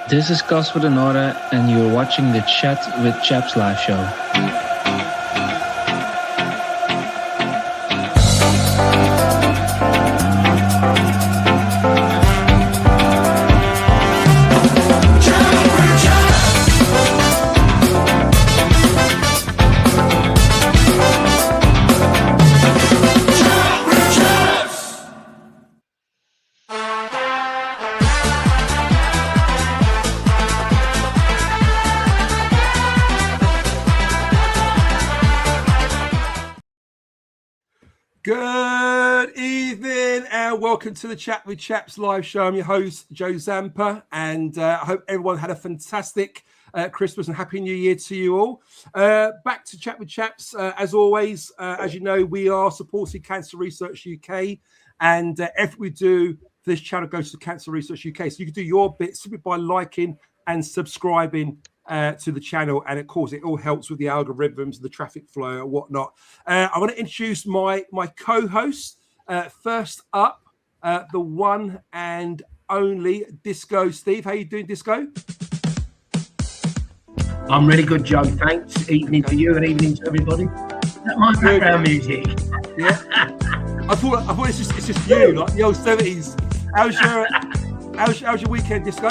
This is Gus with Anora, and you're watching the Chat with Chaps live show. Good evening and welcome to the Chat with Chaps live show. I'm your host, Joe Zampa, and I hope everyone had a fantastic Christmas and Happy New Year to you all. Back to Chat with Chaps. As always, as you know, we are supporting Cancer Research UK, and everything we do for this channel goes to Cancer Research UK. So you can do your bit simply by liking and subscribing to the channel, and of course it all helps with the algorithms, the traffic flow and whatnot. I want to introduce my co-host. First up, the one and only Disco Steve. How you doing, Disco? I'm really good, Joe. Thanks. Evening to you and evening to everybody. Is that my background music? Yeah. I thought it's just you, like the old 70s. How's your weekend, Disco?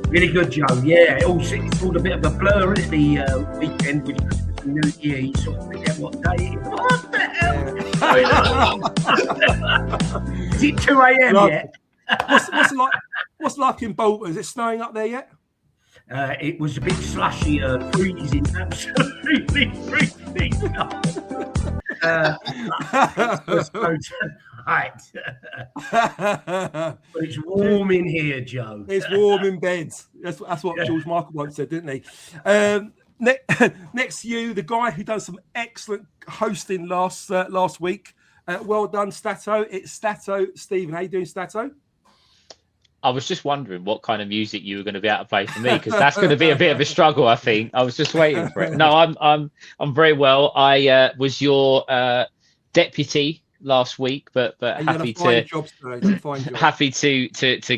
Really good, Joe. Yeah, it's all a bit of a blur, isn't it? The weekend with Christmas and New Year. You sort of forget what day it is. What the hell? Is it 2 a.m. yet? What's like in Bolton? Is it snowing up there yet? It was a bit slushy, freezing, absolutely freezing. Right. But it's warm in here, Joe. It's warm in bed. That's what George Michael once said, didn't he? Next to you, the guy who done some excellent hosting last week. Well done, Stato. It's Stato Stephen. How you doing, Stato? I was just wondering what kind of music you were going to be able to play for me, because that's going to be a bit of a struggle, I think. I was just waiting for it. No, I'm very well. I was your deputy last week, but happy to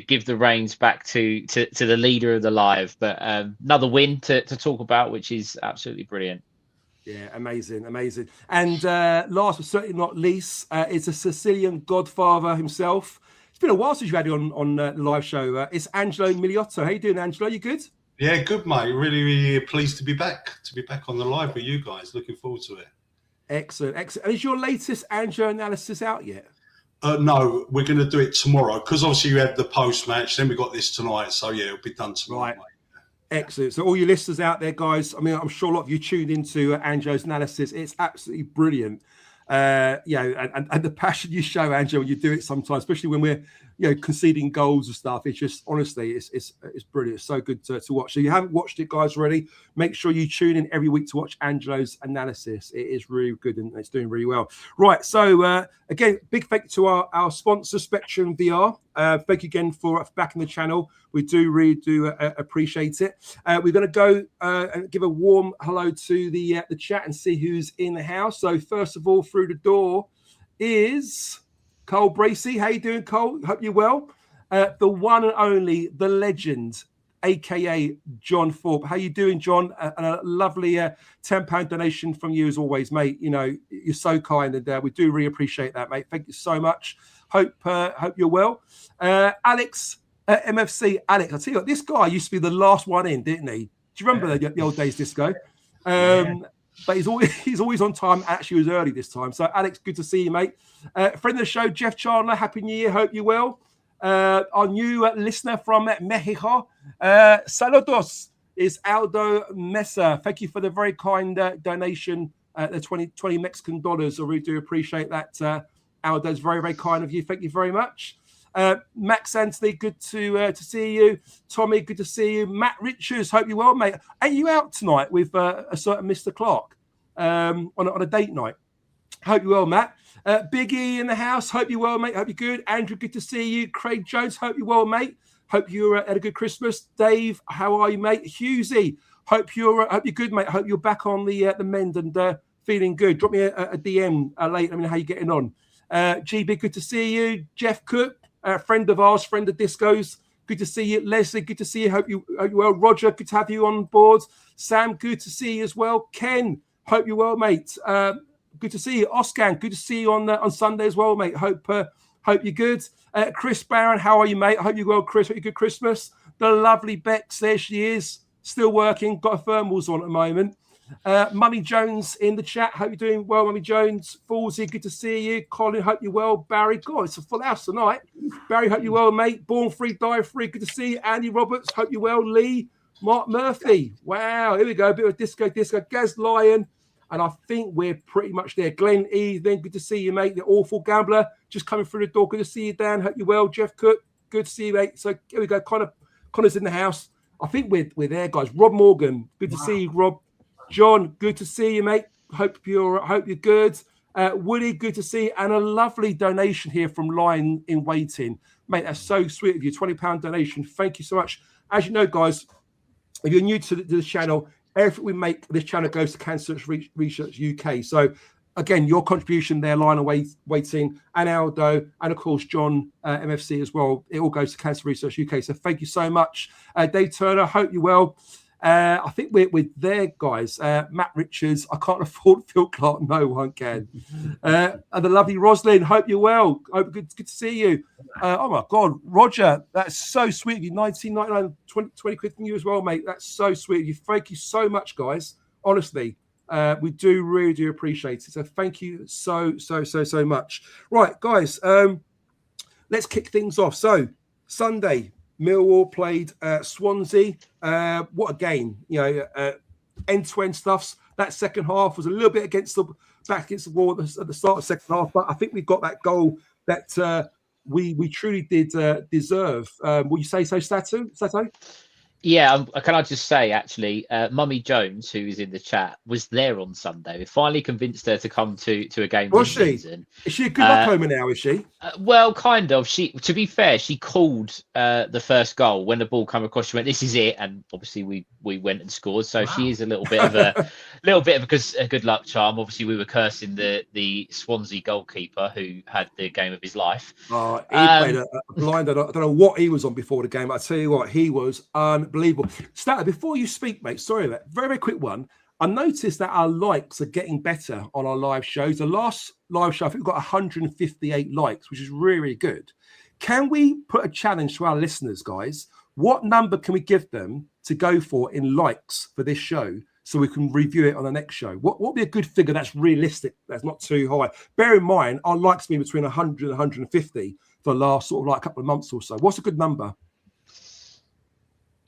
give the reins back to the leader of the live. But another win to talk about, which is absolutely brilliant. Yeah, amazing. And last but certainly not least, is a Sicilian godfather himself. It's been a while since you had it on the live show. It's Angelo Miliotto. How you doing, Angelo? You good? Yeah, good, mate. Really pleased to be back on the live with you guys. Looking forward to it. Excellent. And is your latest Angelo analysis out yet? No, we're going to do it tomorrow, because obviously you had the post-match, then we got this tonight. So, yeah, it'll be done tomorrow, right. Mate. Excellent. So all you listeners out there, guys, I mean, I'm sure a lot of you tuned into Angelo's analysis. It's absolutely brilliant. And the passion you show, Angelo, when you do it sometimes, especially when we're conceding goals and stuff, it's just honestly it's brilliant. It's so good to watch. So if you haven't watched it, guys, already, make sure you tune in every week to watch Angelo's analysis. It is really good and it's doing really well. Right, so again, big thank you to our sponsor, Spectrum VR. Thank you again for backing the channel. We really do appreciate it. We're going to go and give a warm hello to the chat and see who's in the house. So first of all, through the door is Cole Bracey. How you doing, Cole? Hope you're well. The one and only, the legend, aka John Thorpe. How you doing, John? And a lovely £10 donation from you as always, mate. You know, you're so kind, and we do really appreciate that, mate. Thank you so much. Hope you're well. Alex, MFC. Alex, I tell you what, this guy used to be the last one in, didn't he? Do you remember the old days, Disco? But he's always on time. Actually, he was early this time. So, Alex, good to see you, mate. Friend of the show, Jeff Chandler. Happy New Year. Hope you're well. Our new listener from Mexico, saludos, is Aldo Mesa. Thank you for the very kind donation, the 20 Mexican dollars. I really do appreciate that. Aldo is very, very kind of you. Thank you very much. Max Anthony, good to see you. Tommy, good to see you. Matt Richards, hope you're well, mate. Are you out tonight with a certain Mr. Clark on a date night? Hope you're well, Matt. Biggie in the house, hope you're well, mate. Hope you're good. Andrew, good to see you. Craig Jones, hope you're well, mate. Hope you had a good Christmas. Dave, how are you, mate? Husey, hope you're good, mate. Hope you're back on the mend and feeling good. Drop me a DM later. I mean, how you getting on? GB, good to see you. Jeff Cook, friend of ours, friend of Disco's. good to see you. Leslie, good to see you. Hope you well. Roger, good to have you on board. Sam, good to see you as well. Ken, hope you're well, mate. Good to see you. Oscar, good to see you on Sunday as well, mate. Hope you're good. Chris Barron, how are you, mate? I hope you're well, Chris. Hope you good Christmas. The lovely Bex, there she is, still working. Got her thermals on at the moment. Mummy Jones in the chat. Hope you're doing well, Mummy Jones. Fallsy, good to see you. Colin, hope you're well. Barry, God, it's a full house tonight. Barry, hope you're well, mate. Born Free, Die Free, good to see you. Andy Roberts, hope you're well. Lee, Mark Murphy. Wow, here we go. A bit of disco. Gaz Lyon. And I think we're pretty much there. Glenn E, then good to see you, mate. The Awful Gambler just coming through the door. Good to see you, Dan. Hope you're well. Jeff Cook, good to see you, mate. So here we go. Connor's in the house. I think we're there, guys. Rob Morgan, good to see you, Rob. John, good to see you, mate. Hope you're good. Woody, good to see you. And a lovely donation here from Lion in Waiting. Mate, that's so sweet of you. £20 donation. Thank you so much. As you know, guys, if you're new to the channel, everything we make, this channel goes to Cancer Research UK. So, again, your contribution there, Lion Waiting, and Aldo, and of course, John MFC as well. It all goes to Cancer Research UK. So, thank you so much. Dave Turner, hope you're well. I think we're there, guys. Matt Richards, I can't afford Phil Clark. No one can. And the lovely Roslyn, hope you're well. Hope good to see you. Oh my God, Roger, that's so sweet of you. 19.99, 20 quid from you as well, mate. That's so sweet of you. Thank you so much, guys. Honestly, we really do appreciate it. So thank you so much. Right, guys, let's kick things off. So Sunday, Millwall played Swansea. What a game! End-to-end stuffs. That second half was a little bit back against the wall at the start of the second half, but I think we got that goal that we truly did deserve. Will you say so, Sato? Yeah, can I just say, actually, Mummy Jones, who is in the chat, was there on Sunday. We finally convinced her to come to a game this season. Is she a good luck homer now, is she? Well, kind of. To be fair, she called the first goal when the ball came across. She went, "This is it," and obviously we went and scored. So she is a little bit of a good luck charm. Obviously, we were cursing the Swansea goalkeeper who had the game of his life. Oh, he played a blind. I don't know what he was on before the game. I tell you what, he was unbelievable. Statter, before you speak, mate, sorry about that. Very quick one. I noticed that our likes are getting better on our live shows. The last live show, I think we got 158 likes, which is really good. Can we put a challenge to our listeners, guys? What number can we give them to go for in likes for this show so we can review it on the next show? What would be a good figure that's realistic, that's not too high? Bear in mind, our likes have been between 100 and 150 for the last sort of like a couple of months or so. What's a good number?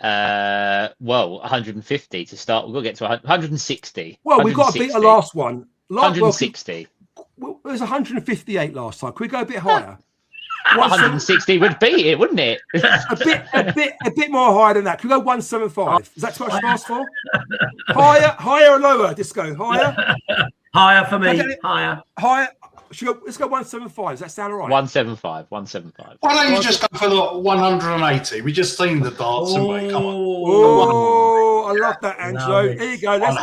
Well, 150 to start. We've got to get to 160. Well, we've got to beat the last one. 160. Well, it was 158 last time. Can we go a bit higher? 160 would beat it, wouldn't it? a bit more higher than that. Can we go 175? Is that too much to ask for? Higher or lower? Disco, higher. Higher for me. Higher. Let's go 175. Does that sound all right? 175. Why don't you just go for the 180? We just seen the darts, and we come on. Oh, I love that, Angelo. Here you go. Let's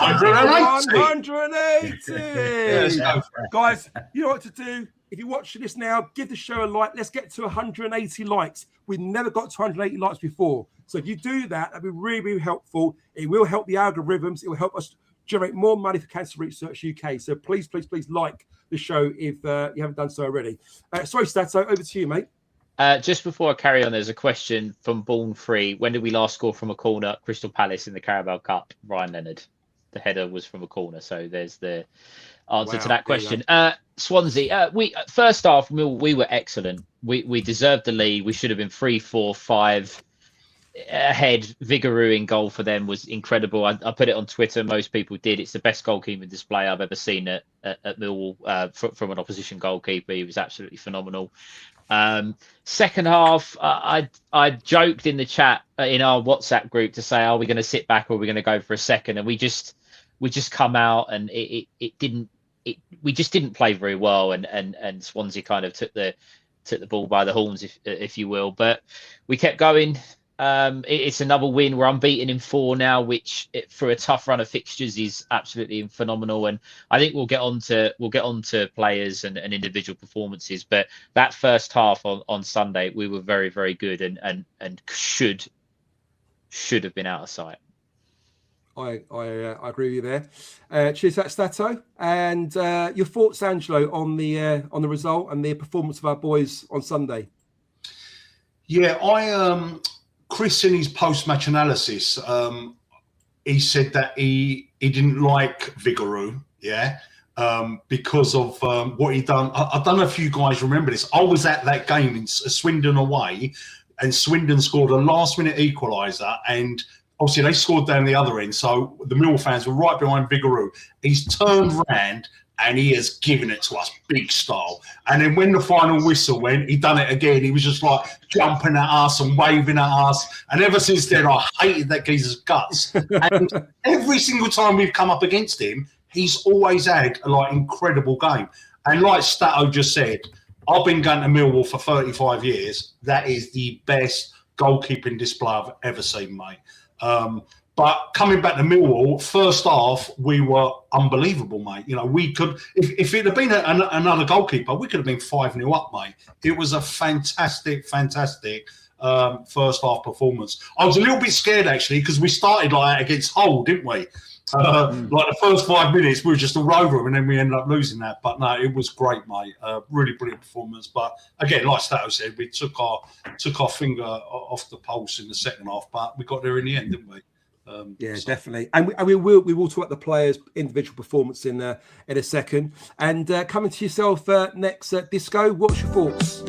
go 180. Let's go for it. Guys, you know what to do. If you're watching this now, give the show a like. Let's get to 180 likes. We've never got to 180 likes before. So if you do that, that'd be really, really helpful. It will help the algorithms. It will help us generate more money for Cancer Research UK. So please like the show if you haven't done so already. Sorry, Stato, over to you, mate. Just before I carry on, there's a question from Born Free. When did we last score from a corner at Crystal Palace in the Carabao Cup? Ryan Leonard. The header was from a corner. So there's the answer to that question. Swansea, we first half, we were excellent. We deserved the lead. We should have been 3-4-5 ahead. Vigouroux in goal for them was incredible. I put it on Twitter. Most people did. It's the best goalkeeping display I've ever seen at Millwall from an opposition goalkeeper. He was absolutely phenomenal. Second half, I joked in the chat in our WhatsApp group to say, are we going to sit back or are we going to go for a second? And we just come out and we just didn't play very well, and Swansea kind of took the ball by the horns, if you will. But we kept going. It's another win. We're unbeaten in 4 now, which for a tough run of fixtures is absolutely phenomenal. And I think we'll get on to players and individual performances. But that first half on Sunday, we were very, very good and should have been out of sight. I agree with you there. Cheers, that's Stato. And your thoughts, Angelo, on the result and the performance of our boys on Sunday. Yeah, Chris, in his post-match analysis, he said that he didn't like Vigouroux, because of what he done. I don't know if you guys remember this. I was at that game in Swindon away, and Swindon scored a last-minute equaliser, and obviously they scored down the other end. So the Millwall fans were right behind Vigouroux. He's turned round and he has given it to us big style. And then when the final whistle went, he done it again. He was just like jumping at us and waving at us. And ever since then, I hated that geezer's guts. And every single time we've come up against him, he's always had a incredible game. And like Stato just said, I've been going to Millwall for 35 years. That is the best goalkeeping display I've ever seen, mate. But coming back to Millwall, first half, we were unbelievable, mate. We could, if it had been another goalkeeper, we could have been 5-0 up, mate. It was a fantastic first half performance. I was a little bit scared, actually, because we started against Hull, didn't we? The first 5 minutes, we were just all over them, and then we ended up losing that. But no, it was great, mate. Really brilliant performance. But again, like Stato said, we took our finger off the pulse in the second half, but we got there in the end, didn't we? Definitely, and we will talk about the players' individual performance in a second. And coming to yourself next, Disco. What's your thoughts?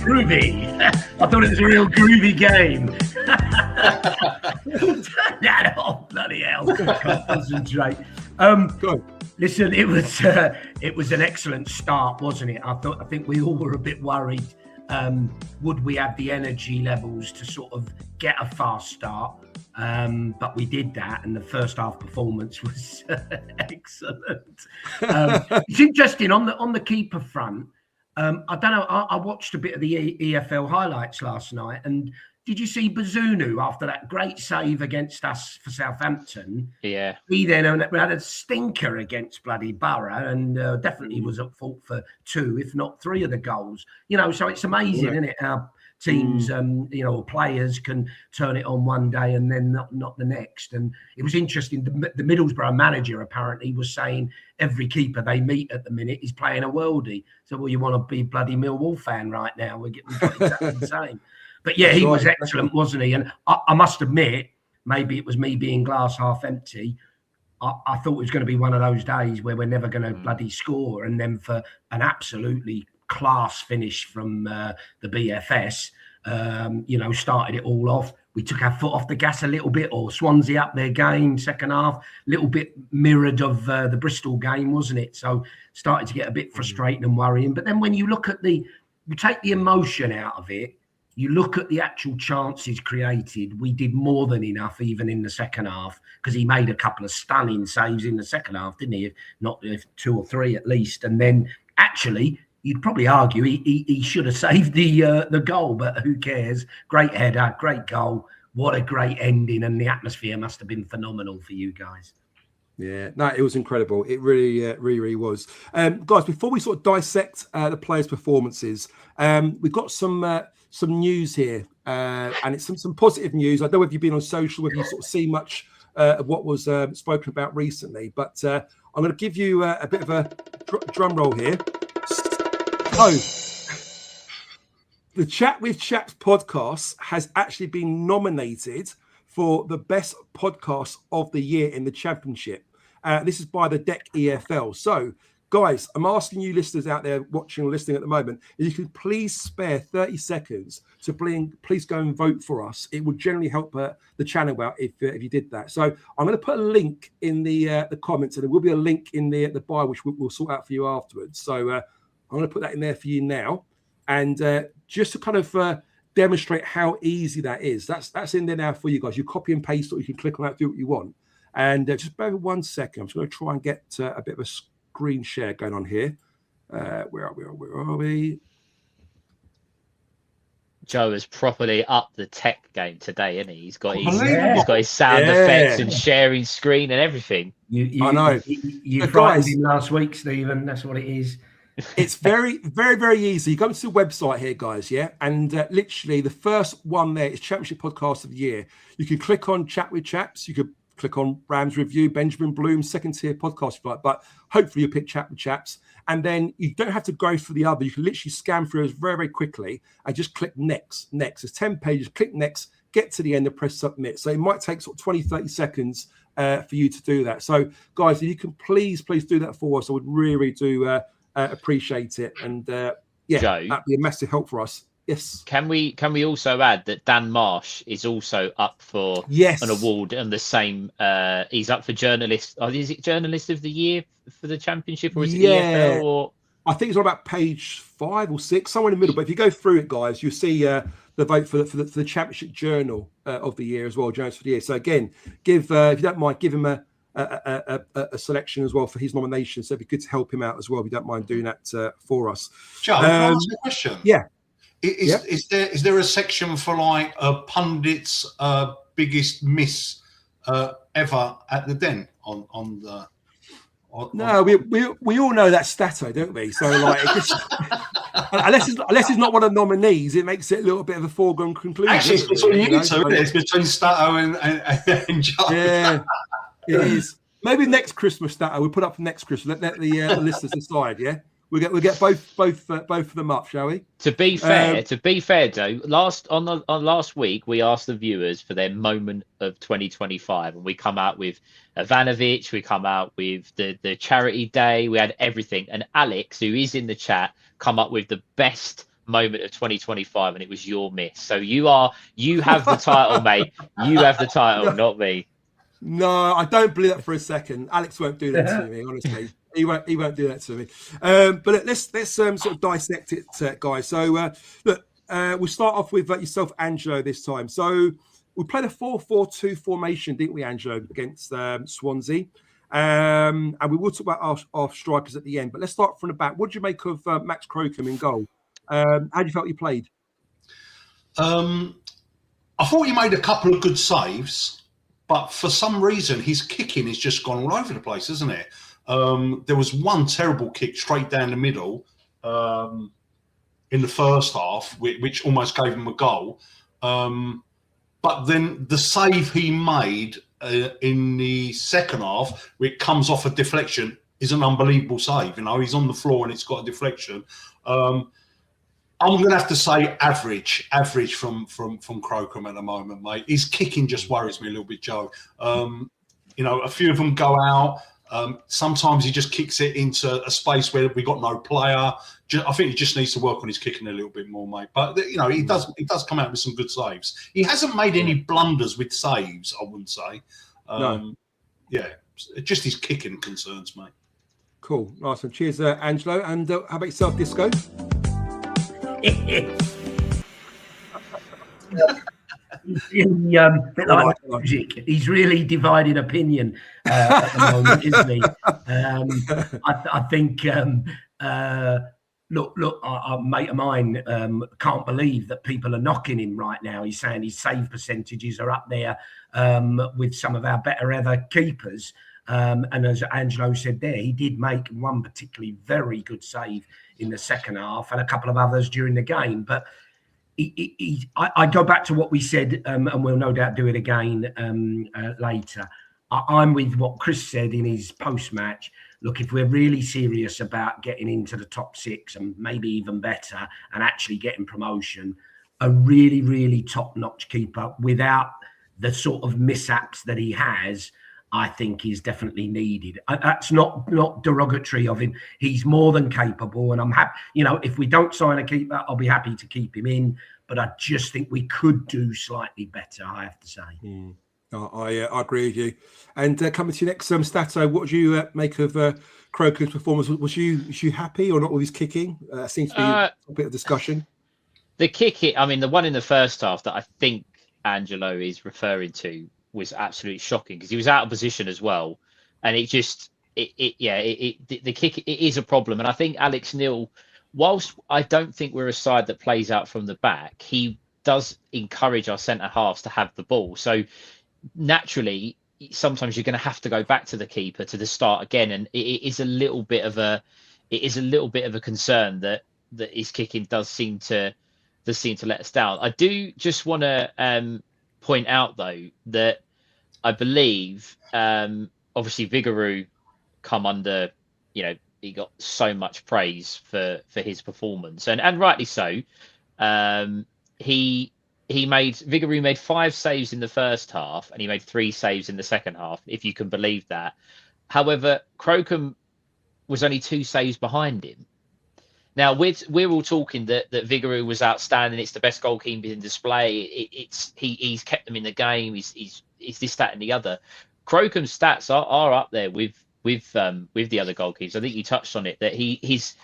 Groovy. I thought it was a real groovy game. Turn that off, bloody hell! Can't concentrate. Good. Listen, it was an excellent start, wasn't it? I think we all were a bit worried. Would we have the energy levels to sort of get a fast start? But we did that, and the first half performance was excellent. It's interesting on the keeper front. I don't know. I watched a bit of the EFL highlights last night, and did you see Bazunu after that great save against us for Southampton? Yeah. He then had a stinker against bloody Borough, and definitely was at fault for 2, if not 3 of the goals. So it's amazing, isn't it? How teams, players can turn it on one day and then not the next. And it was interesting. The Middlesbrough manager apparently was saying every keeper they meet at the minute is playing a worldie. So, well, you want to be a bloody Millwall fan right now? We've got exactly the same. But yeah, he was excellent, wasn't he? And I must admit, maybe it was me being glass half empty. I thought it was going to be one of those days where we're never going to bloody score. And then for an absolutely class finish from the BFS, started it all off. We took our foot off the gas a little bit, or Swansea up their game, second half, a little bit mirrored of the Bristol game, wasn't it? So started to get a bit frustrating and worrying. But then when you look at you take the emotion out of it, you look at the actual chances created, we did more than enough even in the second half, because he made a couple of stunning saves in the second half, didn't he? If 2 or 3 at least. And then actually, you'd probably argue he should have saved the goal, but who cares? Great header, great goal. What a great ending. And the atmosphere must have been phenomenal for you guys. Yeah, no, it was incredible. It really was. Guys, before we sort of dissect the players' performances, we've got some news here, and it's some positive news. I don't know if you've been on social, whether you sort of see much of what was spoken about recently, but I'm going to give you a bit of a drum roll here. So, the Chat with Chaps podcast has actually been nominated for the best podcast of the year in the Championship. This is by the Deck EFL. So, guys, I'm asking you listeners out there watching or listening at the moment, if you could please spare 30 seconds to please go and vote for us. It would generally help the channel out if you did that. So I'm going to put a link in the comments, and there will be a link in the bio, which we'll sort out for you afterwards. So I'm going to put that in there for you now. And just to kind of demonstrate how easy that is, that's in there now for you guys. You copy and paste, or you can click on that, do what you want. And just bear with 1 second. I'm just going to try and get a bit of a screen share going on here. Where are we? Joe has properly upped the tech game today, isn't he? He's got his sound effects and sharing screen and everything. I know. You frightened him last week, Stephen. That's what it is. It's very, very, very easy. You go to the website here, guys, yeah? And literally the first one there is Championship Podcast of the Year. You can click on Chat with Chaps. You could click on Ram's Review, Benjamin Bloom's second tier podcast, but hopefully you'll pick Chat with Chaps. And then you don't have to go for the other. You can literally scan through it very, very quickly and just click next. There's 10 pages. Click next, get to the end and press submit. So it might take sort of 20, 30 seconds for you to do that. So, guys, if you can please do that for us, I would really do appreciate it. And Joe, that'd be a massive help for us. Yes. Can we also add that Dan Marsh is also up for an award and the same? He's up for journalist. Is it journalist of the year for the championship, or is it EFL? Or I think it's on about page 5 or 6, somewhere in the middle. But if you go through it, guys, you see the vote for the championship journal of the year as well, journalist for the year. So again, if you don't mind, give him a selection as well for his nomination. So it'd be good to help him out as well if you don't mind doing that for us. Joe, can I ask you a question? Yeah. Is there a section for like pundits' biggest miss ever at the Den on the? No, we all know that's Stato, don't we? So like, unless it's not one of the nominees, it makes it a little bit of a foregone conclusion. Actually, it's between you two, isn't it? It's between Stato and Joe. Yeah, it is. Maybe next Christmas, Stato. We'll put up for next Christmas. Let the listeners decide. Yeah. We'll get both of them up, shall we? To be fair, Joe. Last week we asked the viewers for their moment of 2025, and we come out with Ivanovic. We come out with the charity day. We had everything, and Alex, who is in the chat, come up with the best moment of 2025, and it was your miss. So you have the title, mate. You have the title, not me. No, I don't believe that for a second. Alex won't do that to me, honestly. He won't do that to me. But let's sort of dissect it, guys. So look, we'll start off with yourself, Angelo, this time. So we played a 4-4-2 formation, didn't we, Angelo, against Swansea? And we will talk about our strikers at the end. But let's start from the back. What did you make of Max Crocombe in goal? How do you felt he played? I thought he made a couple of good saves, but for some reason his kicking has just gone all over the place, isn't it? There was one terrible kick straight down the middle in the first half, which almost gave him a goal. But then the save he made in the second half, which comes off a deflection, is an unbelievable save. You know, he's on the floor and it's got a deflection. I'm going to have to say average from Crocombe at the moment, mate. His kicking just worries me a little bit, Joe. A few of them go out. Sometimes he just kicks it into a space where we got no player. I think he just needs to work on his kicking a little bit more, mate. But he does come out with some good saves. He hasn't made any blunders with saves, I wouldn't say. No. Yeah, just his kicking concerns, mate. Cool, nice one. Cheers, Angelo. And how about yourself, Disco? Bit like music. He's really divided opinion at the moment, isn't he? I think. Look, a mate of mine can't believe that people are knocking him right now. He's saying his save percentages are up there with some of our better ever keepers. And as Angelo said there, he did make one particularly very good save in the second half and a couple of others during the game. But I go back to what we said, and we'll no doubt do it again later. I'm with what Chris said in his post-match. Look, if we're really serious about getting into the top 6 and maybe even better and actually getting promotion, a really, really top-notch keeper without the sort of mishaps that he has, I think is definitely needed. That's not derogatory of him. He's more than capable, and I'm happy. If we don't sign a keeper, I'll be happy to keep him in. But I just think we could do slightly better, I have to say. I agree with you. And coming to your next Stato, what did you make of Crocombe's performance? Was you happy or not with his kicking? Seems to be a bit of discussion. The kicking, the one in the first half that I think Angelo is referring to was absolutely shocking because he was out of position as well, and the kick is a problem. And I think Alex Neil, whilst I don't think we're a side that plays out from the back, he does encourage our centre halves to have the ball. So naturally, sometimes you're going to have to go back to the keeper to the start again, and it is a little bit of a concern that his kicking does seem to let us down. I do just want to point out though that I believe obviously Vigouroux come under, he got so much praise for his performance, and rightly so. Vigouroux made 5 saves in the first half, and he made 3 saves in the second half, if you can believe that. However, Crocombe was only 2 saves behind him. Now, we're all talking that Vigouroux was outstanding. It's the best goalkeeper in display. He's kept them in the game. He's this, that, and the other. Crocombe's stats are up there with the other goalkeepers. I think you touched on it, that his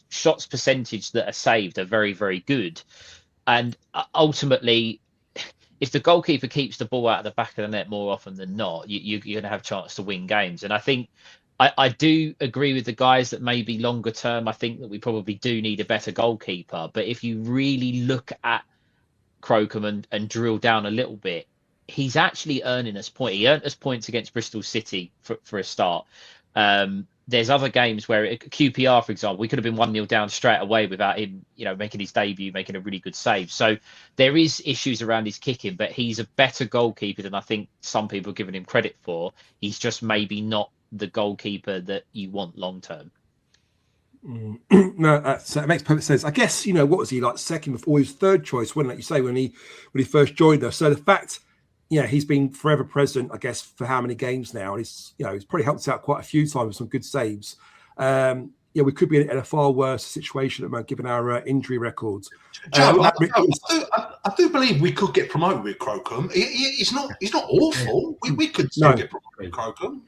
shots percentage that are saved are very, very good. And ultimately, if the goalkeeper keeps the ball out of the back of the net more often than not, you're going to have a chance to win games. And I think I do agree with the guys that maybe longer term, I think that we probably do need a better goalkeeper. But if you really look at Crocombe and drill down a little bit, he's actually earning us points. He earned us points against Bristol City for a start. There's other games where QPR, for example, we could have been 1-0 down straight away without him, making his debut, making a really good save. So there is issues around his kicking, but he's a better goalkeeper than I think some people are giving him credit for. He's just maybe not the goalkeeper that you want long term. No, that makes perfect sense. I guess, what was he like second before his third choice, wasn't it? You say when he first joined us. So the fact, he's been forever present, I guess, for how many games now? And he's probably helped us out quite a few times with some good saves. We could be in a far worse situation at the moment, given our injury records. Joe, I do believe we could get promoted with Crocombe. He's not awful. We could still get promoted with Crocombe.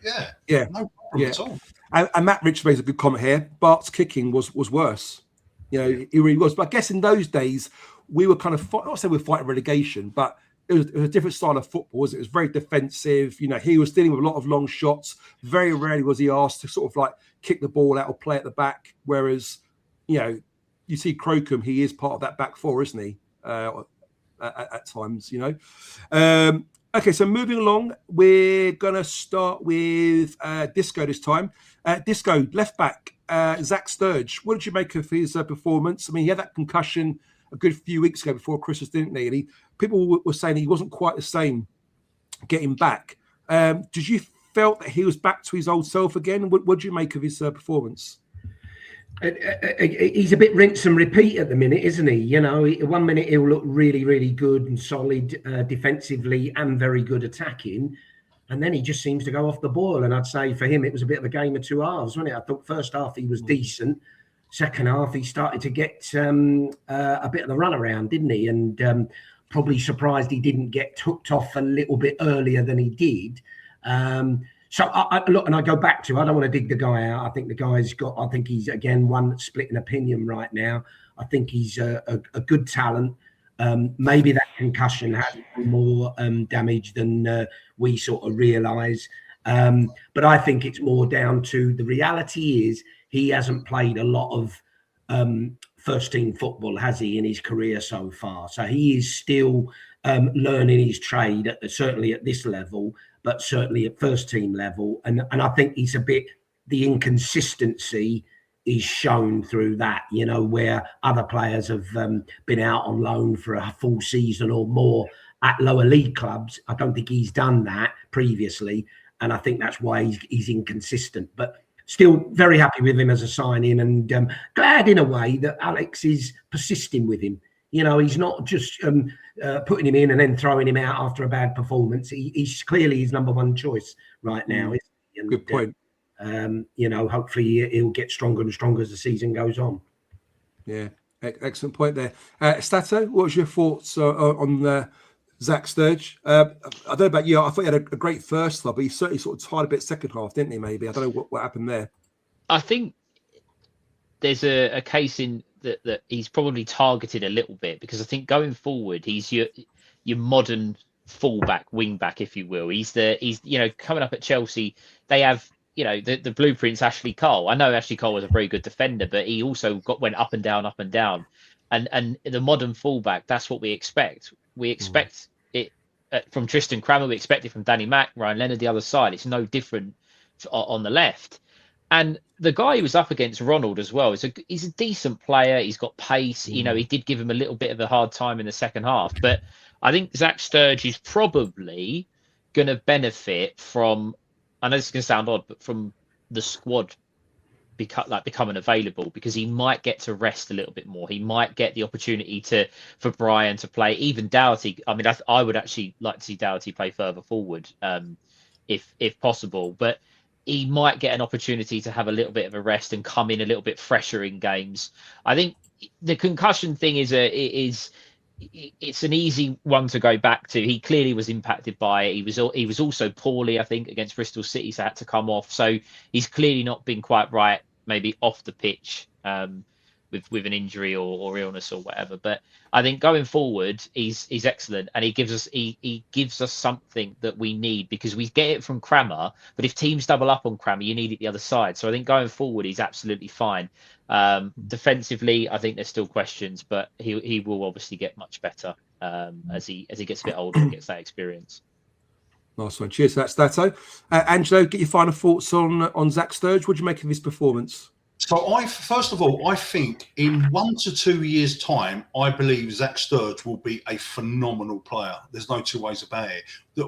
Yeah, no problem at all. And Matt Rich made a good comment here. Bart's kicking was worse. He really was. But I guess in those days, we were kind of, not saying we're fighting relegation, but it was a different style of football. It was very defensive. He was dealing with a lot of long shots. Very rarely was he asked to sort of like kick the ball out or play at the back. Whereas, you see Crocombe, he is part of that back four, isn't he? At times, Okay, so moving along, we're going to start with Disco this time. Disco, left back, Zach Sturge. What did you make of his performance? I mean, he had that concussion a good few weeks ago before Christmas, didn't he? And people were saying he wasn't quite the same getting back. Did you felt that he was back to his old self again? What did you make of his performance? He's a bit rinse and repeat at the minute, isn't he? 1 minute he'll look really, really good and solid defensively and very good attacking. And then he just seems to go off the boil. And I'd say for him, it was a bit of a game of 2 halves, wasn't it? I thought first half he was decent. Second half, he started to get a bit of the runaround, didn't he? And probably surprised he didn't get hooked off a little bit earlier than he did. So I look, and I go back to, I don't want to dig the guy out. I think the guy's I think he's, again, one that's split an opinion right now. I think he's a good talent. Maybe that concussion had more damage than we sort of realise. But I think it's more down to the reality is he hasn't played a lot of first team football, has he, in his career so far? So he is still learning his trade, certainly at this level, but certainly at first team level. And I think he's the inconsistency is shown through that, where other players have been out on loan for a full season or more at lower league clubs. I don't think he's done that previously. And I think that's why he's inconsistent. But still very happy with him as a signing, and glad in a way that Alex is persisting with him. He's not just putting him in and then throwing him out after a bad performance. He's clearly his number one choice right now. Isn't he? And, good point. Hopefully he'll get stronger and stronger as the season goes on. Yeah, excellent point there. Stato, what was your thoughts on Zach Sturge? I don't know about you. I thought he had a great first half, but he certainly sort of tired a bit second half, didn't he? Maybe I don't know what happened there. I think there's a case in that he's probably targeted a little bit, because I think going forward he's your modern fullback, wing back, if you will. He's coming up at Chelsea. They have the blueprint's Ashley Cole. I know Ashley Cole was a very good defender, but he also went up and down. and the modern fullback, that's what we expect. We expect it from Tristan Crama. We expect it from Danny Mack, Ryan Leonard, the other side. It's no different on the left. And the guy he was up against, Ronald, as well, he's a decent player. He's got pace. You know, he did give him a little bit of a hard time in the second half. But I think Zach Sturge is probably going to benefit from, I know this is going to sound odd, but from the squad becoming available, because he might get to rest a little bit more. He might get the opportunity for Brian to play. Even Doughty. I mean, I would actually like to see Doughty play further forward, if possible. But he might get an opportunity to have a little bit of a rest and come in a little bit fresher in games. I think the concussion thing it's an easy one to go back to. He clearly was impacted by it. He was also poorly, I think, against Bristol City, so had to come off. So he's clearly not been quite right, maybe off the pitch, with an injury or illness or whatever. But I think going forward, he's excellent, and he gives us something that we need, because we get it from Crama. But if teams double up on Crama, you need it the other side. So I think going forward, he's absolutely fine. Defensively, I think there's still questions, but he will obviously get much better as he gets a bit older and gets that experience. Nice one. Cheers for that, Stato. Angelo, get your final thoughts on Zach Sturge. What do you make of his performance? So first of all, I think in 1 to 2 years' time, I believe Zach Sturge will be a phenomenal player. There's no two ways about it.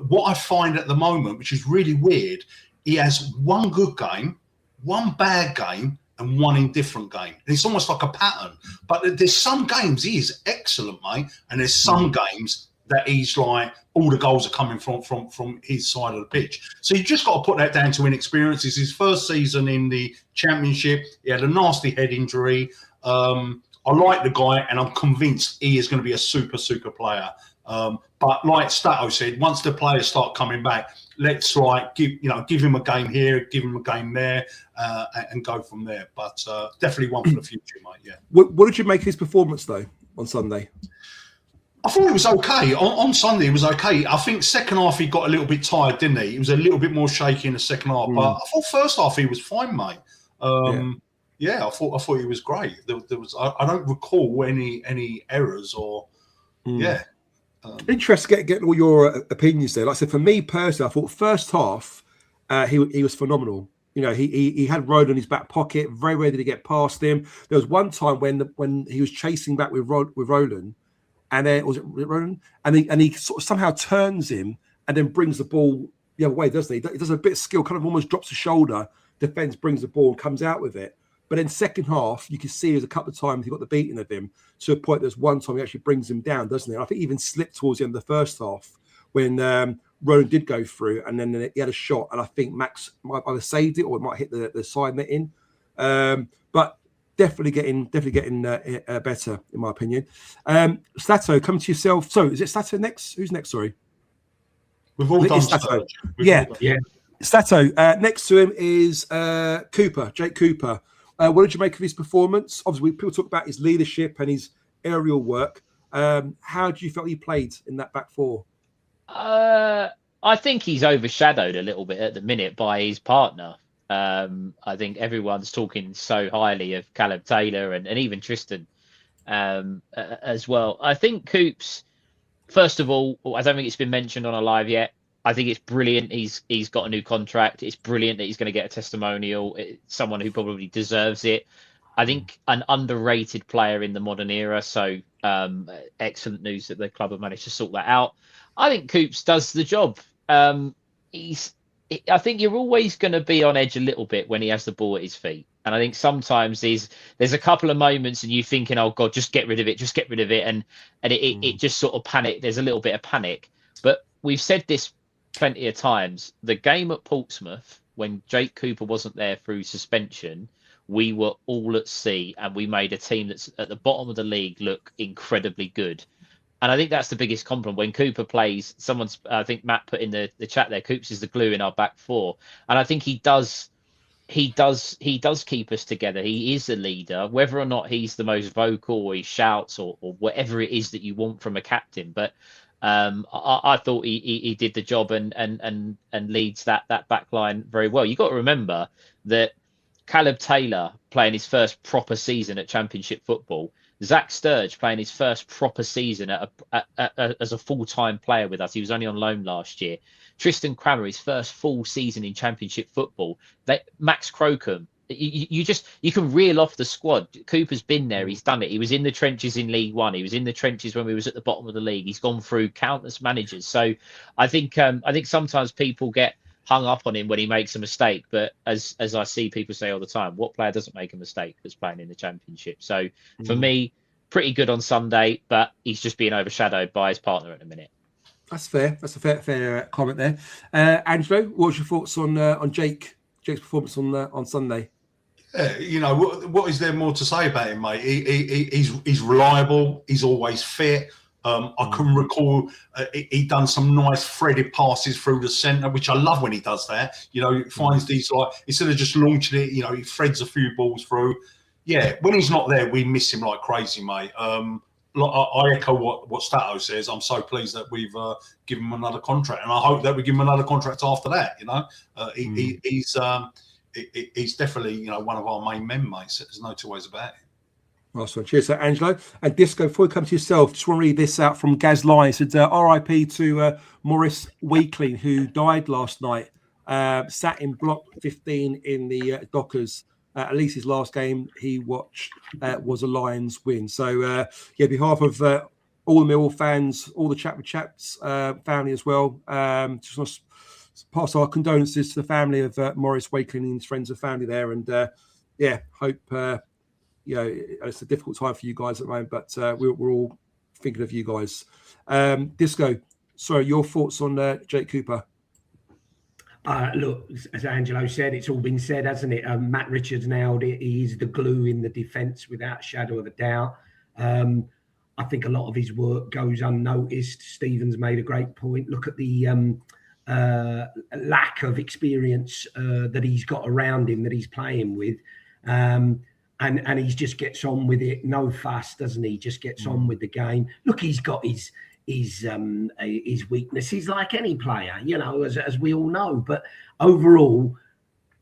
What I find at the moment, which is really weird, he has one good game, one bad game, and one indifferent game. And it's almost like a pattern. But there's some games he is excellent, mate, and there's some games that he's like, all the goals are coming from his side of the pitch. So you just got to put that down to inexperience. It's his first season in the Championship. He had a nasty head injury. I like the guy, and I'm convinced he is going to be a super player. But like Stato said, once the players start coming back, let's give him a game here, give him a game there, and go from there. But definitely one for the future, mate. Yeah. What did you make of his performance though on Sunday? I thought it was okay. On Sunday, it was okay. I think second half he got a little bit tired, didn't he? He was a little bit more shaky in the second half. But I thought first half he was fine, mate. Yeah, I thought he was great. There was I don't recall any errors or Interesting getting all your opinions there. Like I said, for me personally, I thought first half he was phenomenal. You know, he had Roland in his back pocket, very ready to get past him. There was one time when he was chasing back with Roland. And then was it Ronan? And he sort of somehow turns him and then brings the ball the other way, doesn't he? He does a bit of skill, kind of almost drops the shoulder, defends, brings the ball and comes out with it. But then second half, you can see there's a couple of times he got the beating of him to a point. There's one time he actually brings him down, doesn't he? And I think he even slipped towards the end of the first half when Ronan did go through, and then he had a shot, and I think Max might either saved it or it might hit the side netting. But definitely getting better, in my opinion. Stato, come to yourself. So, is it Stato next? Who's next? Sorry, we've all done Stato. Yeah. Stato. Next to him is Jake Cooper. What did you make of his performance? Obviously, people talk about his leadership and his aerial work. How do you feel he played in that back four? I think he's overshadowed a little bit at the minute by his partner. I think everyone's talking so highly of Callum Taylor and even Tristan as well. I think Coops, first of all, I don't think it's been mentioned on a live yet. I think it's brilliant. He's got a new contract. It's brilliant that he's going to get a testimonial. It's someone who probably deserves it. I think an underrated player in the modern era. So excellent news that the club have managed to sort that out. I think Coops does the job. I think you're always going to be on edge a little bit when he has the ball at his feet. And I think sometimes there's a couple of moments and you're thinking, oh God, just get rid of it. And it just sort of panic. There's a little bit of panic. But we've said this plenty of times. The game at Portsmouth, when Jake Cooper wasn't there through suspension, we were all at sea and we made a team that's at the bottom of the league look incredibly good. And I think that's the biggest compliment when Cooper plays. I think Matt put in the chat there, Coops is the glue in our back four. And I think he does keep us together. He is a leader, whether or not he's the most vocal or he shouts or whatever it is that you want from a captain. But I thought he did the job and leads that back line very well. You got to remember that Caleb Taylor playing his first proper season at Championship football. Zach Sturge playing his first proper season as a full-time player with us. He was only on loan last year. Tristan Crama, his first full season in Championship football. Max Crocombe. You can reel off the squad. Cooper's been there. He's done it. He was in the trenches in League One. He was in the trenches when we was at the bottom of the league. He's gone through countless managers. So I think sometimes people get hung up on him when he makes a mistake. But as I see people say all the time, what player doesn't make a mistake that's playing in the Championship? So for me, pretty good on Sunday, but he's just being overshadowed by his partner at the minute. That's fair. That's a fair comment there. Angelo, what was your thoughts on Jake's performance on Sunday? You know, what is there more to say about him, mate? He's reliable. He's always fit. I can recall he done some nice threaded passes through the centre, which I love when he does that. You know, he finds these, like, instead of just launching it, you know, he threads a few balls through. Yeah, when he's not there, we miss him like crazy, mate. I echo what Stato says. I'm so pleased that we've given him another contract, and I hope that we give him another contract after that. You know, he's definitely, you know, one of our main men, mate. So there's no two ways about it. Nice one. Cheers, Angelo. And Disco, before you come to yourself, just want to read this out from Gaz Lyon. It said, RIP to Maurice Wakeling, who died last night. Sat in block 15 in the Dockers. At least his last game he watched was a Lions win. So, behalf of all the Millwall fans, all the Chat with Chaps family as well, just want to pass our condolences to the family of Maurice Wakeling and his friends and family there. And, hope... it's a difficult time for you guys at the moment, but we're all thinking of you guys. Disco, sorry, your thoughts on Jake Cooper? Look, as Angelo said, it's all been said, hasn't it? Matt Richards nailed it. He is the glue in the defence without a shadow of a doubt. I think a lot of his work goes unnoticed. Stephen's made a great point. Look at the lack of experience that he's got around him, that he's playing with. And he just gets on with it, no fuss, doesn't he? Just gets on with the game. Look, he's got his weaknesses like any player, you know, as we all know. But overall,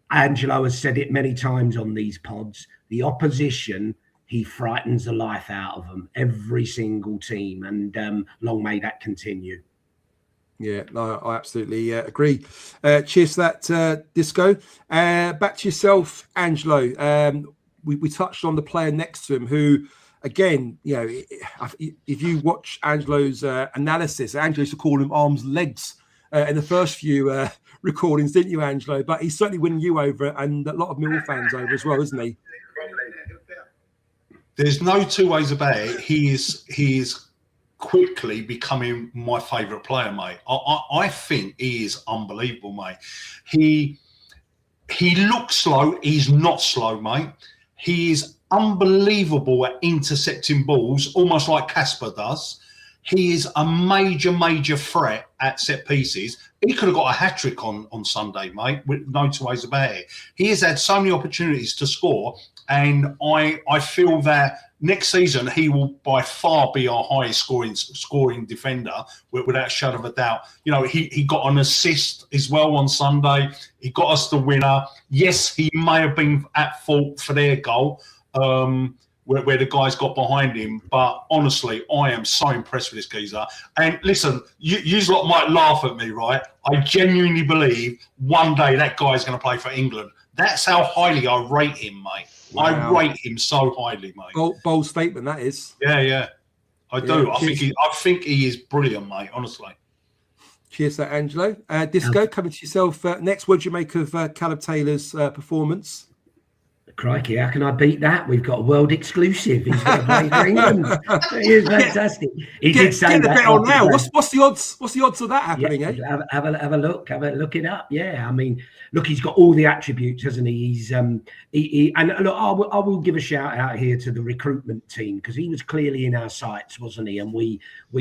Angelo has said it many times on these pods, the opposition, he frightens the life out of them, every single team. And long may that continue. Yeah, no, I absolutely agree. Cheers to that, Disco. Back to yourself, Angelo. We touched on the player next to him who, again, you know, if you watch Angelo's analysis, Angelo used to call him arms legs in the first few recordings, didn't you, Angelo? But he's certainly winning you over and a lot of Millwall fans over as well, isn't he? There's no two ways about it. He is quickly becoming my favourite player, mate. I think he is unbelievable, mate. He looks slow. He's not slow, mate. He is unbelievable at intercepting balls, almost like Casper does. He is a major threat at set pieces. He could have got a hat-trick on Sunday, mate, with no two ways about it. He has had so many opportunities to score, and I feel that next season he will by far be our highest scoring defender, without a shadow of a doubt. You know, he got an assist as well on Sunday. He got us the winner. Yes, he may have been at fault for their goal, where the guys got behind him. But honestly, I am so impressed with this geezer. And listen, you lot might laugh at me, right? I genuinely believe one day that guy's going to play for England. That's how highly I rate him, mate. Wow. I rate him so highly, mate. Bold statement, that is. Yeah. I do. I think he is brilliant, mate, honestly. Cheers to that, Angelo. Disco, coming to yourself next. What do you make of Caleb Taylor's performance? Crikey, how can I beat that? We've got a world exclusive. He's going to play for England. It is fantastic. He did say that. On now. What's the odds? What's the odds of that happening? Have a look. Look it up. Yeah, I mean, look, he's got all the attributes, hasn't he? He's and look, I will give a shout out here to the recruitment team, because he was clearly in our sights, wasn't he? And we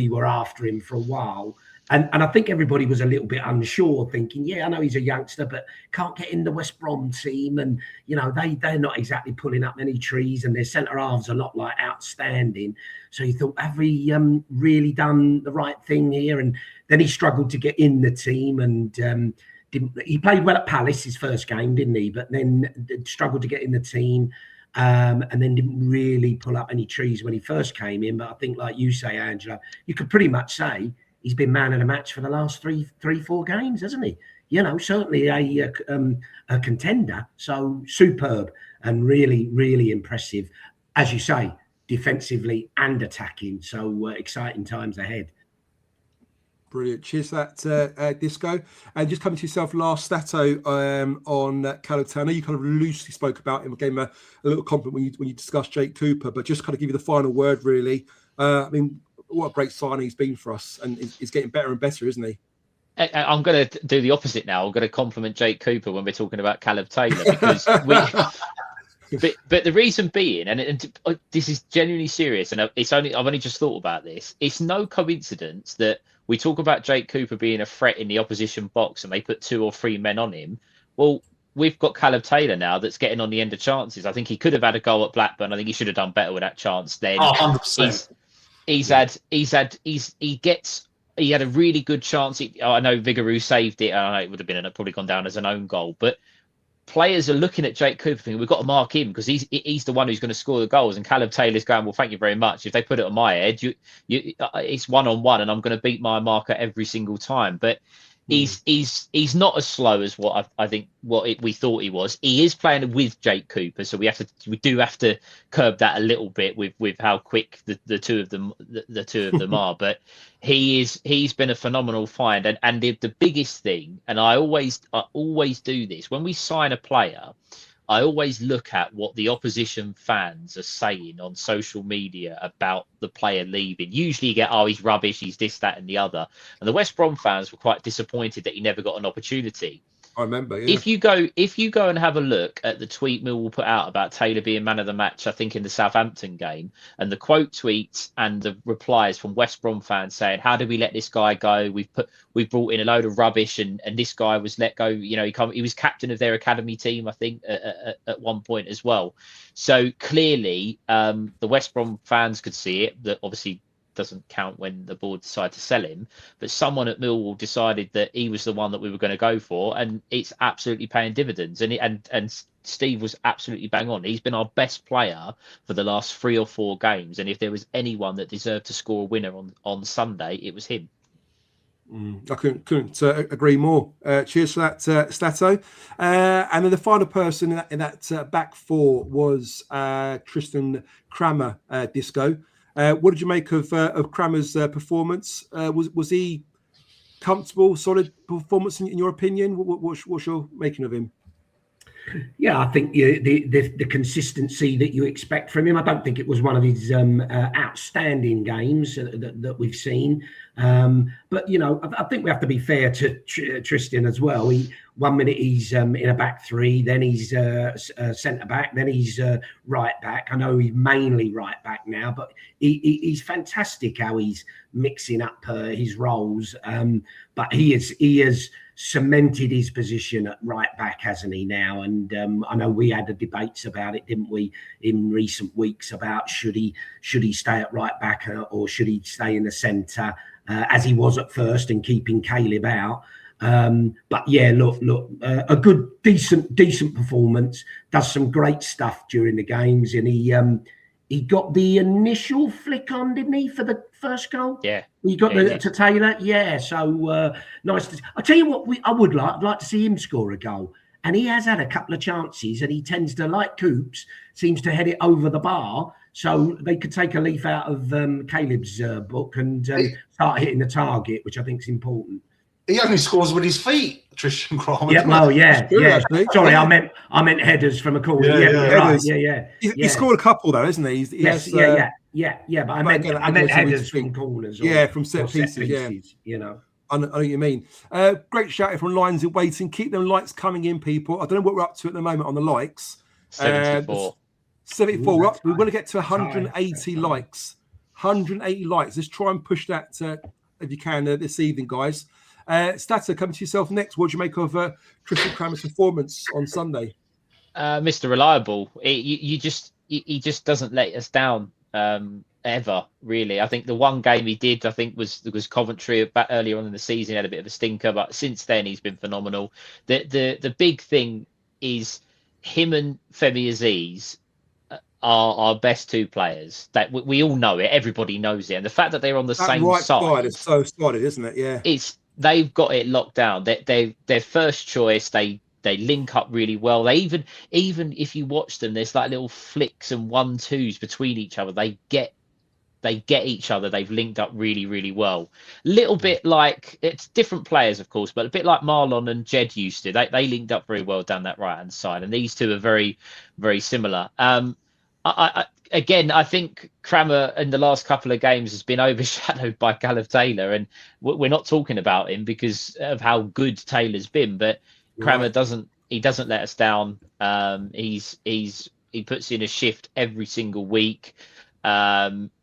were after him for a while. And I think everybody was a little bit unsure, thinking, yeah, I know he's a youngster, but can't get in the West Brom team. And, you know, they're not exactly pulling up many trees, and their centre-halves are not like outstanding. So you thought, have we really done the right thing here? And then he struggled to get in the team. And He played well at Palace his first game, didn't he? But then struggled to get in the team. And then didn't really pull up any trees when he first came in. But I think, like you say, Angela, you could pretty much say he's been man of the match for the last 4 games, hasn't he? You know, certainly a contender. So superb and really, really impressive, as you say, defensively and attacking. So exciting times ahead. Brilliant. Cheers for that, Disco. And just coming to yourself last, Stato, on Caleb. I know you kind of loosely spoke about him. I gave him a little compliment when you discussed Jake Cooper, but just kind of give you the final word, really. I mean, what a great signing he's been for us, and he's getting better and better, isn't he? I'm going to do the opposite now. I'm going to compliment Jake Cooper when we're talking about Caleb Taylor, because but the reason being, and this is genuinely serious, and I've only just thought about this. It's no coincidence that we talk about Jake Cooper being a threat in the opposition box and they put 2 or 3 men on him. Well, we've got Caleb Taylor now that's getting on the end of chances. I think he could have had a goal at Blackburn. I think he should have done better with that chance then. 100%. He had a really good chance. I know Vigouroux saved it. I know it would have been probably gone down as an own goal, but players are looking at Jake Cooper thinking, we've got to mark him because he's the one who's going to score the goals. And Caleb Taylor's going, well, thank you very much. If they put it on my head, it's 1-on-1 and I'm going to beat my marker every single time. But he's not as slow as what I think we thought he was. He is playing with Jake Cooper, so we do have to curb that a little bit with how quick the two of them are. But he's been a phenomenal find, and the biggest thing, and I always do this when we sign a player. I always look at what the opposition fans are saying on social media about the player leaving. Usually you get, oh, he's rubbish, he's this, that, and the other. And the West Brom fans were quite disappointed that he never got an opportunity. I remember, yeah. If you go and have a look at the tweet Millwall put out about Taylor being man of the match, I think in the Southampton game, and the quote tweets and the replies from West Brom fans saying, how did we let this guy go? We've brought in a load of rubbish, and this guy was let go. You know, he was captain of their academy team, I think, at one point as well. So clearly, the West Brom fans could see it. That obviously doesn't count when the board decided to sell him, but someone at Millwall decided that he was the one that we were going to go for, and it's absolutely paying dividends. And Steve was absolutely bang on. He's been our best player for the last 3 or 4 games, and if there was anyone that deserved to score a winner on Sunday, it was him. I couldn't agree more. Cheers for that, Stato. And then the final person in that back 4 was Tristan Crama, Disco. What did you make of Crama's performance? Was he comfortable, solid performance in your opinion? What's your making of him? Yeah, I think the consistency that you expect from him. I don't think it was one of his outstanding games that we've seen. But, you know, I think we have to be fair to Tristan as well. 1 minute he's in a back 3, then he's centre back, then he's right back. I know he's mainly right back now, but he's fantastic how he's mixing up his roles. But he has cemented his position at right back, hasn't he now? And I know we had the debates about it, didn't we, in recent weeks about should he stay at right back or should he stay in the centre as he was at first and keeping Caleb out. But yeah, look, a good, decent performance. Does some great stuff during the games, and he got the initial flick on, didn't he, for the first goal? Yeah, he got to Taylor. Yeah, so nice. I tell you what, I'd like to see him score a goal, and he has had a couple of chances, and he tends to, like Coops, seems to head it over the bar. So they could take a leaf out of Caleb's book and start hitting the target, which I think is important. He only scores with his feet, Tristan Crama. Yeah, well, yeah. Sorry, I meant headers from a corner. Yeah. He scored a couple though, isn't he? Yeah. But I meant headers from corners. From set pieces. Yeah, you know. I know what you mean. Great shout from lines in waiting. Keep them likes coming in, people. I don't know what we're up to at the moment on the likes. 74. We want to get to 180 likes. 180 likes. Let's try and push that if you can this evening, guys. Stato, coming to yourself next. What do you make of Tristan Crama's performance on Sunday? Mr. Reliable. He just doesn't let us down. ever, really. I think the one game he did, I think, was Coventry back earlier on in the season. He had a bit of a stinker, but since then he's been phenomenal. The big thing is him and Femi Aziz are our best two players. That we all know it. Everybody knows it. And the fact that they're on the same right side is so solid, isn't it? Yeah. They've got it locked down. Their first choice. They link up really well. They even if you watch them, there's like little flicks and 1-2s between each other. They get each other. They've linked up really, really well. Little bit like, it's different players, of course, but a bit like Marlon and Jed used to. They linked up very well down that right hand side, and these two are very, very similar. I think Crama in the last couple of games has been overshadowed by Gareth Taylor, and we're not talking about him because of how good Taylor's been. But Crama doesn't let us down. He puts in a shift every single week.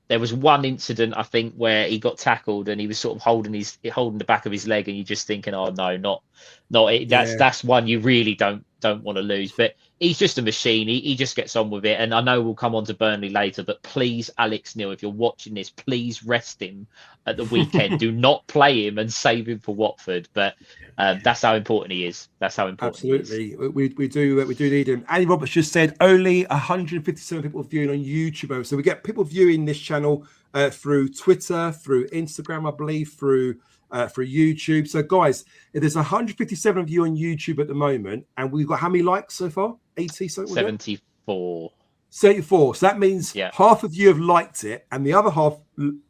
There was one incident, I think, where he got tackled and he was sort of holding the back of his leg, and you're just thinking, oh no, not it. That's one you really don't want to lose. But he's just a machine. He just gets on with it. And I know we'll come on to Burnley later, but please, Alex Neil, if you're watching this, please rest him at the weekend. Do not play him and save him for Watford. But that's how important he is. That's how important. Absolutely, he is. we do need him. Andy Roberts just said only 157 people viewing on YouTube. So we get people viewing this channel through Twitter, through Instagram, I believe, through YouTube. So guys, if there's 157 of you on YouTube at the moment, and we've got how many likes so far? 80 something. 74. 74. So that means half of you have liked it, and the other half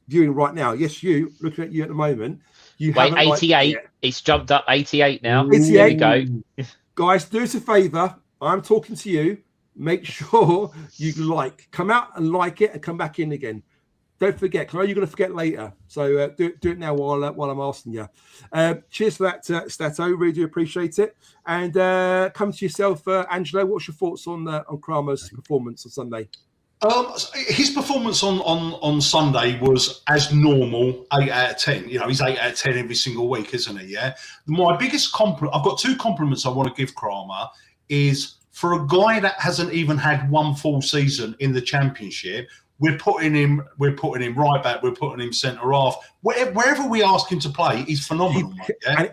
viewing right now. Yes, you looking at you at the moment. You wait, 88. It's jumped up 88 now. 88. There we go. Guys, do us a favor. I'm talking to you. Make sure you come out and like it, and come back in again. Don't forget, because I know you're going to forget later. So do it now while I'm asking you. Cheers for that, Stato. Really do appreciate it. And come to yourself, Angelo. What's your thoughts on Crama's performance on Sunday? His performance on Sunday was as normal, 8 out of 10. You know, he's 8 out of 10 every single week, isn't he? Yeah. My biggest compliment, I've got two compliments I want to give Crama, is for a guy that hasn't even had one full season in the Championship. We're putting him right back. We're putting him centre half. Wherever we ask him to play, he's phenomenal.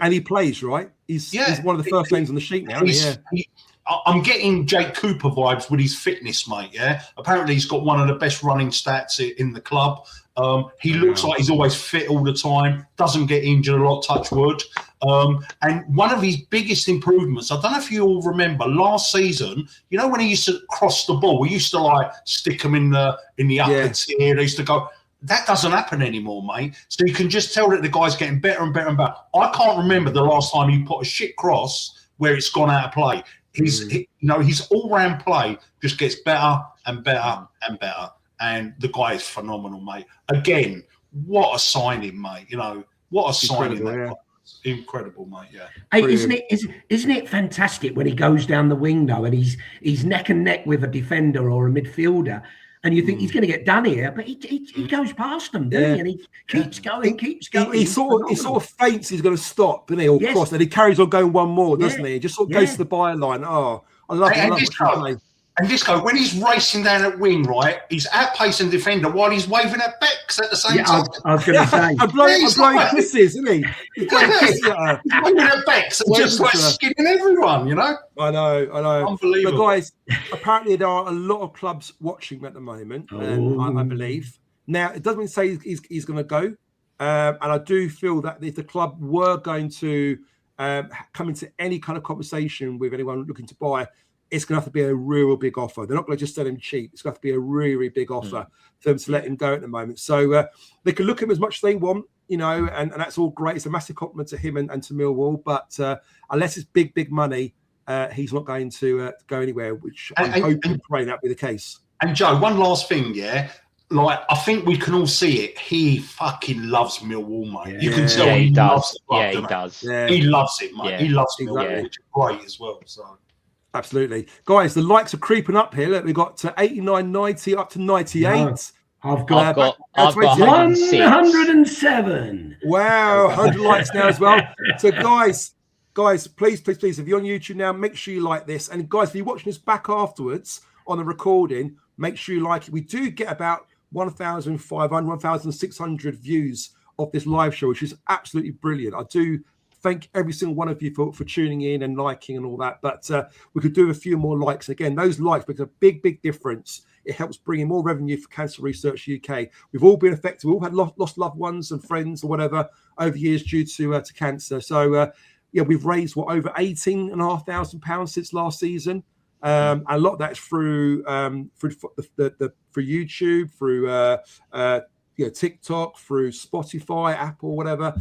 And he plays, right? He's one of the first names on the sheet now. I'm getting Jake Cooper vibes with his fitness, mate. Yeah. Apparently, he's got one of the best running stats in the club. He looks like he's always fit all the time. Doesn't get injured a lot. Touch wood. And one of his biggest improvements, I don't know if you all remember last season, you know, when he used to cross the ball, we used to like stick him in the upper tier. They used to go. That doesn't happen anymore, mate. So you can just tell that the guy's getting better and better and better. I can't remember the last time he put a shit cross where it's gone out of play. His all-round play just gets better and better and better. And the guy is phenomenal, mate. Again, what a signing, mate. You know, what a signing. Incredible, mate. Yeah. Hey, isn't it fantastic when he goes down the wing though, and he's neck and neck with a defender or a midfielder, and you think he's going to get done here, but he goes past them, doesn't he? And he keeps going. He sort of feints he's going to stop, doesn't he? Or cross, and he carries on going one more, doesn't he? He just sort of goes to the byline. Oh, I love it. And Disco, when he's racing down at wing, right, he's outpacing the defender while he's waving at Bex at the same time. I was going to say. I'm blowing kisses, isn't he? He's blowing kisses at her. He's waving at Bex and just like skinning everyone, you know? I know. Unbelievable. But guys, apparently there are a lot of clubs watching at the moment, I believe. Now, it doesn't say he's going to go. And I do feel that if the club were going to come into any kind of conversation with anyone looking to buy, it's going to have to be a real big offer. They're not going to just sell him cheap. It's going to have to be a really big offer for them to let him go at the moment. So they can look at him as much as they want, you know, and that's all great. It's a massive compliment to him and to Millwall. But unless it's big money, he's not going to go anywhere, which I'm hoping and praying that will be the case. And Joe, one last thing, like, I think we can all see it. He fucking loves Millwall, mate. You can tell he loves the club, he does. Yeah. He loves it, mate. He loves Millwall, which is great as well. So. Absolutely. Guys, the likes are creeping up here. Look, we've got 89, 90, up to 98. No, I've got 107. Wow, 100 likes now as well. So guys, please, if you're on YouTube now, make sure you like this. And guys, if you're watching this back afterwards on the recording, make sure you like it. We do get about 1,500, 1,600 views of this live show, which is absolutely brilliant. I do thank every single one of you for tuning in and liking and all that. But we could do a few more likes. Again, those likes make a big, big difference. It helps bring in more revenue for Cancer Research UK. We've all been affected. We've all had lost loved ones and friends or whatever over years due to cancer. So, we've raised over £18,500 since last season. A lot of that's through YouTube, through TikTok, through Spotify, Apple, whatever,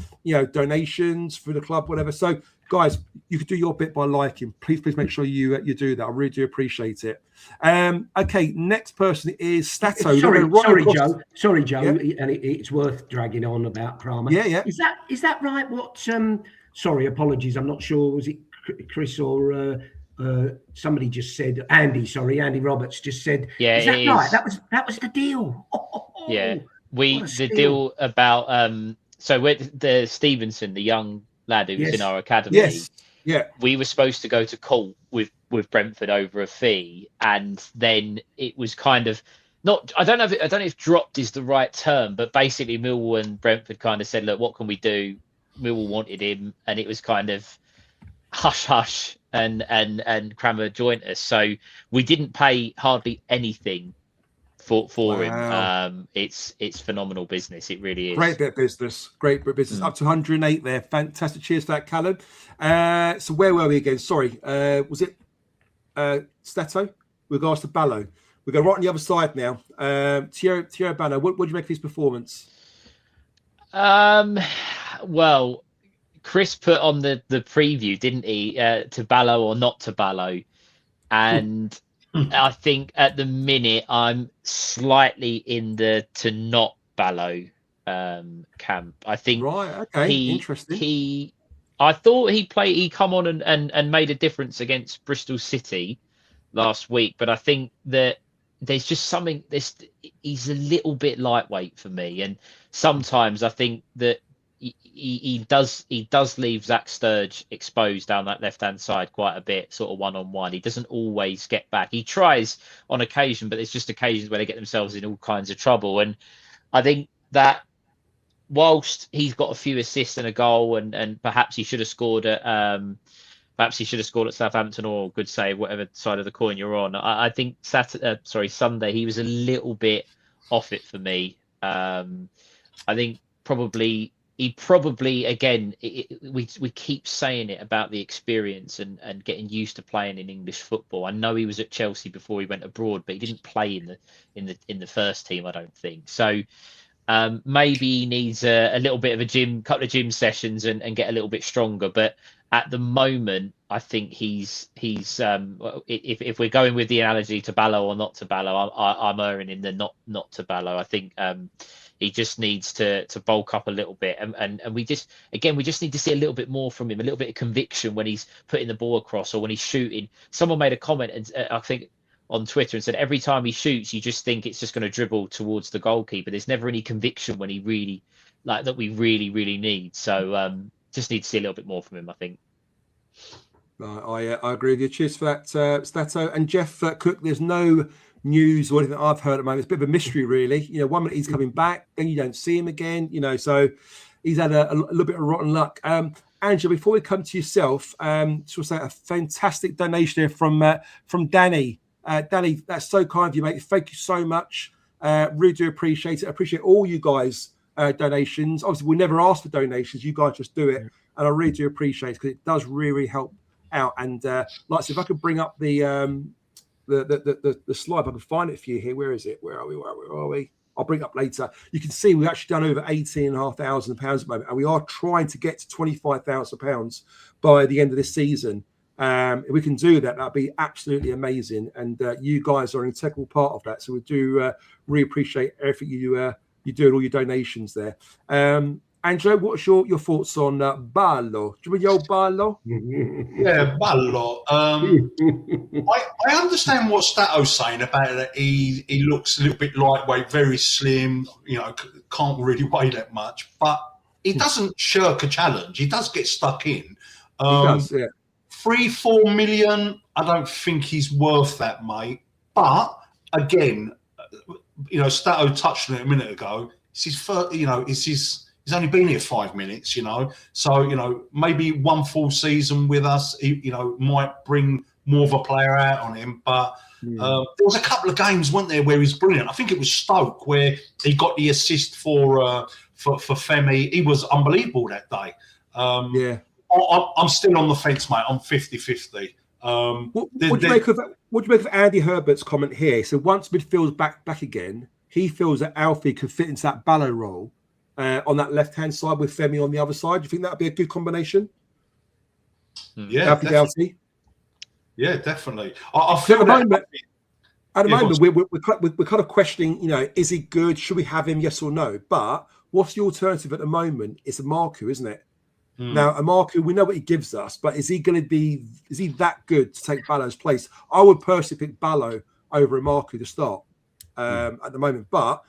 donations for the club, whatever. So, guys, you could do your bit by liking. Please make sure you do that. I really do appreciate it. Okay, next person is Stato. Sorry, Joe, and it's worth dragging on about Crama. Yeah. Is that right? What? Sorry, apologies. I'm not sure. Was it Chris or somebody just said? Andy Roberts just said. Yeah, is that right? That was the deal. Yeah. The deal about so with the Stevenson, the young lad who was in our academy. Yes. Yeah. We were supposed to go to court with Brentford over a fee, and then it was kind of not. I don't know if dropped is the right term, but basically Millwall and Brentford kind of said, "Look, what can we do?" Millwall wanted him, and it was kind of hush, and Crama joined us, so we didn't pay hardly anything for him. It's phenomenal business. It really is. Great bit of business. Up to 108 there. Fantastic. Cheers for that, Callum. So where were we again? Sorry. Was it Stato? With regards to Balo. We go right on the other side now. Thierry Balo, what do you make of his performance? Well, Chris put on the preview, didn't he, to Balo or not to Balo? And I think at the minute I'm slightly in the to not Balo camp. I think interesting. I thought he come on and made a difference against Bristol City last week, but I think that there's just something he's a little bit lightweight for me, and sometimes I think that he does leave Zach Sturge exposed down that left-hand side quite a bit, sort of one-on-one. He doesn't always get back. He tries on occasion, but there's just occasions where they get themselves in all kinds of trouble. And I think that whilst he's got a few assists and a goal, and perhaps he should have scored at Southampton, or good save, whatever side of the coin you're on. I think Sunday he was a little bit off it for me. I think he probably again, we keep saying it about the experience and getting used to playing in English football. I know he was at Chelsea before he went abroad, but he didn't play in the first team, I don't think. So maybe he needs a little bit of couple of gym sessions and get a little bit stronger. But at the moment, I think he's if we're going with the analogy to Balo or not to Balo, I'm erring in the not to Balo. I think he just needs to bulk up a little bit, and we just need to see a little bit more from him, a little bit of conviction when he's putting the ball across or when he's shooting. Someone made a comment, and I think on Twitter, and said every time he shoots, you just think it's just going to dribble towards the goalkeeper. There's never any conviction when he really we really need. So just need to see a little bit more from him, I think. I agree with you. Cheers for that, Stato. And Jeff Cook, there's no news or anything I've heard at the moment. It's a bit of a mystery, really. 1 minute he's coming back, then you don't see him again. So he's had a little bit of rotten luck. Angela, before we come to yourself, just say a fantastic donation here from Danny. Danny, that's so kind of you, mate. Thank you so much. Really do appreciate it. I appreciate all you guys' donations. Obviously, we never ask for donations. You guys just do it. And I really do appreciate it because it does really help out. And like I said, if I could bring up the slide, if I can find it for you here. Where is it? Where are we? I'll bring it up later. You can see we've actually done over £18,500 at the moment, and we are trying to get to £25,000 by the end of this season. If we can do that, that'd be absolutely amazing. And you guys are an integral part of that. So we do really appreciate everything you do and all your donations there. Angelo, what's your thoughts on Balo? Do you mean your Balo? Yeah, Balo. I understand what Stato's saying about that. He looks a little bit lightweight, very slim. Can't really weigh that much, but he doesn't shirk a challenge. He does get stuck in. He does, yeah. 3-4 million. I don't think he's worth that, mate. But again, Stato touched on it a minute ago. It's his first, he's only been here 5 minutes, So, maybe one full season with us, might bring more of a player out on him. But there was a couple of games, weren't there, where he's brilliant. I think it was Stoke where he got the assist for Femi. He was unbelievable that day. I'm still on the fence, mate. I'm 50-50. What do you make of Andy Herbert's comment here? So once midfield's back again, he feels that Alfie could fit into that Balo role on that left-hand side with Femi on the other side. Do you think that would be a good combination? Yeah, Alfie definitely. Yeah, definitely. I feel at the moment, we're kind of questioning, is he good? Should we have him? Yes or no? But what's the alternative at the moment? It's a Marku, isn't it? Now, Marku, we know what he gives us, but is he that good to take Balo's place? I would personally pick Balo over Marku to start at the moment. But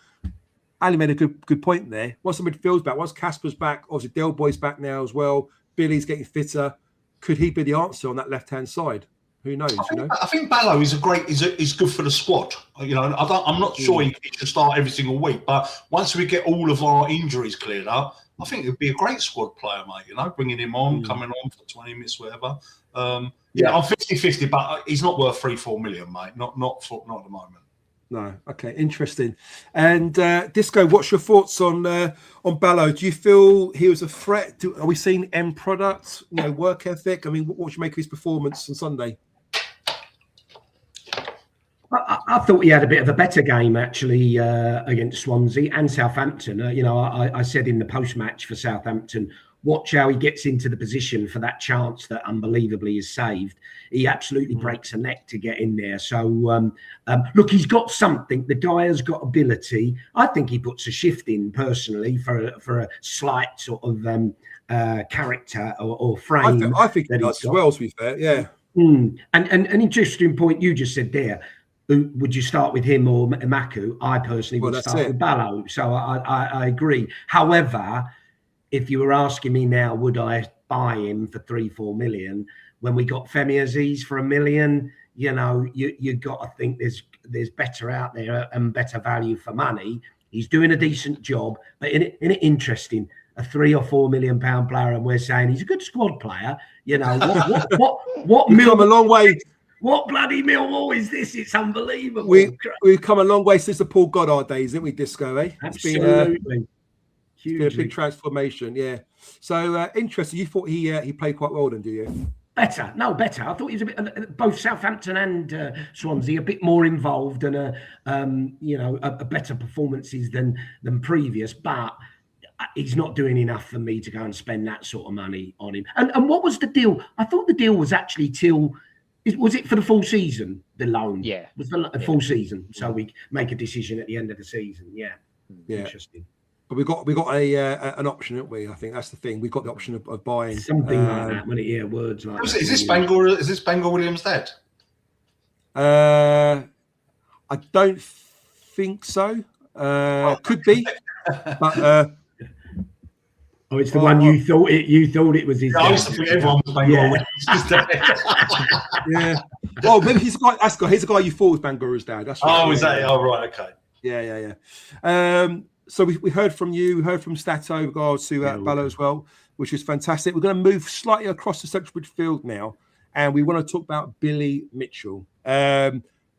Ali made a good point there. Once the midfield's back, once Casper's back, obviously Del Boy's back now as well. Billy's getting fitter. Could he be the answer on that left-hand side? Who knows? I think Balo is good for the squad. I'm not sure he should start every single week, but once we get all of our injuries cleared up, I think it would be a great squad player, mate. Bringing him on, coming on for 20 minutes, whatever. I'm 50-50, but he's not worth 3-4 million, mate. Not at the moment. No. Okay, interesting. And Disco, what's your thoughts on Balo? Do you feel he was a threat? Are we seeing end product? Work ethic. I mean, what would you make of his performance on Sunday? I thought he had a bit of a better game, actually, against Swansea and Southampton. I said in the post-match for Southampton, watch how he gets into the position for that chance that unbelievably is saved. He absolutely breaks a neck to get in there. So, look, he's got something. The guy has got ability. I think he puts a shift in, personally, for a slight sort of character or frame. I think he does as well, to be fair, yeah. And an interesting point you just said there. Would you start with him or Maku? I personally would start with Balo. So I agree. However, if you were asking me now, would I buy him for 3-4 million when we got Femi Aziz for $1 million? You got to think there's better out there and better value for money. He's doing a decent job, but in it interesting. A £3 or £4 million player, and we're saying he's a good squad player. What We've come a long way. What bloody Millwall is this? It's unbelievable. We've come a long way since the Paul Goddard days, didn't we, Disco? Absolutely. It's been a big transformation, yeah. So interesting. You thought he played quite well, then, do you? Better. I thought he was a bit. Both Southampton and Swansea a bit more involved and a better performances than previous, but. He's not doing enough for me to go and spend that sort of money on him. And what was the deal? I thought the deal was actually was it for the full season, the loan? Yeah. It was the full season. So we make a decision at the end of the season. Yeah. Interesting. But we got an option, haven't we? I think that's the thing. We've got the option of buying. Something like that when it hear words like that. Is this Bengal Williams dead? I don't think so. Could be. But it's the one you thought it was his. I used to think everyone was Bengal Williams. Yeah. Oh, maybe he's the guy you thought was Banguru's dad. That's right. Oh, is that? Oh, right. Okay. Yeah. So we heard from you. We heard from Stato with regards to Balo as well, which is fantastic. We're going to move slightly across the central midfield now, and we want to talk about Billy Mitchell. I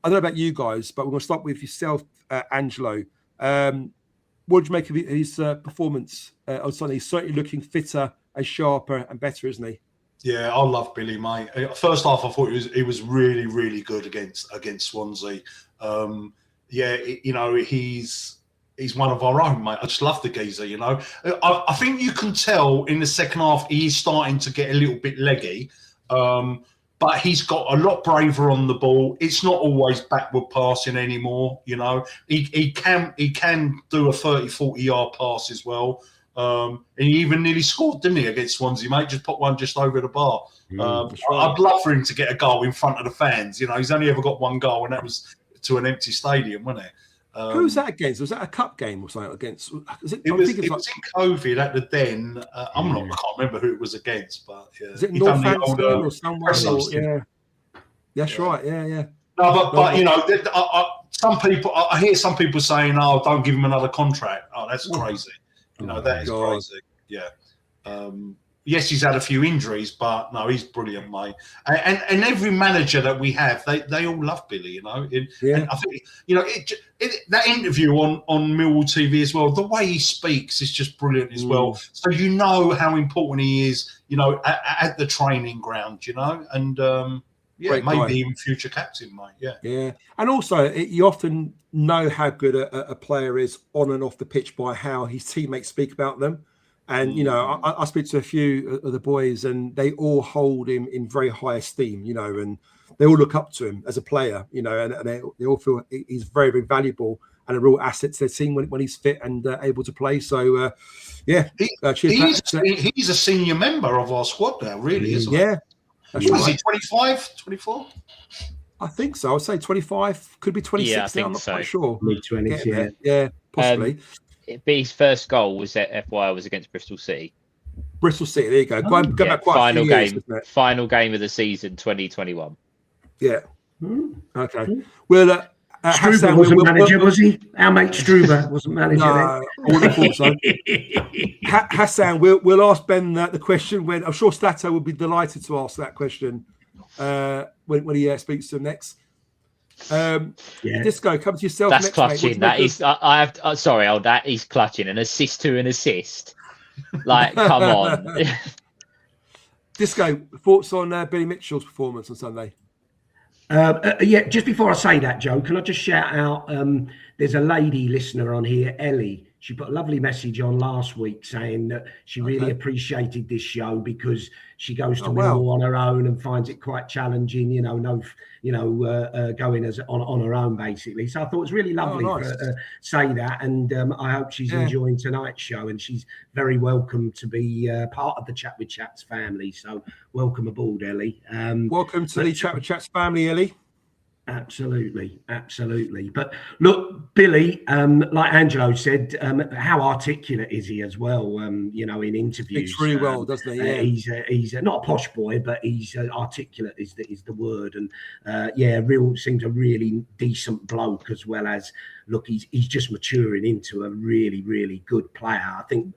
don't know about you guys, but we're going to start with yourself, Angelo. What did you make of his performance on Sunday? He's certainly looking fitter and sharper and better, isn't he? Yeah, I love Billy, mate. First half, I thought he was really, really good against Swansea. He's one of our own, mate. I just love the geezer, I think you can tell in the second half he is starting to get a little bit leggy. But he's got a lot braver on the ball. It's not always backward passing anymore, He can do a 30, 40-yard pass as well. And he even nearly scored, didn't he, against Swansea, mate? Just put one just over the bar. Right. I'd love for him to get a goal in front of the fans. He's only ever got one goal, and that was to an empty stadium, wasn't it? Who was that against? Was that a cup game or something against? It was in COVID at the Den. I can't remember who it was against, but yeah. Is it Northampton or someone? Yeah, that's right. Yeah. No, but some people, I hear some people saying, "Oh, don't give him another contract." Oh, that's crazy. That is crazy. Yeah. Yes, he's had a few injuries, but no, he's brilliant, mate. And every manager that we have, they all love Billy, And I think, that interview on Millwall TV as well, the way he speaks is just brilliant as well. So you know how important he is, at the training ground, and maybe even future captain, mate. Yeah. And also, you often know how good a player is on and off the pitch by how his teammates speak about them. And, I speak to a few of the boys and they all hold him in very high esteem, and they all look up to him as a player, and they all feel he's very, very valuable and a real asset to their team when he's fit and able to play. So, he's a senior member of our squad now, really, isn't he? Yeah. What is he, 25, 24? I think so. I would say 25, could be 26 Yeah, I now. think I'm not so. quite sure. Mid-20s, Yeah, possibly. But his first goal was at FY was against Bristol City. Bristol City, there you go. Go back quite final a few game, years, final game of the season, 2021. Yeah. Okay. Well, Struber wasn't manager, was he? Our mate Struber wasn't manager. No, I would have thought so. Hassan, we'll ask Ben the question when I'm sure Stato will be delighted to ask that question when he speaks to him next. Disco, come to yourself. That's next, clutching. That is, that is clutching. An assist to an assist. Like, come on. Disco, thoughts on Billy Mitchell's performance on Sunday? Just before I say that, Joe, can I just shout out, there's a lady listener on here, Ellie. She put a lovely message on last week saying that she really appreciated this show because she goes to Millwall on her own and finds it quite challenging, going as on her own, basically. So I thought it was really lovely for her to say that. And I hope she's enjoying tonight's show. And she's very welcome to be part of the Chat with Chats family. So welcome aboard, Ellie. Welcome to the Chat with Chats family, Ellie. Absolutely. But look, Billy, like Angelo said, how articulate is he as well? In interviews, speaks really well, doesn't he? Yeah, he's not a posh boy, but he's articulate is the word, and seems a really decent bloke as well as look. He's just maturing into a really, really good player. I think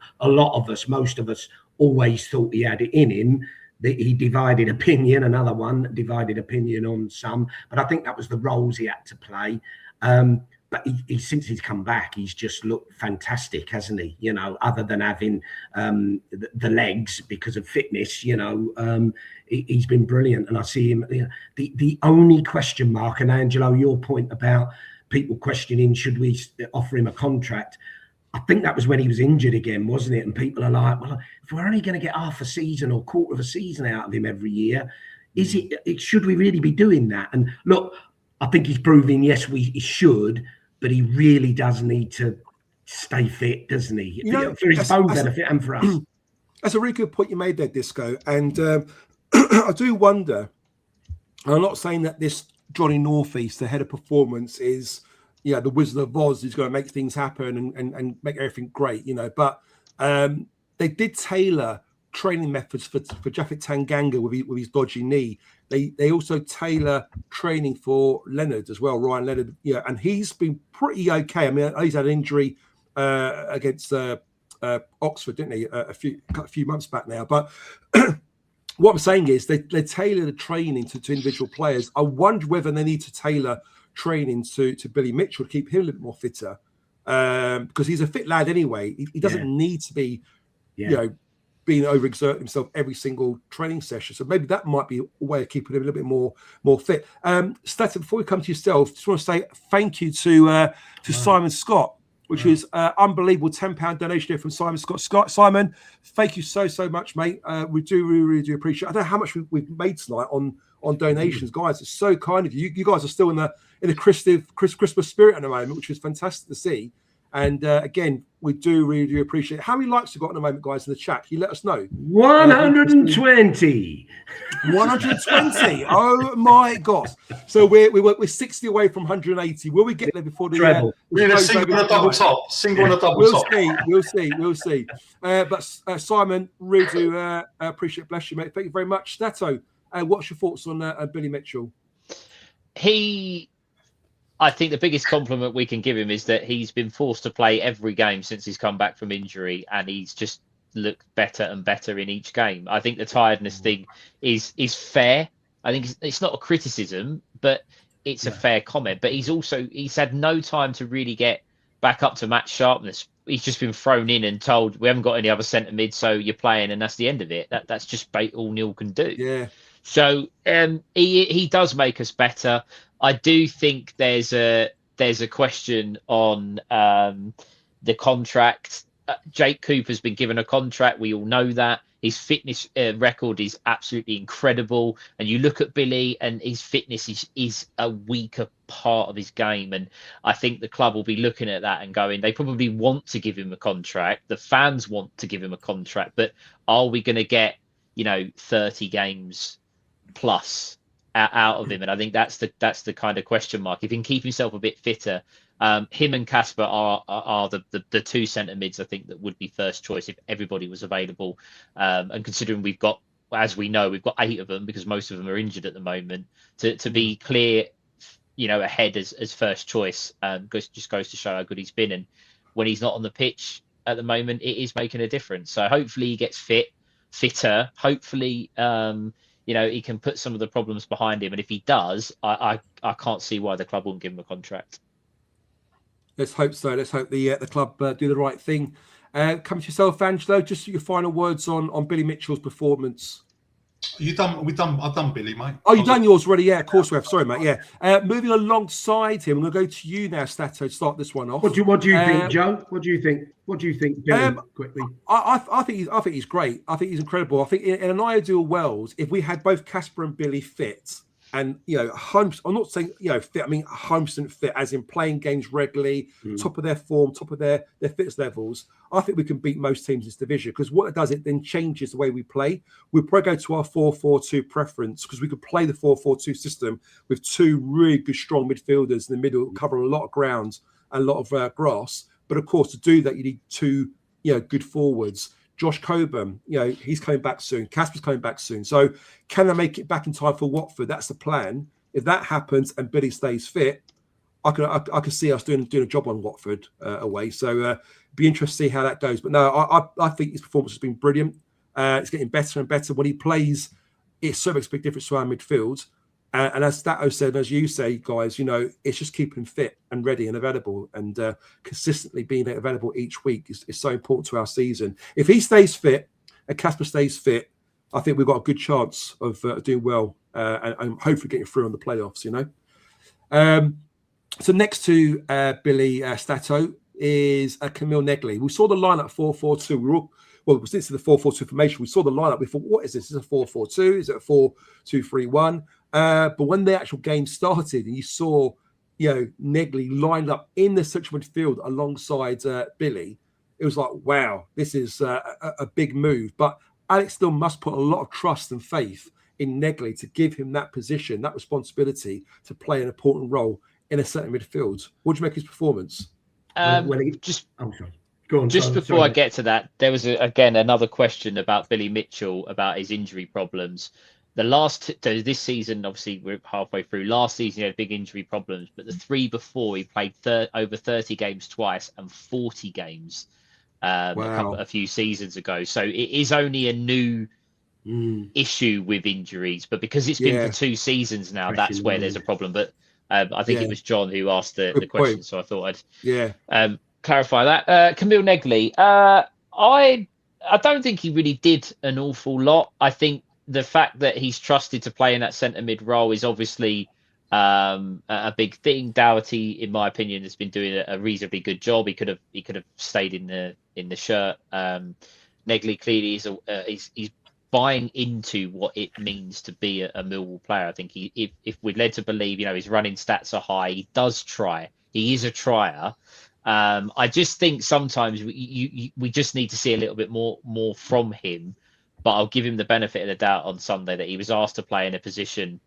most of us, always thought he had it in him. He divided opinion, another one divided opinion on some, but I think that was the roles he had to play. But he since he's come back, he's just looked fantastic, hasn't he? Other than having the legs because of fitness, he's been brilliant. And I see him. The only question mark, and Angelo, your point about people questioning should we offer him a contract. I think that was when he was injured again, wasn't it? And people are like, well, if we're only going to get half a season or quarter of a season out of him every year, should we really be doing that? And look, I think he's proving, yes, he should, but he really does need to stay fit, doesn't he? For his own benefit and for us. That's a really good point you made there, Disco. And I do wonder, I'm not saying that this Johnny Northeast, the head of performance, is the Wizard of Oz is going to make things happen and make everything great, But they did tailor training methods for Japhet Tanganga with his dodgy knee. They also tailor training for Leonard as well, Ryan Leonard. And he's been pretty okay. I mean, he's had an injury against Oxford, didn't he? A few months back now. But what I'm saying is they tailor the training to individual players. I wonder whether they need to tailor training to Billy Mitchell to keep him a little more fitter, because he's a fit lad anyway. He doesn't need to be, being overexerting himself every single training session. So maybe that might be a way of keeping him a little bit more fit. Static, before we come to yourself, just want to say thank you to Simon Scott, which is unbelievable £10 donation here from Simon Scott. Simon, thank you so much, mate. We really do appreciate it. I don't know how much we've made tonight on donations, guys. It's so kind of you. You guys are still in the Christmas spirit at the moment, which is fantastic to see. And again, we do really do appreciate it. How many likes you got at the moment, guys, in the chat? Can you let us know? 120. 120. Oh my gosh! So we're 60 away from 180. Will we get there before the treble? We're in a single and a double top. Single and a double top. We'll see. But Simon, really do appreciate it. Bless you, mate. Thank you very much. Stato, what's your thoughts on Billy Mitchell? I think the biggest compliment we can give him is that he's been forced to play every game since he's come back from injury, and he's just looked better and better in each game. I think the tiredness thing is fair. I think it's not a criticism, but it's a fair comment. But he's had no time to really get back up to match sharpness. He's just been thrown in and told we haven't got any other centre mid, so you're playing, and that's the end of it. That's just all Neil can do. Yeah. So he does make us better. I do think there's a question on the contract. Jake Cooper's been given a contract. We all know that. His fitness record is absolutely incredible. And you look at Billy, and his fitness is a weaker part of his game. And I think the club will be looking at that and going, they probably want to give him a contract. The fans want to give him a contract. But are we going to get, 30 games plus out of him? And I think that's the kind of question mark. If he can keep himself a bit fitter, him and Casper are the two centre mids I think that would be first choice if everybody was available. And considering we've got, as we know, we've got 8 of them because most of them are injured at the moment, to be clear, ahead as first choice, just goes to show how good he's been. And when he's not on the pitch at the moment, it is making a difference. So hopefully he gets fitter. Hopefully, he can put some of the problems behind him. And if he does, I can't see why the club won't give him a contract. Let's hope so. Let's hope the club do the right thing. Come to yourself, Angelo. Just your final words on Billy Mitchell's performance. You done? I've done Billy, mate. Oh, you've done yours already? Yeah, of course we have. Sorry, mate. Yeah. Moving alongside him, I'm going to go to you now, Stato, to start this one off. What do you think, Joe? What do you think? What do you think, Billy, quickly? I think he's great. I think he's incredible. I think in an ideal world, if we had both Casper and Billy fit, and I'm not saying fit. I mean 100% fit, as in playing games regularly, top of their form, top of their fitness levels. I think we can beat most teams in this division, because what it does, it then changes the way we play. We'll probably go to our 4-4-2 preference, because we could play the 4-4-2 system with 2 really good, strong midfielders in the middle, covering a lot of ground and a lot of grass. But of course, to do that, you need 2 good forwards. Josh Coburn, he's coming back soon. Casper's coming back soon. So can they make it back in time for Watford? That's the plan. If that happens and Billy stays fit, I can see us doing a job on Watford away. So be interested to see how that goes. But no, I think his performance has been brilliant. It's getting better and better. When he plays, it so makes a big difference to our midfield. And as Stato said, as you say, guys, it's just keeping him fit and ready and available, and consistently being available each week is so important to our season. If he stays fit and Casper stays fit, I think we've got a good chance of doing well and hopefully getting through on the playoffs, So next to Billy Stato is Camille Negley. We saw the lineup 4-4-2. Since the 4-4-2 formation, we saw the lineup. We thought, what is this? Is it a 4-4-2? Is it a 4-2-3-1? But when the actual game started and you saw, Negley lined up in the central midfield alongside Billy, it was like, wow, this is a big move. But Alex still must put a lot of trust and faith in Negley to give him that position, that responsibility to play an important role in a certain midfield. What do you make of his performance? Before I get to that, there was again another question about Billy Mitchell, about his injury problems. This season, obviously we're halfway through. Last season he had big injury problems, but the 3 before, he played over 30 games twice and 40 games a few seasons ago. So it is only a new issue with injuries, but because it's been for 2 seasons now, that's where there's a problem. But I think it was John who asked the question, so I thought I'd clarify that. Camille Negley, I don't think he really did an awful lot. I think the fact that he's trusted to play in that centre mid role is obviously a big thing. Doherty, in my opinion, has been doing a reasonably good job. He could have stayed in the shirt. Negley clearly he's buying into what it means to be a Millwall player. I think if we're led to believe, his running stats are high, he does try. He is a trier. I just think sometimes we just need to see a little bit more from him. But I'll give him the benefit of the doubt on Sunday that he was asked to play in a position.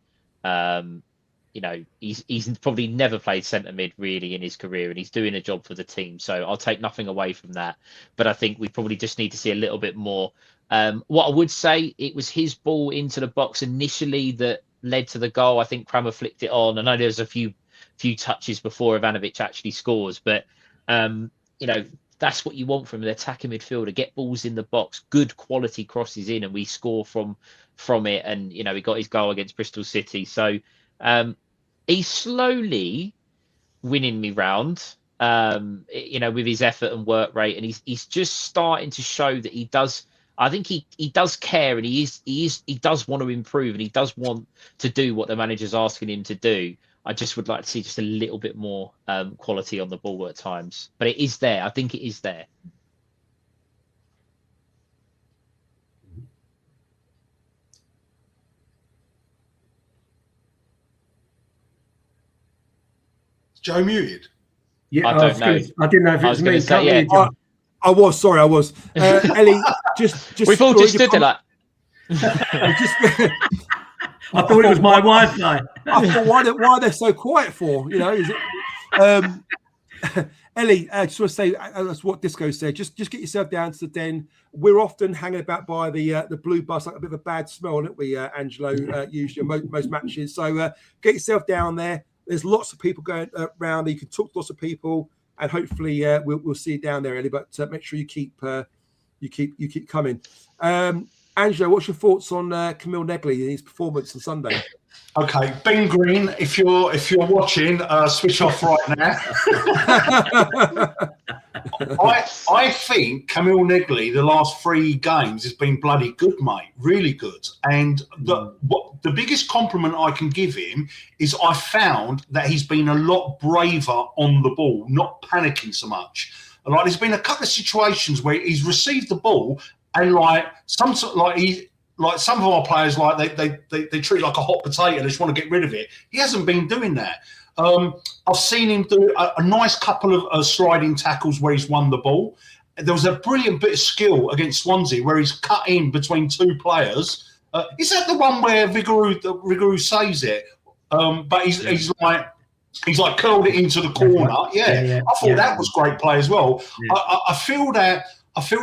He's probably never played centre mid really in his career, and he's doing a job for the team. So I'll take nothing away from that. But I think we probably just need to see a little bit more. What I would say, it was his ball into the box initially that led to the goal. I think Crama flicked it on. I know there's a few few touches before Ivanovic actually scores. But that's what you want from an attacking midfielder. Get balls in the box, good quality crosses in, and we score from it. And he got his goal against Bristol City. So he's slowly winning me round. With his effort and work rate, and he's just starting to show that he does. I think he does care, and he does want to improve, and he does want to do what the manager's asking him to do. I just would like to see just a little bit more quality on the ball at times, but it is there. I think it is there. Joe muted? Yeah, I don't know. I didn't know if it was me. Say, I was. Sorry, I was. Ellie, just we've all just stood there like. I thought it was my Wi-Fi. I thought, why are they so quiet for? Is it? Ellie, I just want to say that's what Disco said. Just get yourself down to the den. We're often hanging about by the blue bus, like a bit of a bad smell, don't we, Angelo? Usually most matches. So get yourself down there. There's lots of people going around. You can talk to lots of people, and hopefully we'll see you down there, Ellie. But make sure you keep coming. Angelo, what's your thoughts on Camille Negley and his performance on Sunday? Okay, Ben Green, if you're watching, switch off right now. I think Camille Negley, the last 3 games, has been bloody good, mate. Really good. And the biggest compliment I can give him is I found that he's been a lot braver on the ball, not panicking so much. Like, there's been a couple of situations where he's received the ball and some of our players, they treat it like a hot potato. They just want to get rid of it. He hasn't been doing that. I've seen him do a nice couple of sliding tackles where he's won the ball. There was a brilliant bit of skill against Swansea where he's cut in between 2 players. Is that the one where Vigouroux saves it? But he's like curled it into the corner. Yeah. I thought that was great play as well. Yeah. I feel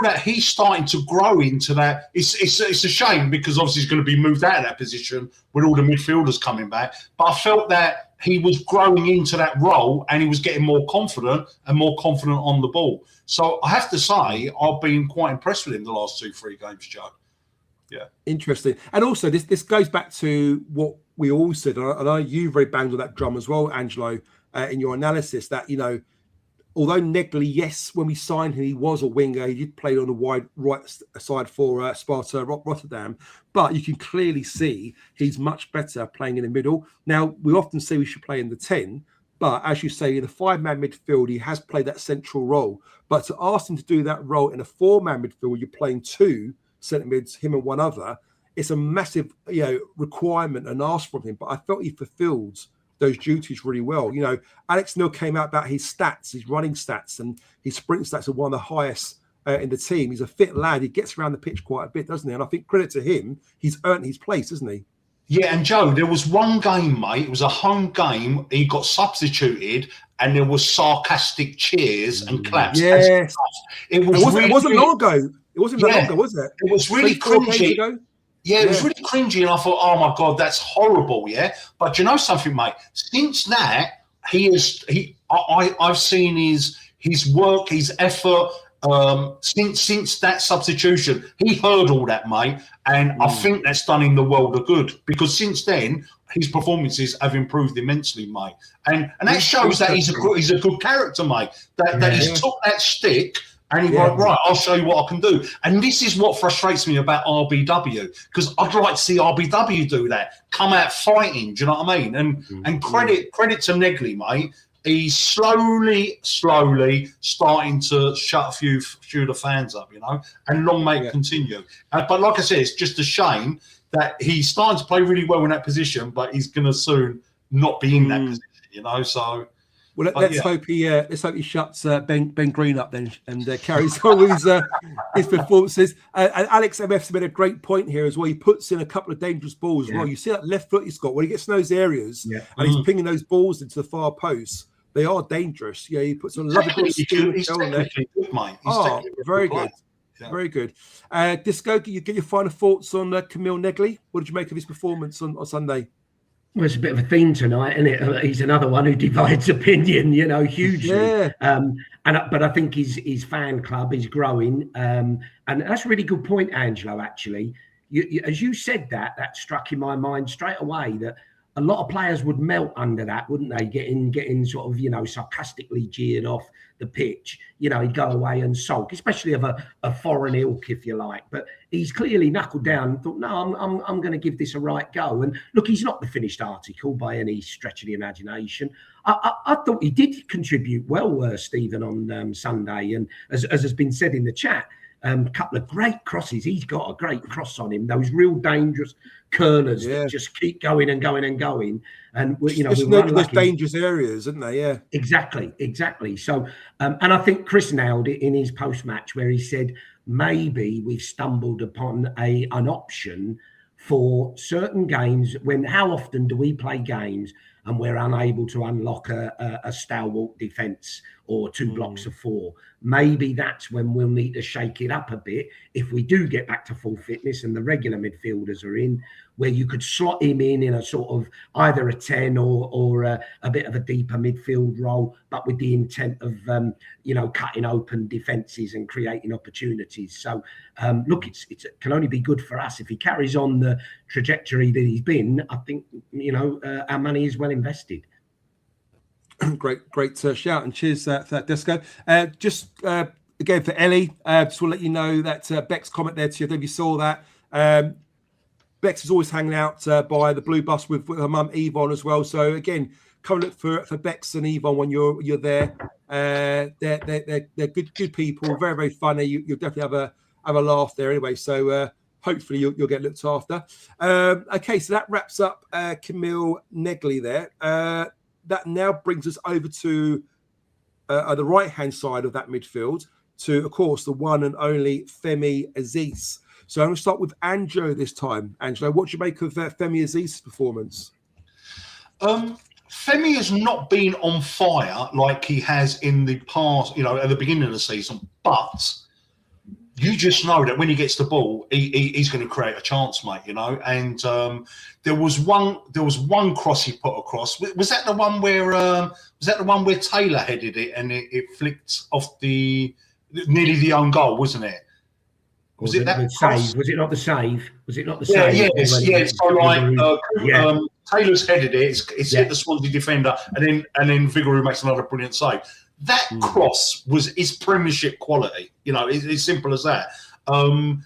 that he's starting to grow into that. It's a shame because obviously he's going to be moved out of that position with all the midfielders coming back. But I felt that he was growing into that role and he was getting more confident on the ball. So I have to say I've been quite impressed with him the last 2-3 games, Joe. Yeah, interesting. And also this goes back to what we all said, and I know you very banged on that drum as well, Angelo, in your analysis that although Negley, yes, when we signed him, he was a winger. He did play on the wide right side for Sparta Rotterdam. But you can clearly see he's much better playing in the middle. Now, we often say we should play in the 10. But as you say, in a 5-man midfield, he has played that central role. But to ask him to do that role in a 4-man midfield, you're playing 2 centre mids, him and one other. It's a massive requirement and ask from him. But I felt he fulfilled those duties really well. Alex Neil came out about his stats, his running stats and his sprint stats are one of the highest in the team. He's a fit lad. He gets around the pitch quite a bit, doesn't he? And I think credit to him, he's earned his place, hasn't he? Yeah, and Joe, there was one game, mate. It was a home game. He got substituted and there was sarcastic cheers and claps. Yes. It wasn't long ago. It wasn't that long ago, was it? It was really cringy. Yeah, it was really cringy, and I thought, oh my God, that's horrible. Yeah, but you know something, mate? Since that, I've seen his work, his effort. Since that substitution, he heard all that, mate, and I think that's done him the world of good because since then his performances have improved immensely, mate, and that shows that he's a good character, mate. That he's took that stick. And he's like, right, I'll show you what I can do. And this is what frustrates me about RBW, because I'd like to see RBW do that, come out fighting, do you know what I mean? And credit to Negley, mate. He's slowly starting to shut a few of the fans up, and long may it continue. But like I said, it's just a shame that he's starting to play really well in that position, but he's going to soon not be in that position, so... Well, let's hope he shuts Ben Green up then and carries on with his performances. And Alex MF's made a great point here as well. He puts in a couple of dangerous balls as well. You see that left foot he's got when he gets in those areas and he's pinging those balls into the far post. They are dangerous. Yeah, he puts a lovely skill on there. Very good. Yeah. Very good. Disco, can you get your final thoughts on Camille Negley? What did you make of his performance on Sunday? Well, it's a bit of a theme tonight, isn't it? He's another one who divides opinion, hugely. Yeah. But I think his fan club is growing, and that's a really good point, Angelo. Actually, as you said that struck in my mind straight away that a lot of players would melt under that, wouldn't they? Getting sort of sarcastically jeered off the pitch. He'd go away and sulk, especially of a foreign ilk, if you like. But he's clearly knuckled down and thought, no, I'm going to give this a right go. And look, he's not the finished article by any stretch of the imagination. I thought he did contribute well, Stephen, on Sunday, and as has been said in the chat. Couple of great crosses. He's got a great cross on him. Those real dangerous curlers that just keep going and going and going. And those dangerous areas, isn't they? Yeah, exactly. So, and I think Chris nailed it in his post-match where he said maybe we've stumbled upon an option for certain games. How often do we play games and we're unable to unlock a stalwart defence or two blocks of four? Maybe that's when we'll need to shake it up a bit if we do get back to full fitness and the regular midfielders are in, where you could slot him in a sort of either a 10 or a bit of a deeper midfield role, but with the intent of cutting open defences and creating opportunities. So look, it can only be good for us if he carries on the trajectory that he's been. I think our money is well invested. Great shout, and cheers for that, Desco. Just again for Ellie, just want to let you know that Beck's comment there to you, I don't know if you saw that. Bex is always hanging out by the blue bus with her mum Yvonne as well. So again, come look for Bex and Yvonne when you're there. They're good people, very, very funny. You'll definitely have a laugh there anyway. So hopefully you'll get looked after. Okay, so that wraps up Camille Negley there. That now brings us over to the right-hand side of that midfield to, of course, the one and only Femi Aziz. So I'm going to start with Angelo this time. Angelo, what do you make of Femi Aziz's performance? Femi has not been on fire like he has in the past, at the beginning of the season, but you just know that when he gets the ball, he's going to create a chance, mate. And there was one cross he put across. Was that the one where Taylor headed it and it flicked off nearly the own goal, wasn't it? Was it that save? Was it not the save? Yeah. So Taylor's headed it. It's hit the Swansea defender, and then Vigouroux makes another brilliant save. That cross is Premiership quality. It's simple as that. And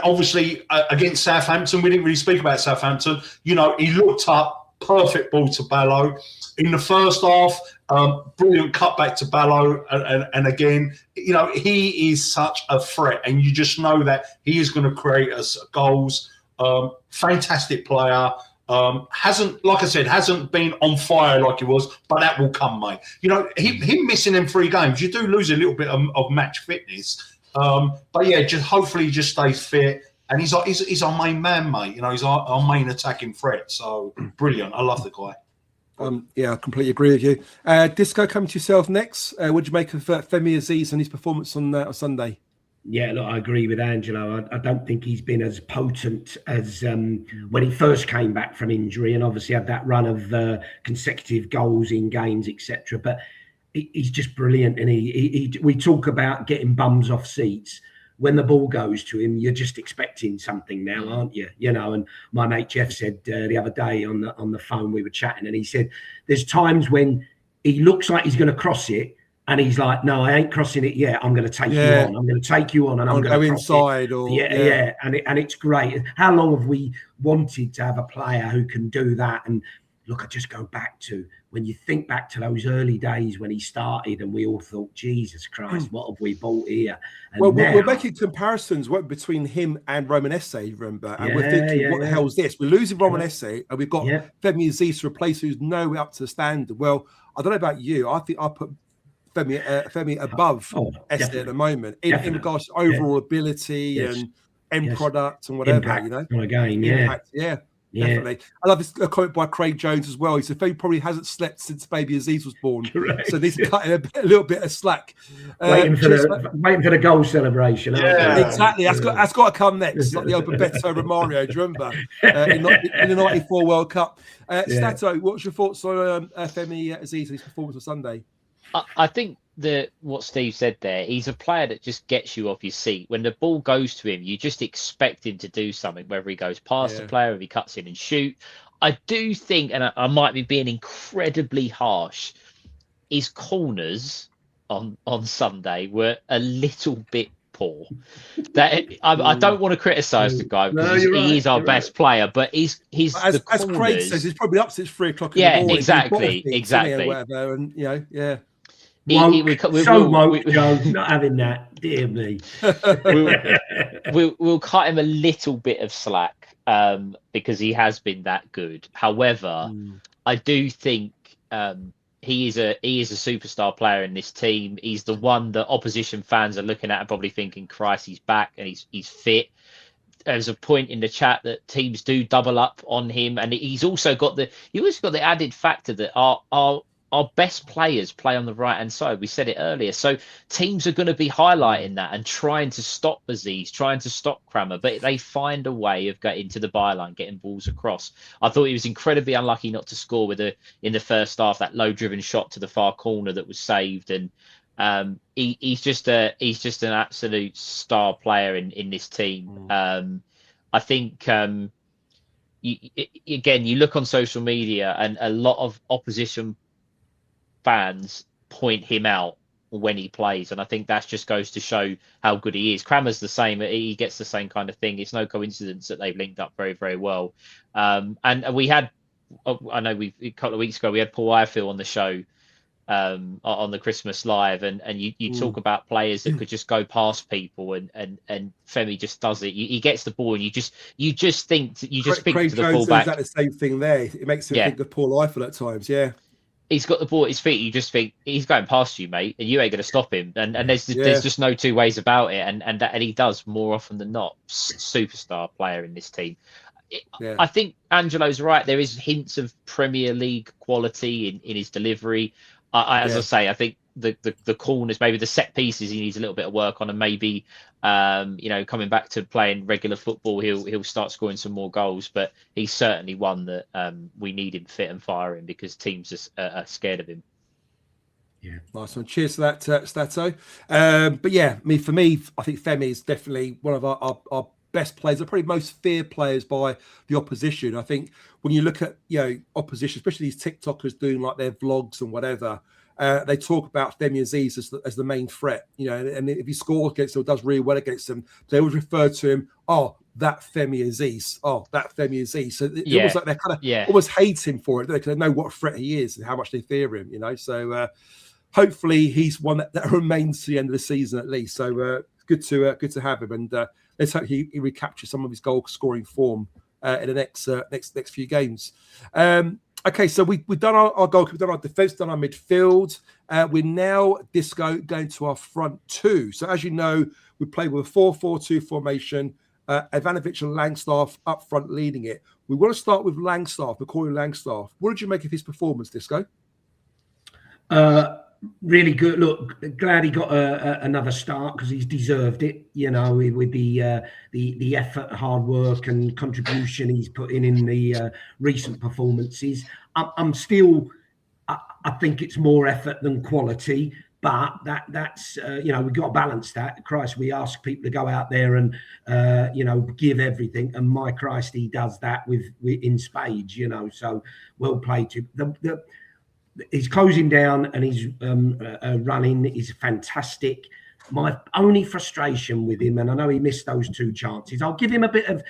obviously against Southampton, we didn't really speak about Southampton. He looked up, perfect ball to Balo. In the first half, brilliant cutback to Balo. And again, he is such a threat. And you just know that he is going to create us goals. Fantastic player. Hasn't been on fire like he was, but that will come, mate. Him missing them 3 games, you do lose a little bit of match fitness. But yeah, hopefully he just stays fit. And he's our main man, mate. He's our main attacking threat. So brilliant. I love the guy. I completely agree with you. Disco, coming to yourself next. What do you make of Femi Aziz and his performance on Sunday? Yeah, look, I agree with Angelo. I don't think he's been as potent as when he first came back from injury, and obviously had that run of consecutive goals in games, etc. But he's just brilliant, and we talk about getting bums off seats. When the ball goes to him, you're just expecting something now, aren't you? And my mate Jeff said the other day on the phone, we were chatting, and he said there's times when he looks like he's going to cross it, and he's like, no, I ain't crossing it yet. I'm going to take you on. I'm going to take you on, and I'm going to go inside. And it's great. How long have we wanted to have a player who can do that? And look, I just go back to when you think back to those early days when he started, and we all thought, Jesus Christ, what have we bought here? And we're making comparisons between him and Roman Esse, remember? And we're thinking, what the hell is this? We're losing Roman Esse, and we've got Femi Aziz to replace, who's nowhere up to the standard. Well, I don't know about you. I think I put Femi above Esse at the moment in regards to overall ability and end product and whatever. Impact on a game, Impact, Definitely. I love this comment by Craig Jones as well. He said Femi probably hasn't slept since baby Aziz was born. Correct. So this is cutting a little bit of slack. Waiting for the goal celebration. Exactly. That's got to come next. Like the Oberbeto Romario, do you remember? In the 94 World Cup. Stato, what's your thoughts on Femi Aziz's performance on Sunday? I think what Steve said there, he's a player that just gets you off your seat. When the ball goes to him, you just expect him to do something, whether he goes past the player, if he cuts in and shoot. I do think, and I might be being incredibly harsh, his corners on Sunday were a little bit poor. I don't want to criticise the guy because he is our best player, but he's as Craig says, he's probably up since 3 o'clock in the morning. Exactly. Whatever, and Joe, not having that, dear me. We'll cut him a little bit of slack because he has been that good. However, I do think he is a superstar player in this team. He's the one that opposition fans are looking at and probably thinking, Christ, he's back and he's fit. There's a point in the chat that teams do double up on him, and he's also got the added factor that our best players play on the right-hand side. We said it earlier. So teams are going to be highlighting that and trying to stop Aziz, trying to stop Crama, but they find a way of getting to the byline, getting balls across. I thought he was incredibly unlucky not to score in the first half, that low-driven shot to the far corner that was saved. And he's just an absolute star player in this team. I think... you look on social media and a lot of opposition fans point him out when he plays, and I think that just goes to show how good he is. Crama's the same; he gets the same kind of thing. It's no coincidence that they've linked up very, very well. And we had, I know a couple of weeks ago we had Paul Irefield on the show on the Christmas Live, and you talk about players that could just go past people, and Femi just does it. He gets the ball, and you just think to the fullback. That the same thing there. It makes me think of Paul Irefield at times. Yeah. He's got the ball at his feet. You just think he's going past you, mate, and you ain't going to stop him. And there's just no two ways about it. And he does more often than not. Superstar player in this team. I think Angelo's right. There is hints of Premier League quality in his delivery. As I say, I think the corners, maybe the set pieces, he needs a little bit of work on, and maybe coming back to playing regular football, he'll start scoring some more goals. But he's certainly one that we need him fit and firing because teams are scared of him. Yeah, nice one. Cheers to that, Stato. But for me, I think Femi is definitely one of our best players, are probably most feared players by the opposition. I think when you look at opposition, especially these TikTokers doing like their vlogs and whatever, they talk about Femi Aziz as the main threat. And if he scores against them, does really well against them, they always refer to him, that Femi Aziz. That Femi Aziz. So it's almost like they kind of almost hate him for it, because they know what a threat he is and how much they fear him. So hopefully he's one that remains to the end of the season at least. So good to have him, and let's hope he recaptures some of his goal scoring form in the next few games. Okay, so we've done our goalkeeper, we've done our defence, done our midfield. We're now, Disco, going to our front two. So as you know, we play with a 4-4-2 formation. Ivanovic and Langstaff up front leading it. We want to start with Langstaff, Corey Langstaff. What did you make of his performance, Disco? Really good. Look, glad he got another start because he's deserved it. With the effort, hard work, and contribution he's put in the recent performances. I'm still. I think it's more effort than quality, but that's we've got to balance that. Christ, we ask people to go out there and give everything, and my Christ, he does that with in spades. So well played to He's closing down and he's running is fantastic. My only frustration with him, and I know he missed those 2 chances, I'll give him a bit of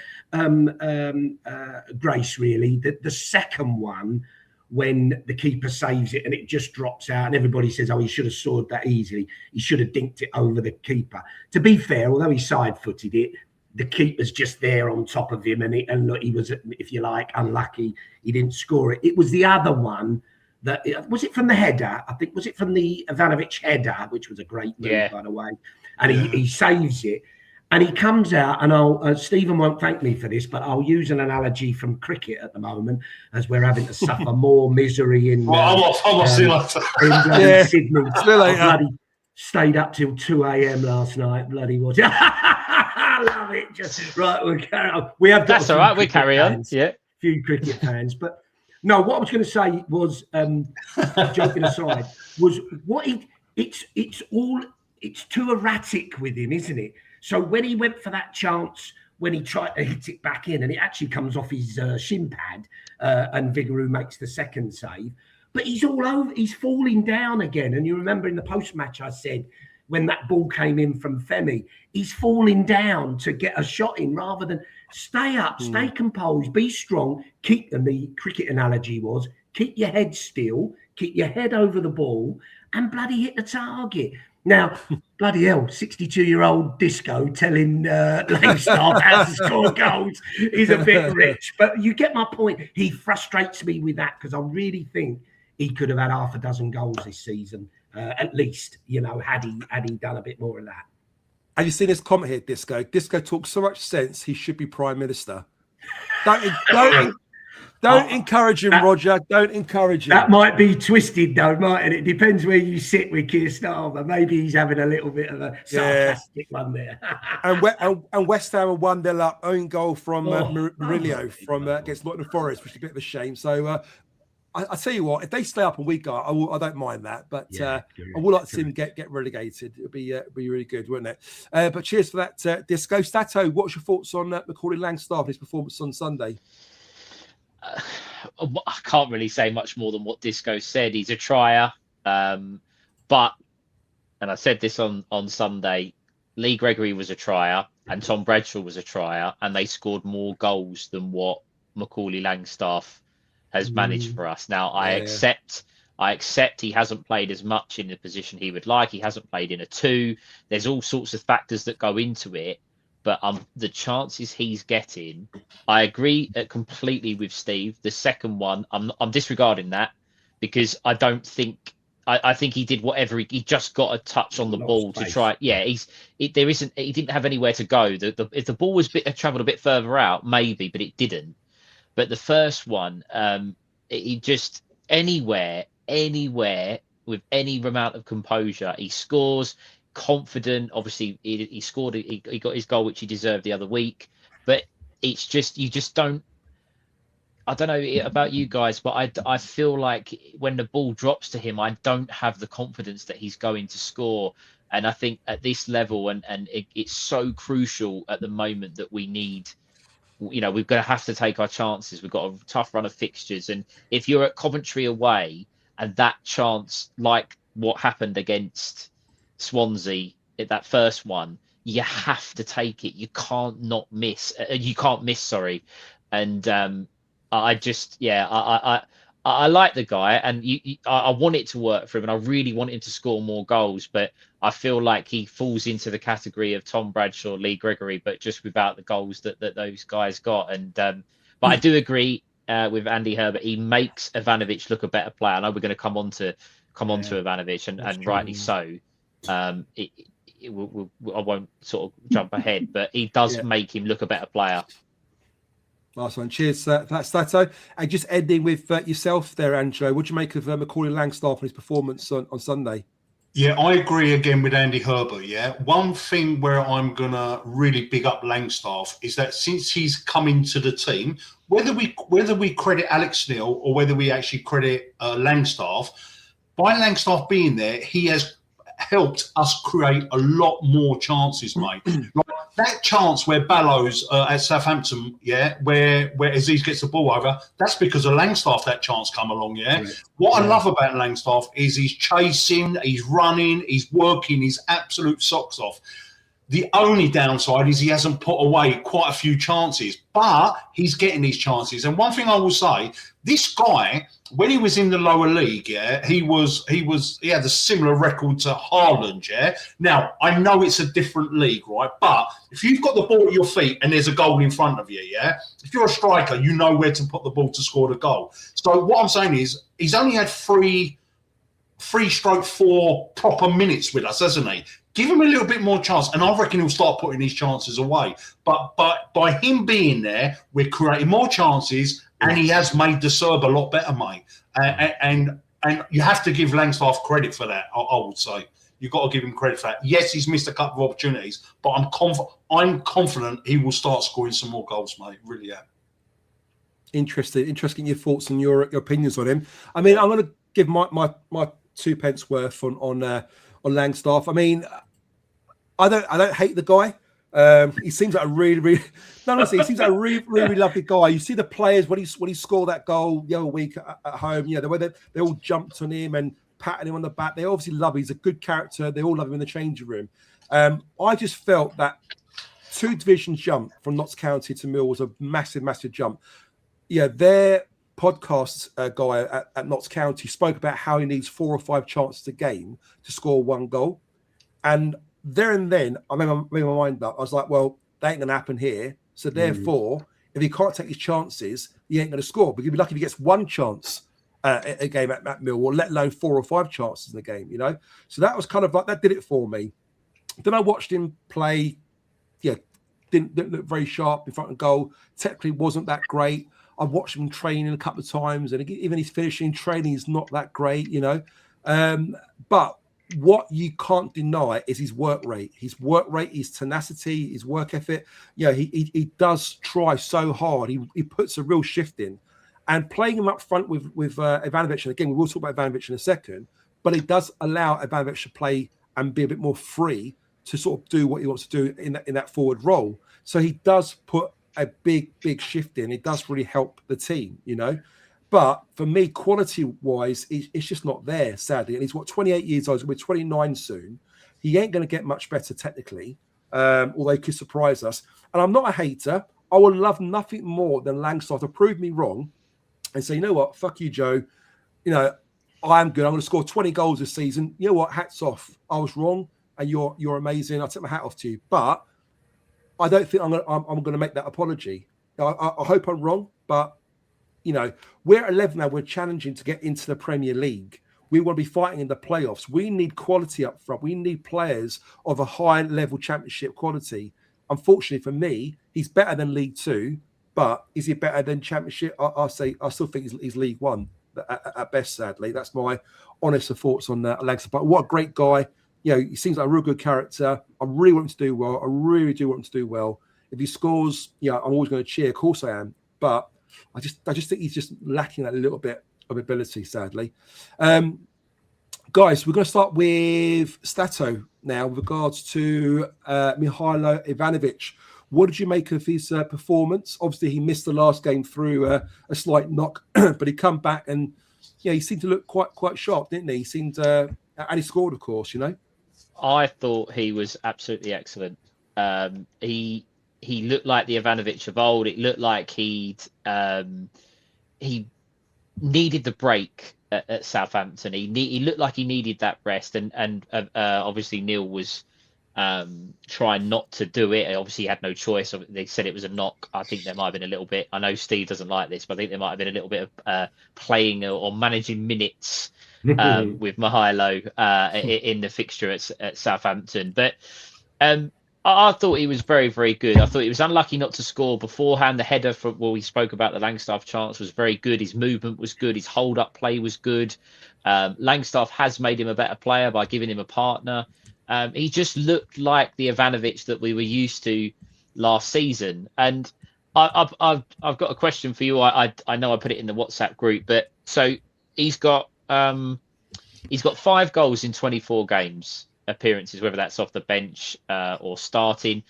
grace, really. The second one, when the keeper saves it and it just drops out and everybody says, he should have scored that easily. He should have dinked it over the keeper. To be fair, although he side-footed it, the keeper's just there on top of him. And look, he was, if you like, unlucky. He didn't score it. It was the other one. Was it from the header? I think, was it from the Ivanovic header, which was a great move, by the way? And he saves it. And he comes out, and I'll Stephen won't thank me for this, but I'll use an analogy from cricket at the moment, as we're having to suffer more misery in bloody Sydney. I bloody stayed up till 2 a.m. last night. Bloody watching. I love it. Just right, we'll carry on. We have got that's all right. We carry fans, on. Yeah, few cricket fans, but no. What I was going to say was, joking aside, was what it's too erratic with him, isn't it? So when he went for that chance, when he tried to hit it back in, and it actually comes off his shin pad, and Vigouroux makes the second save, but he's all over, he's falling down again. And you remember in the post-match I said, when that ball came in from Femi, he's falling down to get a shot in rather than stay up, stay composed, be strong, and the cricket analogy was, keep your head still, keep your head over the ball, and bloody hit the target. Now, bloody hell, 62-year-old Disco telling Langstaff how to score goals is a bit rich. But you get my point. He frustrates me with that because I really think he could have had half a dozen goals this season, at least, had he done a bit more of that. Have you seen his comment here, Disco? Disco talks so much sense, he should be Prime Minister. Don't encourage him, Roger. Don't encourage him. That might be twisted, though, mightn't it? Depends where you sit with Keir Starmer. Maybe he's having a little bit of a sarcastic one there. and West Ham are 1-0 up, own goal from Murillo from against Nottingham Forest, which is a bit of a shame. So I tell you what, if they stay up and we go, I don't mind that. But I would like to see them get relegated. It would be really good, wouldn't it? But cheers for that, Disco. Stato, what's your thoughts on Macaulay Langstaff and his performance on Sunday? I can't really say much more than what Disco said. He's a trier, but, and I said this on Sunday, Lee Gregory was a trier and Tom Bradshaw was a trier, and they scored more goals than what Macaulay Langstaff has managed for us. Now, I accept he hasn't played as much in the position he would like. He hasn't played in a 2. There's all sorts of factors that go into it. But the chances he's getting, I agree completely with Steve. The second one, I'm disregarding that because I don't think I think he did whatever he just got a touch on the ball to try. Yeah, he didn't have anywhere to go. If the ball was travelled a bit further out, maybe, but it didn't. But the first one, he just anywhere with any amount of composure, he scores. Confident, obviously he scored, he got his goal which he deserved the other week, but it's just you just don't. I don't know about you guys, but I feel like when the ball drops to him, I don't have the confidence that he's going to score. And I think at this level, and it's so crucial at the moment that we need, we're going to have to take our chances. We've got a tough run of fixtures, and if you're at Coventry away and that chance, like what happened against Swansea at that first one, you have to take it. You can't not miss. You can't miss. Sorry, and I like the guy, and I want it to work for him, and I really want him to score more goals. But I feel like he falls into the category of Tom Bradshaw, Lee Gregory, but just without the goals that those guys got. And but I do agree with Andy Herbert. He makes Ivanovic look a better player. I know we're going to come on to Ivanovic, and rightly so. I won't sort of jump ahead, but he does make him look a better player. Last one. Cheers for that, Stato. And just ending with yourself there, Andrew. What do you make of Macaulay Langstaff and his performance on Sunday? Yeah, I agree again with Andy Herbert. Yeah, one thing where I'm gonna really big up Langstaff is that since he's come into the team, whether we credit Alex Neil or whether we actually credit Langstaff, by Langstaff being there, he has helped us create a lot more chances, mate. Like that chance where Balo's at Southampton, where Aziz gets the ball over, that's because of Langstaff that chance come along, What I love about Langstaff is he's chasing, he's running, he's working his absolute socks off. The only downside is he hasn't put away quite a few chances, but he's getting these chances. And one thing I will say, this guy, when he was in the lower league, he had a similar record to Haaland, Now, I know it's a different league, right? But if you've got the ball at your feet and there's a goal in front of you, if you're a striker, you know where to put the ball to score the goal. So what I'm saying is he's only had 3/4 proper minutes with us, hasn't he? Give him a little bit more chance, and I reckon he'll start putting his chances away. But by him being there, we're creating more chances, and he has made the Serb a lot better, mate. And you have to give Langstaff credit for that. I would say you've got to give him credit for that. Yes, he's missed a couple of opportunities, but I'm confident he will start scoring some more goals, mate. Really am. Interesting your thoughts and your opinions on him. I mean, I'm going to give my 2 pence worth on Langstaff. I mean, I don't hate the guy. He seems like a really honestly, he seems like a really lovely guy. You see the players when he scored that goal the other week at home, the way they all jumped on him and patting him on the back. They obviously love him. He's a good character. They all love him in the changing room. I just felt that 2 divisions jump from Notts County to Mill was a massive jump. Yeah, their podcast guy at Notts County spoke about how he needs 4 or 5 chances a game to score 1 goal. And there and then, I made my mind up. I was like, well, that ain't going to happen here. So therefore, if he can't take his chances, he ain't going to score. But he'd be lucky if he gets 1 chance a game at Millwall, let alone 4 or 5 chances in the game, So that was kind of like, that did it for me. Then I watched him play. Yeah, didn't look very sharp in front of goal. Technically wasn't that great. I've watched him training a couple of times, and even his finishing training is not that great, But what you can't deny is his work rate. His work rate, his tenacity, his work ethic. He does try so hard. He puts a real shift in. And playing him up front with Ivanovic, and again, we will talk about Ivanovic in a second, but it does allow Ivanovic to play and be a bit more free to sort of do what he wants to do in that forward role. So he does put a big shift in. It does really help the team, But for me, quality-wise, it's just not there, sadly. And he's 28 years old. We're 29 soon. He ain't going to get much better technically, although he could surprise us. And I'm not a hater. I would love nothing more than Langstaff to prove me wrong and say, you know what, fuck you, Joe. I'm good. I'm going to score 20 goals this season. You know what, hats off. I was wrong, and you're amazing. I take my hat off to you. But I don't think I'm going to make that apology. I hope I'm wrong, but we're at 11 now. We're challenging to get into the Premier League. We want to be fighting in the playoffs. We need quality up front. We need players of a high level championship quality. Unfortunately for me, he's better than League Two, but is he better than Championship? I still think he's League One at best. Sadly, that's my honest thoughts on Alexa. But what a great guy! He seems like a real good character. I really want him to do well. I really do want him to do well. If he scores, I'm always going to cheer. Of course I am, but I just think he's just lacking that little bit of ability, sadly. Guys, we're going to start with Stato now with regards to Mihailo Ivanovic. What did you make of his performance? Obviously, he missed the last game through a slight knock, but he come back and he seemed to look quite sharp, didn't he? He seemed and he scored, of course. I thought he was absolutely excellent. He looked like the Ivanovic of old. It looked like he needed the break at Southampton. He looked like he needed that rest, and obviously Neil was trying not to do it. Obviously, he had no choice. They said it was a knock. I think there might have been a little bit. I know Steve doesn't like this, but I think there might have been a little bit of playing or managing minutes with Mihailo in the fixture at Southampton. But I thought he was very, very good. I thought he was unlucky not to score beforehand. The header we spoke about the Langstaff chance was very good. His movement was good. His hold-up play was good. Langstaff has made him a better player by giving him a partner. He just looked like the Ivanovic that we were used to last season. And I've got a question for you. I know I put it in the WhatsApp group, but so he's got 5 goals in 24 games. Appearances, whether that's off the bench or starting.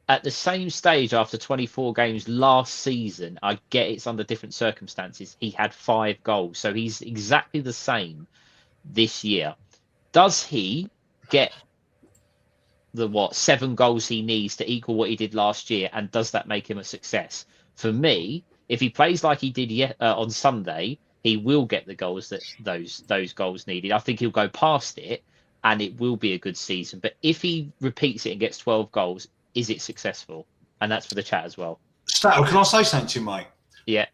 At the same stage after 24 games last season, I get it's under different circumstances. He had 5 goals. So he's exactly the same this year. Does he get the 7 goals he needs to equal what he did last year? And does that make him a success? For me, if he plays like he did on Sunday, he will get the goals that those goals needed. I think he'll go past it, and it will be a good season. But if he repeats it and gets 12 goals, is it successful? And that's for the chat as well. Stato, can I say something to you, mate? Yeah.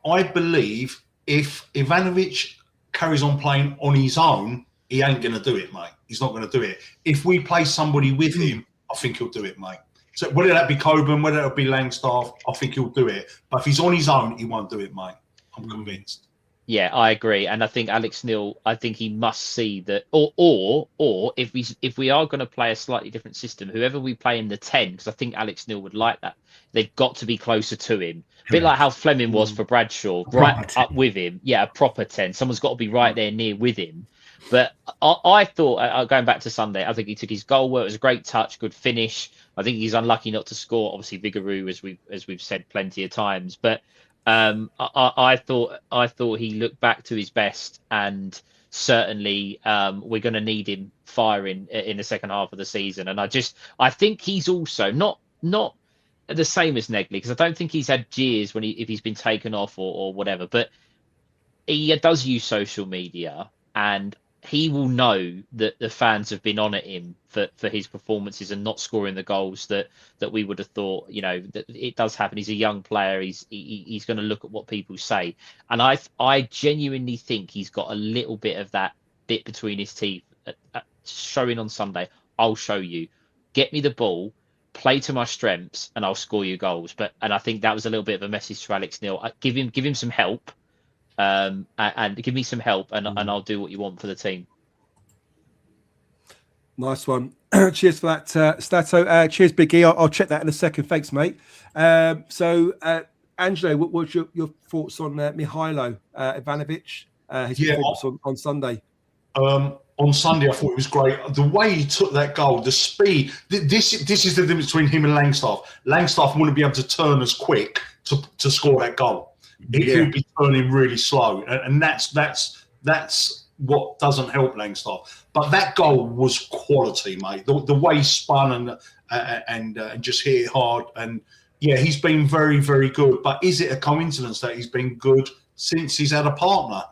I believe if Ivanovic carries on playing on his own, he ain't going to do it, mate. He's not going to do it. If we play somebody with him, I think he'll do it, mate. So whether that be Coburn, whether it be Langstaff, I think he'll do it. But if he's on his own, he won't do it, mate. I'm convinced. Yeah, I agree, and I think Alex Neil. I think he must see that, or if we are going to play a slightly different system, whoever we play in the 10, because I think Alex Neil would like that. They've got to be closer to him, a bit like how Fleming was for Bradshaw, right up with him. Yeah, a proper 10. Someone's got to be right there near with him. But I thought, going back to Sunday, I think he took his goal well. It was a great touch, good finish. I think he's unlucky not to score. Obviously, Vigouroux, as we've said plenty of times, but. I thought he looked back to his best, and certainly we're going to need him firing in the second half of the season. And I think he's also not the same as Negley, because I don't think he's had jeers if he's been taken off or whatever. But he does use social media, and he will know that the fans have been on at him for his performances and not scoring the goals that we would have thought. That it does happen. He's a young player. He's going to look at what people say, and I genuinely think he's got a little bit of that bit between his teeth, showing on Sunday. I'll show you. Get me the ball, play to my strengths, and I'll score you goals. And I think that was a little bit of a message to Alex Neil. Give him some help. And give me some help, and I'll do what you want for the team. Nice one. Cheers for that, Stato. Cheers, Big E. I'll check that in a second. Thanks, mate. So, Angelo, what was your thoughts on Mihailo Ivanovic? His performance on Sunday? On Sunday, I thought it was great. The way he took that goal, the speed. This is the difference between him and Langstaff. Langstaff wouldn't be able to turn as quick to score that goal. He'll be turning really slow, and that's what doesn't help Langstaff. But that goal was quality, mate. The way he spun and just hit it hard, and yeah, he's been very, very good. But is it a coincidence that he's been good since he's had a partner,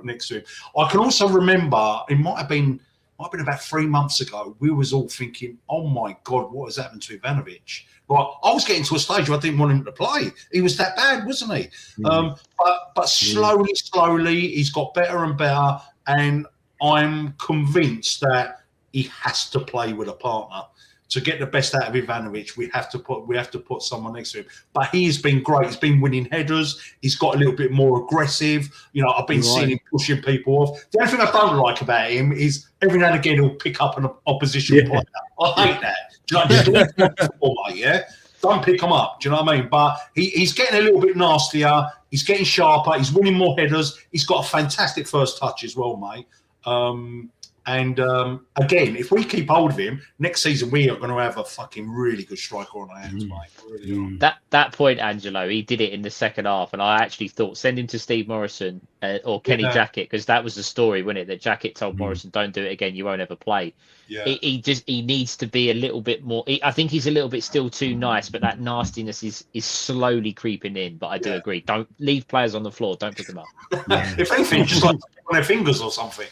next to him? I can also remember it might have been about 3 months ago. We was all thinking, "Oh my God, what has happened to Ivanovic?" Right, I was getting to a stage where I didn't want him to play. He was that bad, wasn't he? But slowly, he's got better and better, and I'm convinced that he has to play with a partner to get the best out of Ivanovic. We have to put someone next to him. But he has been great. He's been winning headers. He's got a little bit more aggressive. I've been seeing him pushing people off. The only thing I don't like about him is every now and again he'll pick up an opposition player. I hate that. Do you know, just leave them before, mate, yeah? Don't pick them up. Do you know what I mean? But he's getting a little bit nastier. He's getting sharper. He's winning more headers. He's got a fantastic first touch as well, mate. And again, if we keep hold of him next season, we are going to have a fucking really good striker on our hands, mate. Really that point, Angelo, he did it in the second half, and I actually thought send him to Steve Morrison or Kenny Jackett, because that was the story, wasn't it? That Jackett told Morrison, "Don't do it again. You won't ever play." Yeah. He needs to be a little bit more. I think he's a little bit still too nice, but that nastiness is slowly creeping in. But I do agree. Don't leave players on the floor. Don't pick them up. If anything, just like on their fingers or something.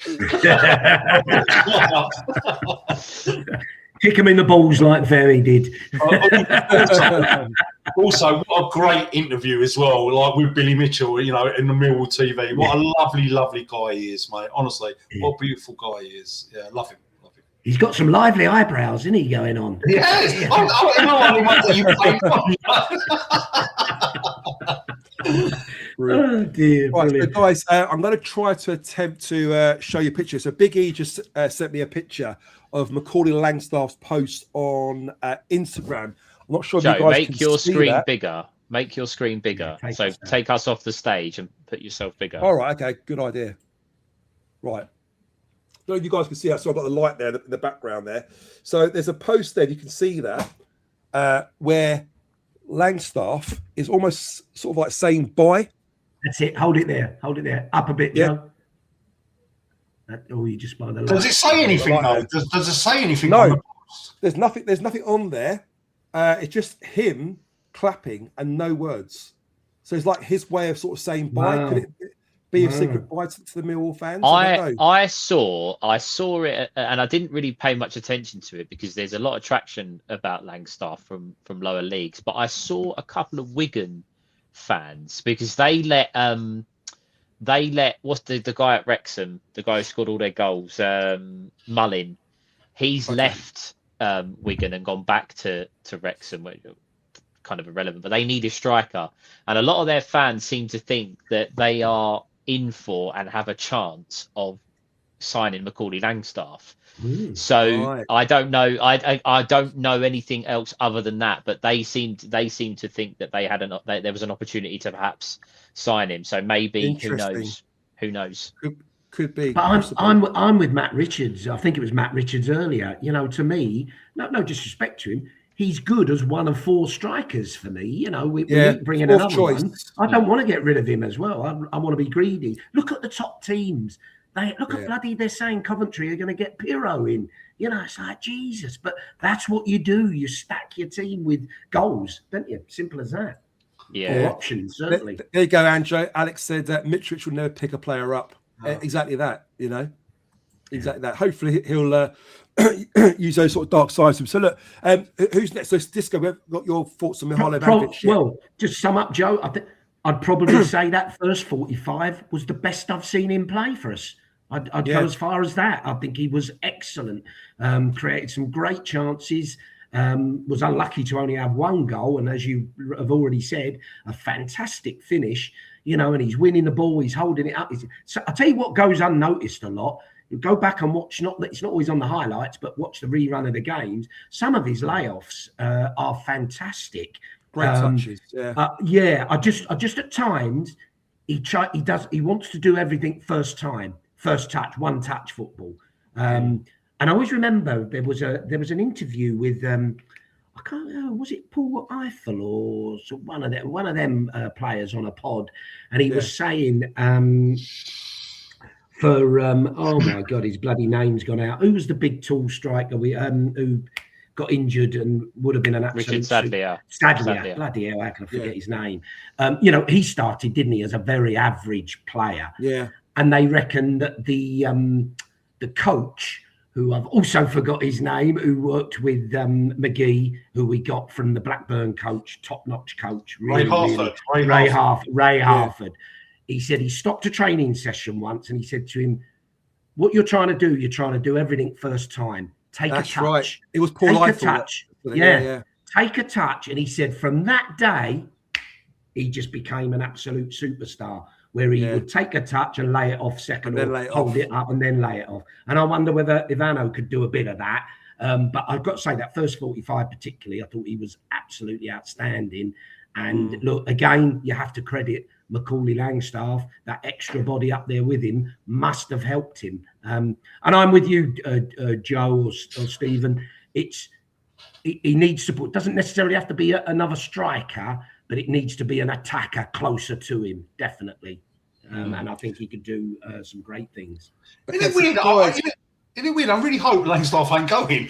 Kick him in the balls like Very did. Also, what a great interview as well, like with Billy Mitchell, in the Millwall TV. What a lovely, lovely guy he is, mate. Honestly, what a beautiful guy he is. Yeah, love him. He's got some lively eyebrows, isn't he, going on? Yes. Oh dear. Right, so guys, I'm going to try to attempt to show you a picture. So Big E just sent me a picture of Macaulay Langstaff's post on Instagram. I'm not sure if Joe, you guys make can your see screen that. bigger. Make your screen bigger. So take us off the stage and put yourself bigger. All right. Okay. Good idea. Right. I don't know if you guys can see that. So I've got the light there in the background there. So there's a post there. You can see that where Langstaff is almost sort of like saying bye. That's it. Hold it there. Up a bit. Yeah. You just by the light. Does it say anything though? Does it say anything? No. On the post? There's nothing on there. It's just him clapping and no words. So it's like his way of sort of saying bye. Wow. Could it be a secret bye to the Millwall fans? I saw it, and I didn't really pay much attention to it because there's a lot of traction about Langstaff from lower leagues. But I saw a couple of Wigan fans because they let they let what's the guy at Wrexham, the guy who scored all their goals, Mullin. He's left Wigan and gone back to Wrexham, which kind of irrelevant. But they need a striker, and a lot of their fans seem to think that they are in for and have a chance of signing Macaulay Langstaff. So I don't know. I don't know anything else other than that. But they seem to think that they had there was an opportunity to perhaps sign him. So maybe who knows? Who knows? Could be. But I'm with Matt Richards. I think it was Matt Richards earlier. You know, to me, no disrespect to him, he's good as one of 4 strikers for me. You know, we need to bring in another one. I don't want to get rid of him as well. I want to be greedy. Look at the top teams. They're saying Coventry are going to get Pirro in. You know, it's like, Jesus. But that's what you do. You stack your team with goals, don't you? Simple as that. Yeah. Or options, certainly. There you go, Andrew. Alex said that Mitrovic will never pick a player up. Exactly that, you know. Exactly that. Hopefully he'll use those sort of dark sides to him. So look, who's next? So Disco, we've got your thoughts on Mihajlo Ivanovic. Well, just sum up, Joe. I think I'd probably say that first 45 was the best I've seen him play for us. I'd go as far as that. I think he was excellent. Created some great chances. Was unlucky to only have 1 goal, and as you have already said, a fantastic finish. You know, and he's winning the ball. He's holding it up. So I tell you what goes unnoticed a lot. You go back and watch. Not that it's not always on the highlights, but watch the rerun of the games. Some of his layoffs are fantastic. Great touches. I just at times he wants to do everything first touch, one touch football. And I always remember there was an interview with I can't remember, was it Paul Eiffel or one of them players on a pod, and he was saying oh my God, his bloody name's gone out. Who was the big tall striker who got injured and would have been an absolute Richard Sadlier. Bloody hell, how can I forget his name? You know, he started, didn't he, as a very average player. Yeah. And they reckon that the coach, who I've also forgot his name, who worked with McGee, who we got from the Blackburn coach, top-notch coach. Ray Harford. Ray Harford. He said he stopped a training session once and he said to him, what you're trying to do everything first time. Take a touch. Right. It was Paul Eiffel. Take a touch. Yeah. Take a touch. And he said from that day, he just became an absolute superstar, where he would take a touch and lay it off second, or hold it up and then lay it off. And I wonder whether Ivano could do a bit of that. But I've got to say that first 45 particularly, I thought he was absolutely outstanding. And look, again, you have to credit Macaulay Langstaff. That extra body up there with him must have helped him. And I'm with you, Joe or Stephen. He needs support. It doesn't necessarily have to be another striker, but it needs to be an attacker closer to him, definitely. And I think he could do some great things. Isn't it weird? I really hope Langstaff ain't going.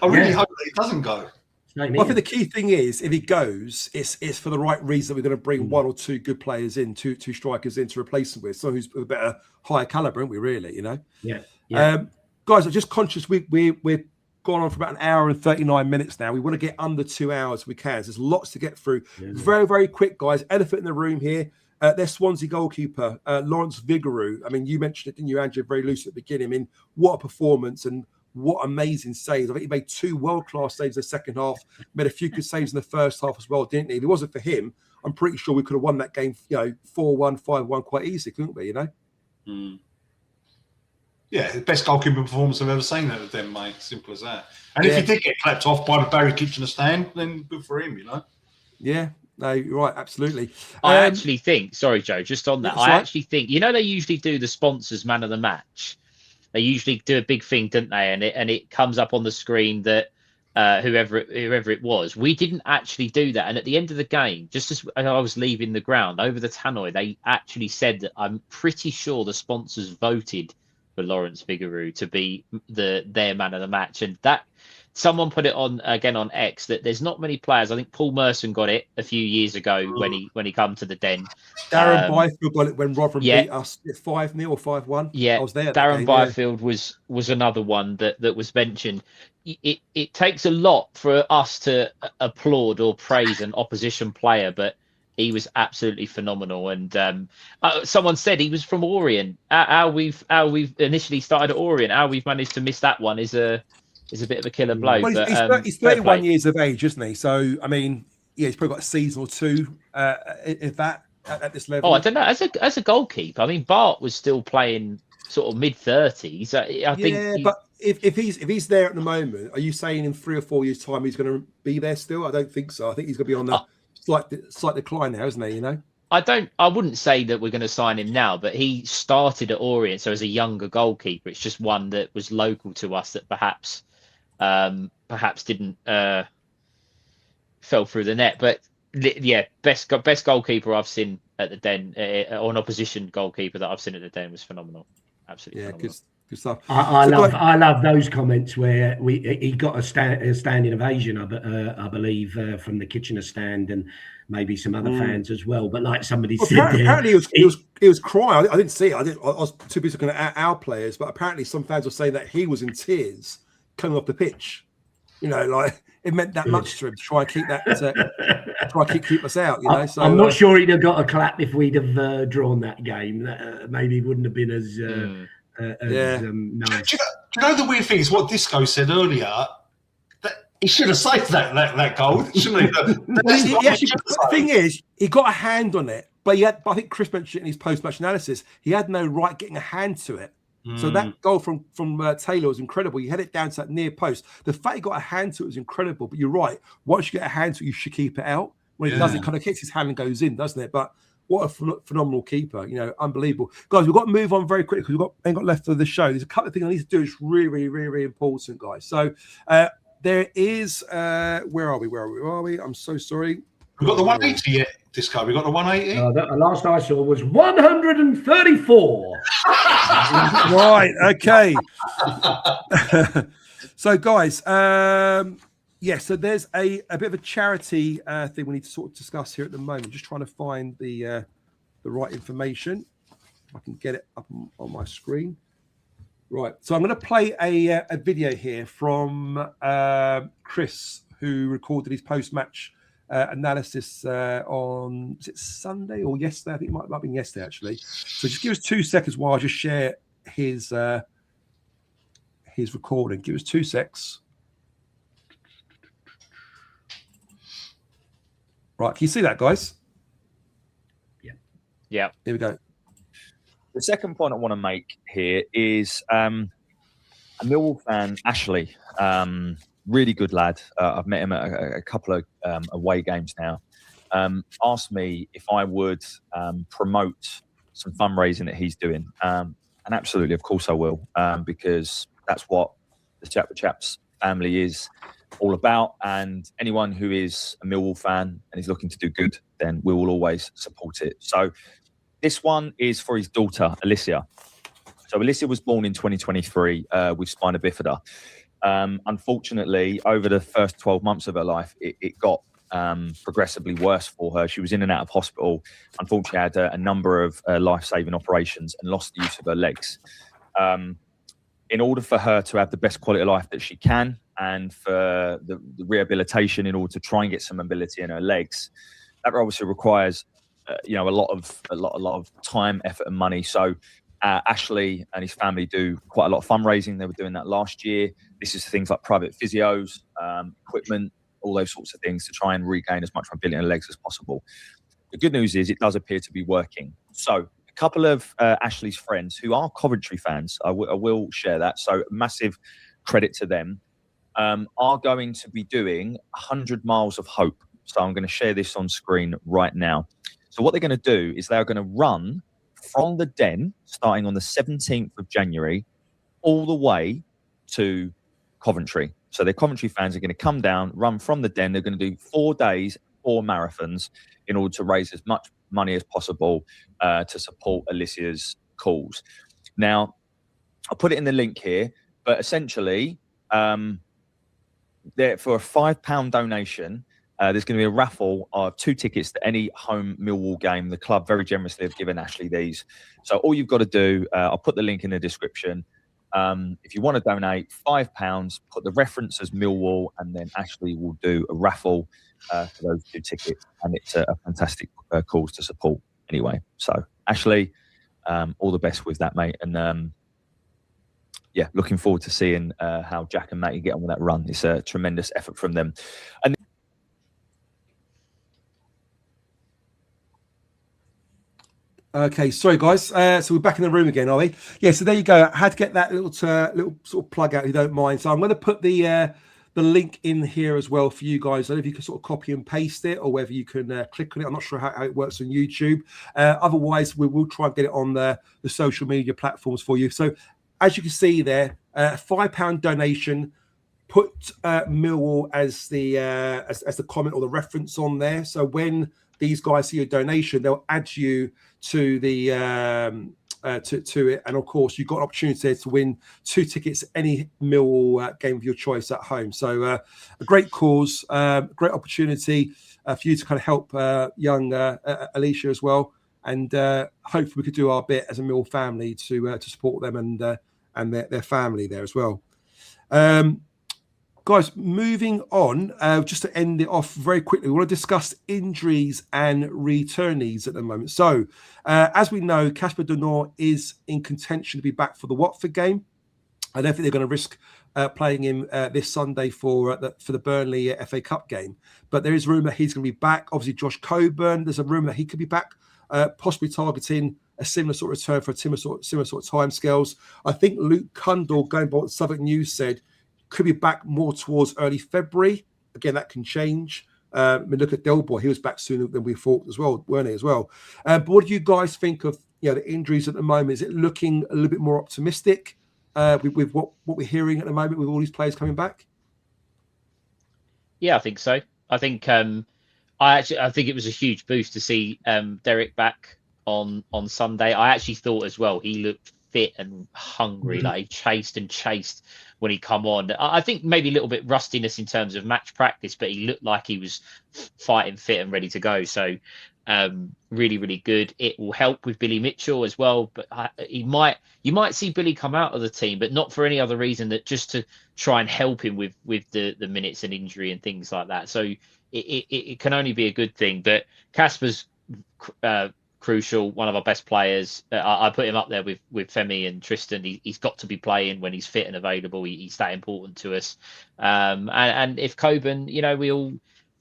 I really hope that he doesn't go. Well, I think the key thing is, if he goes, it's for the right reason. We're going to bring 1 or 2 good players in, two strikers in to replace him with. So who's a better, higher caliber, aren't we, really, you know? Yeah. Guys, I'm just conscious we're gone on for about 1 hour and 39 minutes now. We want to get under 2 hours if we can. There's lots to get through. Yeah. Very, very quick, guys. Elephant in the room here. Their Swansea goalkeeper, Lawrence Vigouroux. I mean, you mentioned it, didn't you, Andrew, very loose at the beginning. I mean, what a performance and what amazing saves. I think he made 2 world-class saves in the second half, made a few good saves in the first half as well, didn't he? If it wasn't for him, I'm pretty sure we could have won that game, 4-1, 5-1 quite easily, couldn't we, Yeah, the best goalkeeping performance I've ever seen out of them, mate. Simple as that. And if he did get clapped off by the Barry Kitchener stand, then good for him, Yeah, no, you're right, absolutely. I actually think, sorry, Joe, just on that, I actually think, they usually do the sponsors man of the match. They usually do a big thing, don't they? And it comes up on the screen that whoever it was, we didn't actually do that. And at the end of the game, just as I was leaving the ground over the tannoy, they actually said that I'm pretty sure the sponsors voted for Lawrence Vigouroux to be their man of the match, and that someone put it on again on X that there's not many players. I think Paul Merson got it a few years ago when he come to the Den. Darren Byfield got it when Rotherham beat us 5-0 or 5-1. Yeah, I was there. Darren Byfield was another one that was mentioned. It takes a lot for us to applaud or praise an opposition player, but He was absolutely phenomenal. And someone said he was from Orient. How we've initially started at Orient, how we've managed to miss that one is a bit of a killer blow. Well, But he's 31 years of age, isn't he? So, I mean, yeah, he's probably got a season or two, if that, at this level. Oh, I don't know. As a goalkeeper, I mean, Bart was still playing sort of mid-30s. I think. But if he's there at the moment, are you saying in 3 or 4 years' time he's going to be there still? I don't think so. I think he's going to be on the slight decline now, isn't he? You know. I wouldn't say that we're going to sign him now, but he started at Orient, so as a younger goalkeeper, it's just one that was local to us that perhaps didn't fell through the net. But yeah, best goalkeeper I've seen at the Den, or an opposition goalkeeper that I've seen at the Den was phenomenal. Absolutely phenomenal. Good stuff. I love those comments where he got a standing ovation, I believe, from the Kitchener stand and maybe some other fans as well. But like somebody said, apparently he was crying. I didn't see it. I was too busy looking at our players. But apparently some fans were saying that he was in tears coming off the pitch. You know, like it meant that much to him to try and keep that keep us out. You know, so I'm not sure he'd have got a clap if we'd have drawn that game. Maybe wouldn't have been as. Nice. Do you know the weird thing is what Disco said earlier? That he should have saved that goal, shouldn't he? The thing is, he got a hand on it, but I think Chris mentioned it in his post-match analysis. He had no right getting a hand to it. So that goal from Taylor was incredible. He had it down to that near post. The fact he got a hand to it was incredible. But you're right. Once you get a hand to it, you should keep it out. When he does, it kind of kicks his hand and goes in, doesn't it? But what a phenomenal keeper, you know, unbelievable. Guys, we've got to move on very quickly because ain't got left of the show. There's a couple of things I need to do. It's really, really, really, really important, guys. So there is, where are we? I'm so sorry. We've got the 180 yet, Disco. We've got the 180. The last I saw was 134. Right, okay. So, guys, so there's a bit of a charity thing we need to sort of discuss here at the moment. Just trying to find the right information. If I can get it up on my screen. Right. So I'm going to play a video here from Chris, who recorded his post-match analysis on, is it Sunday or yesterday? I think it might have been yesterday, actually. So just give us 2 seconds while I just share his recording. Give us 2 secs. Right, can you see that, guys? Yeah. Here we go. The second point I want to make here is a Millwall fan, Ashley, really good lad. I've met him at a couple of away games now. Asked me if I would promote some fundraising that he's doing. And absolutely, of course I will, because that's what the Chat with Chaps family is all about. And anyone who is a Millwall fan and is looking to do good, then we will always support it. So this one is for his daughter, Alicia. So Alicia was born in 2023 with spina bifida. Unfortunately, over the first 12 months of her life, it got progressively worse for her. She was in and out of hospital. Unfortunately, had a number of life-saving operations and lost the use of her legs. In order for her to have the best quality of life that she can, and for the rehabilitation in order to try and get some mobility in her legs, that obviously requires a lot of time, effort, and money. So Ashley and his family do quite a lot of fundraising. They were doing that last year. This is things like private physios, equipment, all those sorts of things to try and regain as much mobility in her legs as possible. The good news is it does appear to be working. So a couple of Ashley's friends who are Coventry fans, I will share that. So massive credit to them, are going to be doing 100 Miles of Hope. So I'm going to share this on screen right now. So what they're going to do is they're going to run from the Den, starting on the 17th of January, all the way to Coventry. So the Coventry fans are going to come down, run from the Den. They're going to do 4 days, 4 marathons in order to raise as much money as possible to support Alicia's cause. Now, I'll put it in the link here, but essentially, for a £5 donation, there's going to be a raffle of 2 tickets to any home Millwall game. The club very generously have given Ashley these. So all you've got to do, I'll put the link in the description. If you want to donate £5, put the reference as Millwall, and then Ashley will do a raffle for those 2 tickets, and it's a fantastic cause to support anyway. So, Ashley, all the best with that, mate. And yeah, looking forward to seeing how Jack and Matty get on with that run. It's a tremendous effort from them. And okay, sorry guys. So we're back in the room again, are we? Yeah. So there you go. I had to get that little sort of plug out, if you don't mind. So I'm going to put the link in here as well for you guys. I don't know if you can sort of copy and paste it, or whether you can click on it. I'm not sure how it works on YouTube. Otherwise, we will try and get it on the social media platforms for you. So as you can see there, £5 donation. Put Millwall as the comment or the reference on there. So when these guys see your donation, they'll add you to the to it, and of course you've got an opportunity to win 2 tickets any Millwall game of your choice at home. So a great cause, great opportunity for you to kind of help young Alicia as well, and hopefully we could do our bit as a Millwall family to support them and their family there as well. Guys, moving on, just to end it off very quickly, we want to discuss injuries and returnees at the moment. So, as we know, Casper De Norre is in contention to be back for the Watford game. I don't think they're going to risk playing him this Sunday for the Burnley FA Cup game. But there is rumour he's going to be back. Obviously, Josh Coburn, there's a rumour that he could be back, possibly targeting a similar sort of return for a similar sort of timescales. I think Luke Cundall, going by what Southwark News said, could be back more towards early February. Again, that can change. I mean, look at Del Boy; he was back sooner than we thought as well, weren't he? As well. But what do you guys think of the injuries at the moment? Is it looking a little bit more optimistic with what we're hearing at the moment with all these players coming back? Yeah, I think so. I think I think it was a huge boost to see Derek back on Sunday. I actually thought as well he looked fit and hungry, like he chased when he come on. I think maybe a little bit rustiness in terms of match practice, but he looked like he was fighting fit and ready to go. So really, really good. It will help with Billy Mitchell as well, but you might see Billy come out of the team, but not for any other reason that just to try and help him with the minutes and injury and things like that. So it can only be a good thing. But Casper's crucial, one of our best players. I put him up there with Femi and Tristan. He's got to be playing when he's fit and available. He's that important to us. And if Coburn,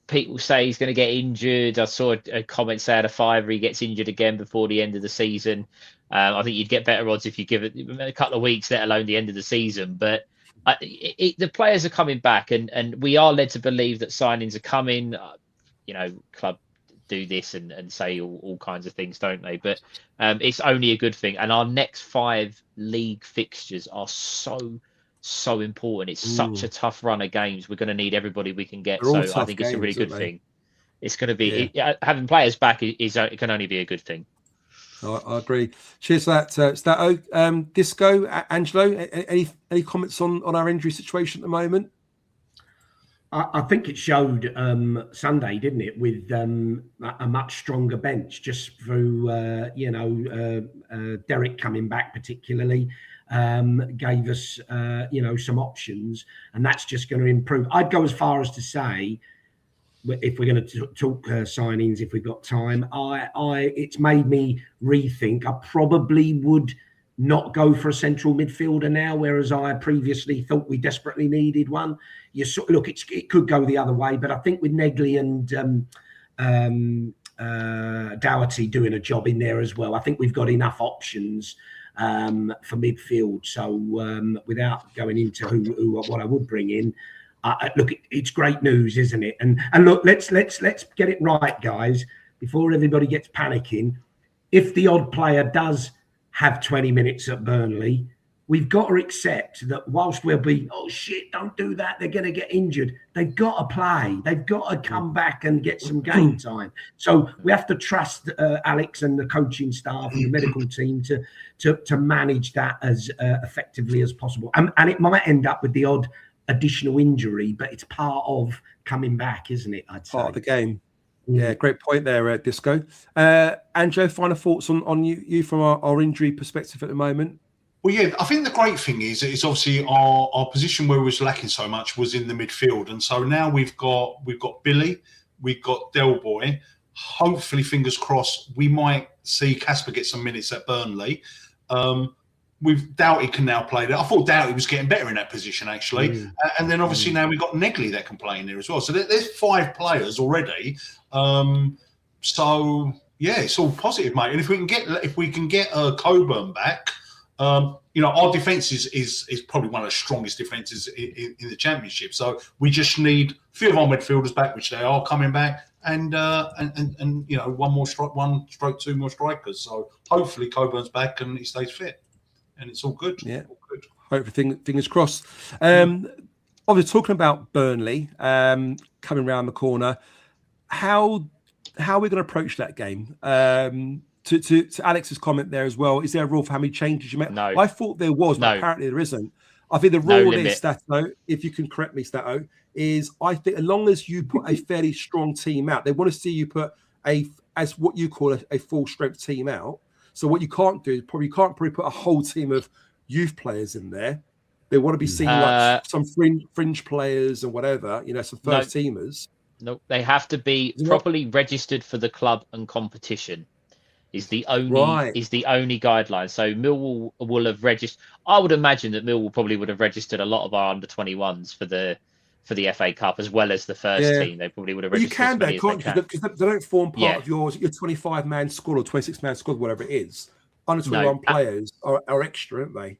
people say he's going to get injured. I saw a comment say at a fiver he gets injured again before the end of the season. I think you'd get better odds if you give it a couple of weeks, let alone the end of the season. But the players are coming back, and we are led to believe that signings are coming. Club do this and say all kinds of things, don't they? But it's only a good thing. And our next 5 league fixtures are so important. It's such a tough run of games. We're going to need everybody we can get. So I think it's a really good thing. It's going to be having players back it can only be a good thing. I agree. Cheers for that, Stato. Disco, Angelo, any comments on our injury situation at the moment? I think it showed Sunday, didn't it, with a much stronger bench, just through Derek coming back particularly gave us some options, and that's just going to improve. I'd go as far as to say, if we're going to talk signings, if we've got time, it's made me rethink. I probably would not go for a central midfielder now, whereas I previously thought we desperately needed one. It could go the other way, but I think with Negley and Doherty doing a job in there as well, I think we've got enough options for midfield. So without going into what I would bring in, it's great news, isn't it? And look, let's get it right, guys, before everybody gets panicking. If the odd player does have 20 minutes at Burnley, we've got to accept that whilst we'll be, oh shit, don't do that, they're going to get injured. They've got to play. They've got to come back and get some game time. So we have to trust Alex and the coaching staff and the medical team to manage that as effectively as possible. And it might end up with the odd additional injury, but it's part of coming back, isn't it? I'd say. Part of the game. Yeah, great point there, Disco. Angelo, final thoughts on you from our injury perspective at the moment? Well, yeah, I think the great thing is obviously our position where we was lacking so much was in the midfield, and so now we've got Billy, we've got Del Boy. Hopefully, fingers crossed, we might see Casper get some minutes at Burnley. We've Doughty can now play there. I thought Doughty was getting better in that position, actually. And then obviously now we've got Negley that can play in there as well. So there's 5 players already. So yeah, it's all positive, mate. And if we can get Coburn back, our defence is probably one of the strongest defences in the Championship. So we just need a few of our midfielders back, which they are coming back, and one stroke 2 more strikers. So hopefully Coburn's back and he stays fit, and it's all good. Yeah, all good. Hopefully, fingers crossed. Obviously, talking about Burnley coming around the corner, how are we going to approach that game? To Alex's comment there as well, is there a rule for how many changes you make? No. I thought there was, but apparently there isn't. I think the rule is, Stato, if you can correct me, Stato, is I think as long as you put a fairly strong team out, they want to see you put as what you call a full strength team out. So what you can't do is you can't put a whole team of youth players in there. They want to be seen like some fringe players and whatever, some first teamers. No, they have to be properly registered for the club and competition. Is the only guideline. So Millwall will have registered. I would imagine that Millwall probably would have registered a lot of our under-21s for the FA Cup as well as the first team. They probably would have registered. You can, can't you? Because they don't form part of your 25-man squad or 26-man squad, whatever it is. Under-21 players are extra, aren't they?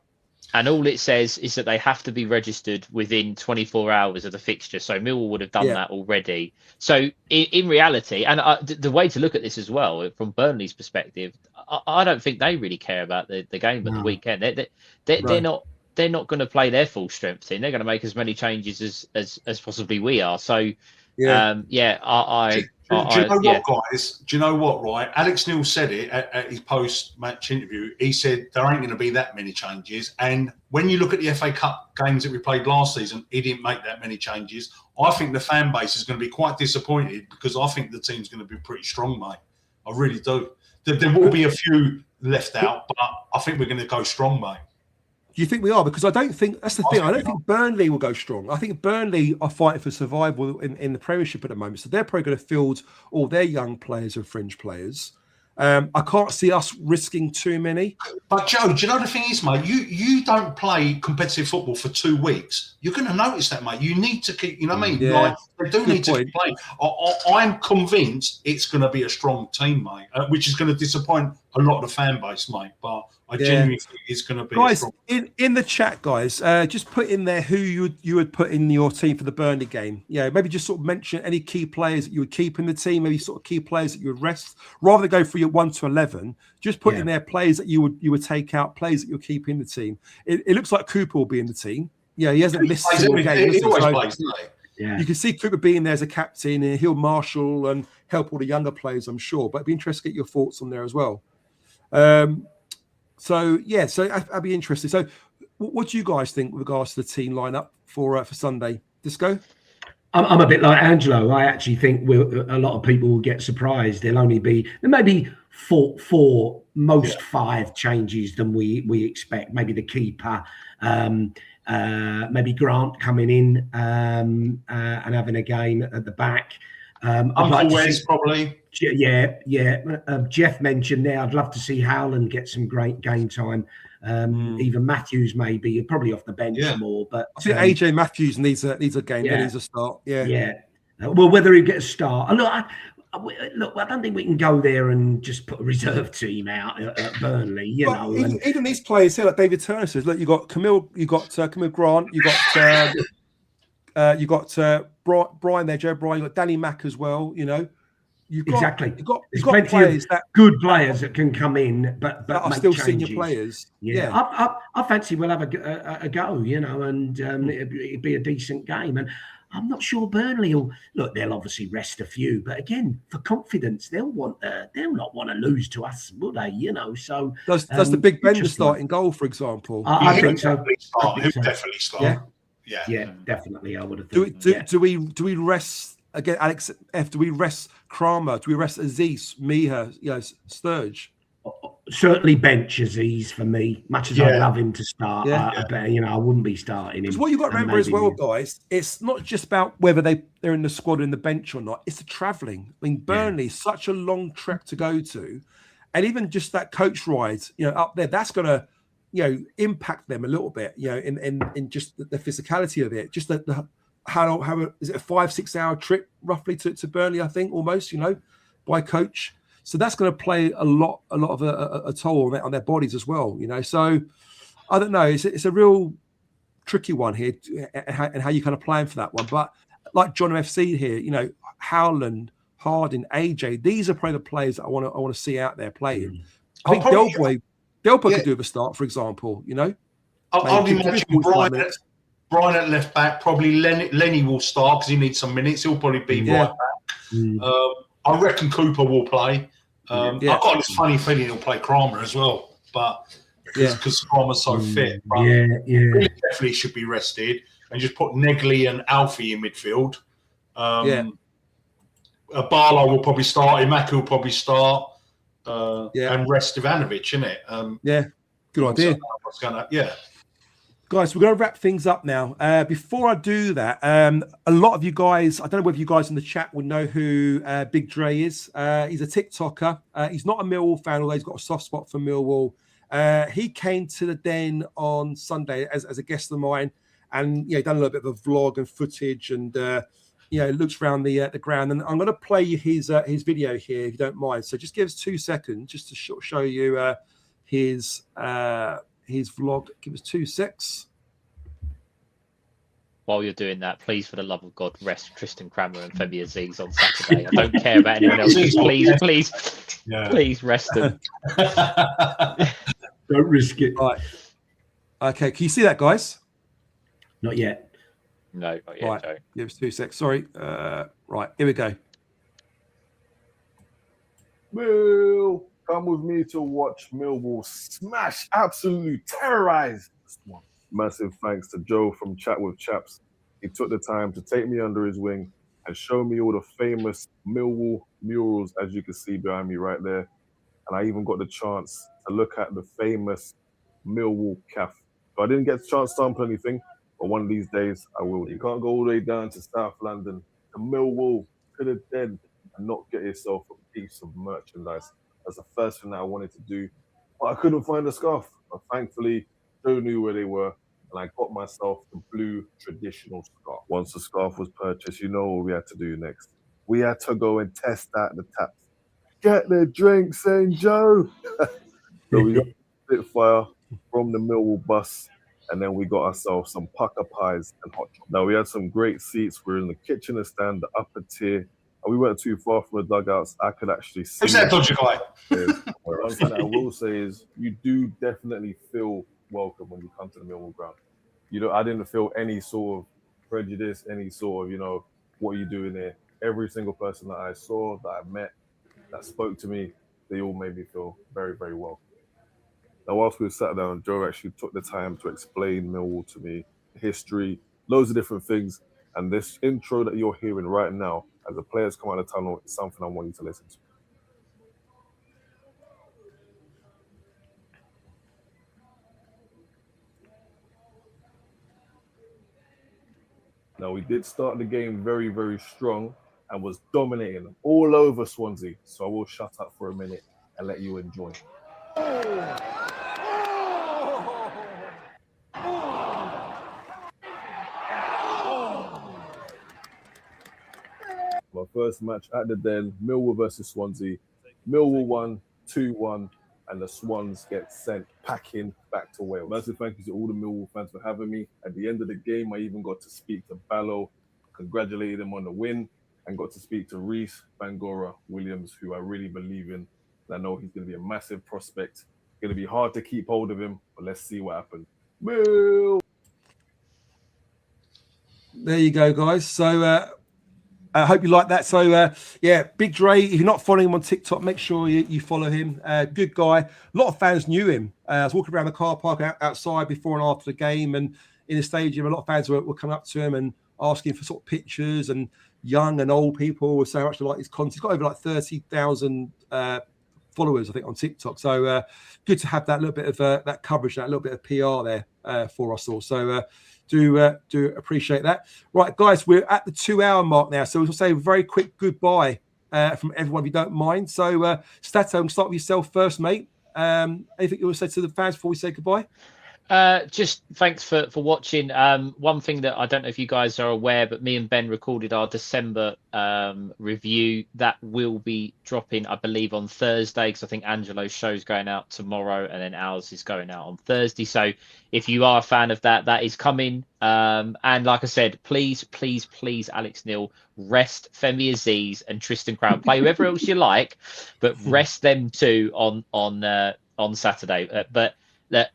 And all it says is that they have to be registered within 24 hours of the fixture. So Millwall would have done that already. So in reality, and the way to look at this as well, from Burnley's perspective, I don't think they really care about the game at the weekend. They're not going to play their full strength team. They're going to make as many changes as possibly we are. So Do you know what, right? Alex Neil said it at his post-match interview. He said there ain't going to be that many changes. And when you look at the FA Cup games that we played last season, he didn't make that many changes. I think the fan base is going to be quite disappointed because I think the team's going to be pretty strong, mate. I really do. There will be a few left out, but I think we're going to go strong, mate. Do you think we are? Because I don't think that's the thing. I don't think Burnley will go strong. I think Burnley are fighting for survival in the Premiership at the moment. So they're probably going to field all their young players and fringe players. I can't see us risking too many. But Joe, do you know the thing is, mate? You don't play competitive football for 2 weeks. You're going to notice that, mate. You need to keep. You know what I mean? Yeah. Like, they do need to keep playing. I'm convinced it's going to be a strong team, mate, which is going to disappoint a lot of the fan base, mate. But I genuinely think it's going to be. Guys, in the chat, guys, just put in there who you would put in your team for the Burnley game. Yeah, maybe just sort of mention any key players that you would keep in the team. Maybe sort of key players that you would rest, rather than go for your 1 to 11. Just put in there players that you would take out, players that you'll keep in the team. It looks like Cooper will be in the team. Yeah, he hasn't missed a single game. He always plays, doesn't he? You can see Cooper being there as a captain, and he'll marshal and help all the younger players, I'm sure. But it'd be interesting to get your thoughts on there as well. So I'd be interested. So, what do you guys think with regards to the team lineup for Sunday? Disco? I'm a bit like Angelo. I actually think a lot of people will get surprised. There may be four, most 5 changes than we expect. Maybe the keeper, maybe Grant coming in and having a game at the back. Uncle Wes probably. Jeff mentioned there, I'd love to see Howland get some great game time. Even Matthews maybe, probably off the bench more. But I think AJ Matthews needs a game. He needs a start. Well, whether he gets a start, I don't think we can go there and just put a reserve team out at Burnley. Even these players here, like David Turner says, look, you got Camille Grant, you got Brian there, Joe Brian, you got Danny Mack as well. You've got plenty players of good players that can come in, but are make still changes. Senior players. I fancy we'll have a go, and it'd be a decent game. And I'm not sure Burnley will look. They'll obviously rest a few, but again, for confidence, they'll not want to lose to us, will they? So does the Big Bender start in goal, for example? I think so. He'll definitely start. Yeah, definitely. I would have thought. Do we rest? Again, Alex F, do we rest Crama? Do we rest Aziz, Miha, Sturge? certainly bench Aziz for me. Much as I'd love him to start, but I wouldn't be starting him. Because what you've got to remember as well, guys, it's not just about whether they're in the squad or in the bench or not. It's the travelling. I mean, Burnley is such a long trek to go to, and even just that coach ride, up there, that's going to, impact them a little bit, in just the physicality of it. Just how is it a 5-6 hour trip roughly to Burnley? I think almost, by coach. So that's going to play a lot of a toll on their bodies as well, So I don't know. It's a real tricky one here, and how you kind of plan for that one. But like John FC here, Howland, Harding, AJ, these are probably the players that I want to see out there playing. I think Delpa could do the start, for example. I'll imagine Brian at left back. Probably Lenny will start because he needs some minutes. He'll probably be right back. I reckon Cooper will play. I've got this funny feeling he'll play Crama as well, but because Crama's so fit. But he definitely should be rested, and just put Negley and Alfie in midfield. Balo will probably start. Imaku will probably start. And rest Ivanovic, innit? Good idea. Guys, we're going to wrap things up now. Before I do that, a lot of you guys, I don't know whether you guys in the chat would know who Big Dre is. He's a TikToker. He's not a Millwall fan, although he's got a soft spot for Millwall. He came to the Den on Sunday as a guest of mine, and done a little bit of a vlog and footage, and looks around the ground. And I'm going to play you his video here, if you don't mind. So just give us 2 seconds just to show you his vlog. Give us 2 secs. While you're doing that, please, for the love of God, rest Tristan Crama and Femi Aziz on Saturday. I don't care about anyone else. Please rest them. Don't risk it. Right. Okay, can you see that, guys? Not yet. No, not yet. Right. Joe. Give us 2 secs. Sorry. Right, here we go. Mill, come with me to watch Millwall smash, absolutely terrorize this one. Massive thanks to Joe from Chat with Chaps. He took the time to take me under his wing and show me all the famous Millwall murals, as you can see behind me right there. And I even got the chance to look at the famous Millwall Cafe. So I didn't get the chance to sample anything, but one of these days I will. You can't go all the way down to South London, to Millwall, to the Den, and not get yourself a piece of merchandise. That's the first thing that I wanted to do, but I couldn't find a scarf. But thankfully, Joe knew where they were, and I got myself the blue traditional scarf. Once the scarf was purchased, you know what we had to do next. We had to go and test out the taps. Get the drinks in, Joe. So we got Spitfire from the Millwall bus, and then we got ourselves some pucker pies and hot chocolate. Now, we had some great seats. We're in the kitchen stand, the upper tier, and we weren't too far from the dugouts. I could actually see. Who's that dodgy guy? One thing that I will say is you do definitely feel welcome when you come to the Millwall ground. I didn't feel any sort of prejudice, any sort of, what are you doing here? Every single person that I saw, that I met, that spoke to me, they all made me feel very, very welcome. Now, whilst we were sat down, Joe actually took the time to explain Millwall to me, history, loads of different things. And this intro that you're hearing right now, as the players come out of the tunnel, is something I want you to listen to. Now, we did start the game very, very strong and was dominating all over Swansea. So I will shut up for a minute and let you enjoy. My first match at the Den, Millwall versus Swansea. Millwall won 2-1, and the Swans get sent packing back to Wales. Massive thank you to all the Millwall fans for having me. At the end of the game, I even got to speak to Balo, congratulated him on the win, and got to speak to Reece Bangora Williams, who I really believe in. And I know he's going to be a massive prospect. It's going to be hard to keep hold of him, but let's see what happens. Mill! There you go, guys. So I hope you like that. So, Big Dre, if you're not following him on TikTok, make sure you follow him. Good guy. A lot of fans knew him. I was walking around the car park outside before and after the game, and in the stadium, a lot of fans were coming up to him and asking for sort of pictures, and young and old people were saying how much they like his content. He's got over like 30,000 followers, I think, on TikTok. So good to have that little bit of that coverage, that little bit of PR there for us all. So do appreciate that. Right, guys, we're at the 2-hour mark now, so we'll say a very quick goodbye from everyone, if you don't mind. So Stato, I'll start with yourself first, mate. Anything you want to say to the fans before we say goodbye? Just thanks for watching. One thing that I don't know if you guys are aware, but me and Ben recorded our December review that will be dropping, I believe, on Thursday, because I think Angelo's show's going out tomorrow and then ours is going out on Thursday. So if you are a fan of that, that is coming. And like I said, please, Alex Neil, rest Femi Aziz and Tristan Crown. Play whoever else you like, but rest them too on Saturday. But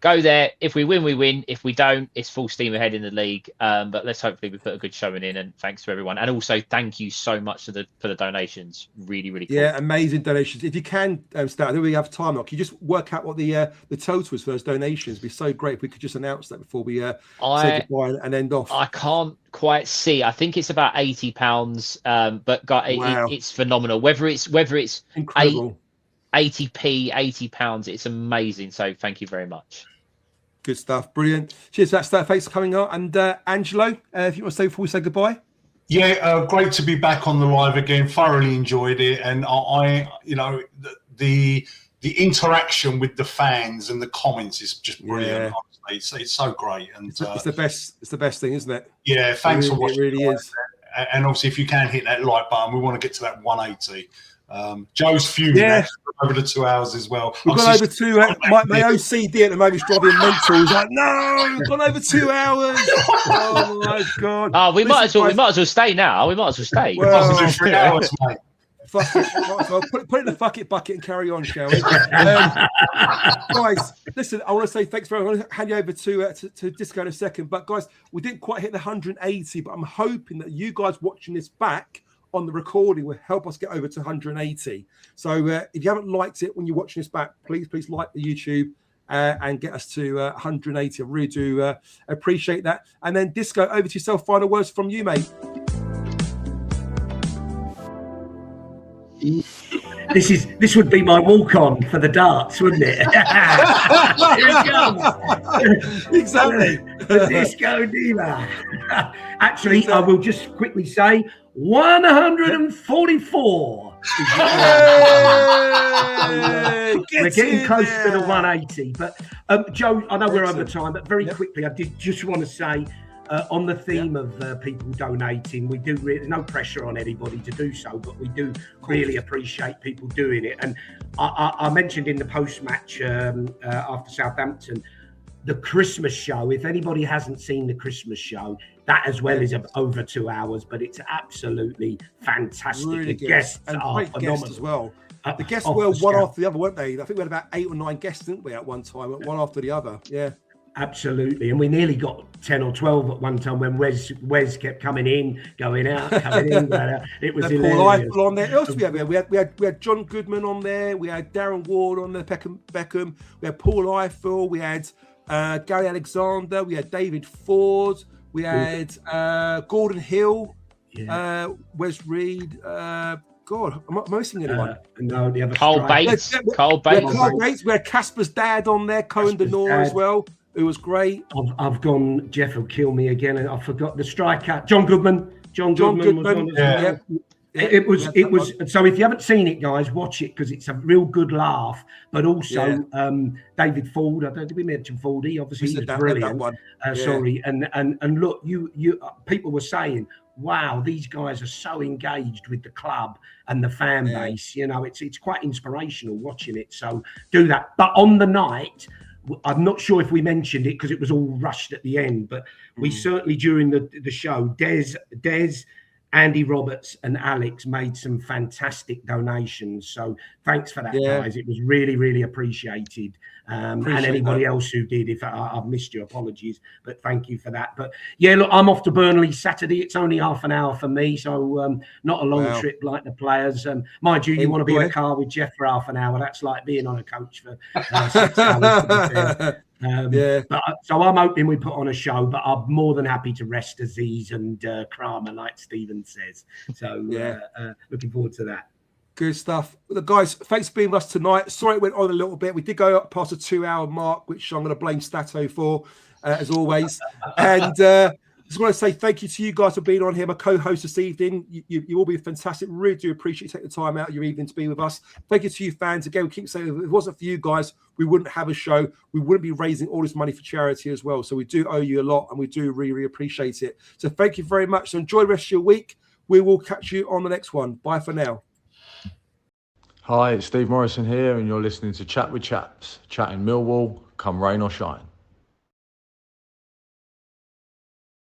go there. If we win, we win. If we don't, it's full steam ahead in the league. But let's hopefully we put a good showing in. And thanks to everyone. And also thank you so much for the donations. Really cool. Yeah, amazing donations. If you can start, I think we have time. Can you just work out what the total is for those donations? It'd be so great if we could just announce that before we say goodbye and end off. I can't quite see. I think it's about £80. But Wow. it's phenomenal. Whether it's Incredible. 80p, it's amazing. So thank you very much. Good stuff. Brilliant. Cheers for that stuff. Thanks for coming on. And Angelo, if you want to say before we say goodbye. Yeah, great to be back on the live again. Thoroughly enjoyed it. And I the interaction with the fans and the comments is just brilliant. Yeah. Honestly. It's so great. And it's the best. It's the best thing, isn't it? Yeah, thanks for watching. It really is. And obviously, if you can hit that like button, we want to get to that 180. Joe's fuming over the 2 hours as well. We've gone over 2 hours. My OCD at the moment is driving mental. He's like, no, we've gone over 2 hours. Oh my god! We might as well stay now. We might as well stay. Well, do 3 hours, mate. Fuck it. Well, put it in the bucket and carry on, shall we? Guys, listen, I want to say thanks very much. I'm going to hand you over to Disco in a second. But guys, we didn't quite hit the 180, but I'm hoping that you guys watching this back on the recording will help us get over to 180. So if you haven't liked it when you're watching this back, please like the YouTube and get us to 180. I really do appreciate that. And then Disco, over to yourself. Final words from you, mate. This would be my walk-on for the darts, wouldn't it? Here it comes. Exactly. The Disco Diva. Actually, I will just quickly say 144. We're getting close to the 180. But Joe, I know we're over time, but very quickly, I did just want to say, on the theme of people donating, we do no pressure on anybody to do so, but we do really appreciate people doing it. And I mentioned in the post-match after Southampton, the Christmas show. If anybody hasn't seen the Christmas show, that as well is over 2 hours, but it's absolutely fantastic. Really the good. guests and are great phenomenal guests as well. The guests were one after the other, weren't they? I think we had about 8 or 9 guests, didn't we, at one time, one after the other? Yeah. Absolutely, and we nearly got 10 or 12 at one time when Wes kept coming in, going out, coming in. It was hilarious. Paul on there. Who else we had? We had John Goodman on there. We had Darren Ward on there. Beckham. We had Paul Eiffel. We had Gary Alexander. We had David Ford. We had Gordon Hill. Wes Reed. God, am I missing anyone? No, the other Carl Bates. Carl Bates. We had Casper's dad on there, Cohen Denor as well. It was great. I've gone. Jeff will kill me again, and I forgot the striker, John Goodman. John Goodman was on as well. It was. So if you haven't seen it, guys, watch it because it's a real good laugh. But also, David Ford. I don't think we mentioned Fordy. Obviously, he was brilliant. Sorry, and look, you people were saying, wow, these guys are so engaged with the club and the fan base. You know, it's quite inspirational watching it. So do that. But on the night, I'm not sure if we mentioned it because it was all rushed at the end, but we certainly during the show, Des, Andy Roberts and Alex made some fantastic donations. So thanks for that, guys. It was really, really appreciated. And anybody else who did, if I've missed you, apologies, but thank you for that. But yeah, look, I'm off to Burnley Saturday. It's only half an hour for me, so not a long trip like the players. Mind you, you want to be in a car with Jeff for half an hour. That's like being on a coach for 6 hours, to be fair. So I'm hoping we put on a show, but I'm more than happy to rest Aziz and Crama, like Stephen says. So looking forward to that. Good stuff. The guys, thanks for being with us tonight. Sorry it went on a little bit. We did go up past a 2-hour mark, which I'm going to blame Stato for, as always. And just want to say thank you to you guys for being on here, my co-host this evening. You all been fantastic. Really do appreciate you taking the time out of your evening to be with us. Thank you to you fans. Again, we keep saying if it wasn't for you guys, we wouldn't have a show. We wouldn't be raising all this money for charity as well. So we do owe you a lot, and we do really, really appreciate it. So thank you very much. So enjoy the rest of your week. We will catch you on the next one. Bye for now. Hi, it's Steve Morrison here, and you're listening to Chat with Chaps, chatting Millwall, come rain or shine.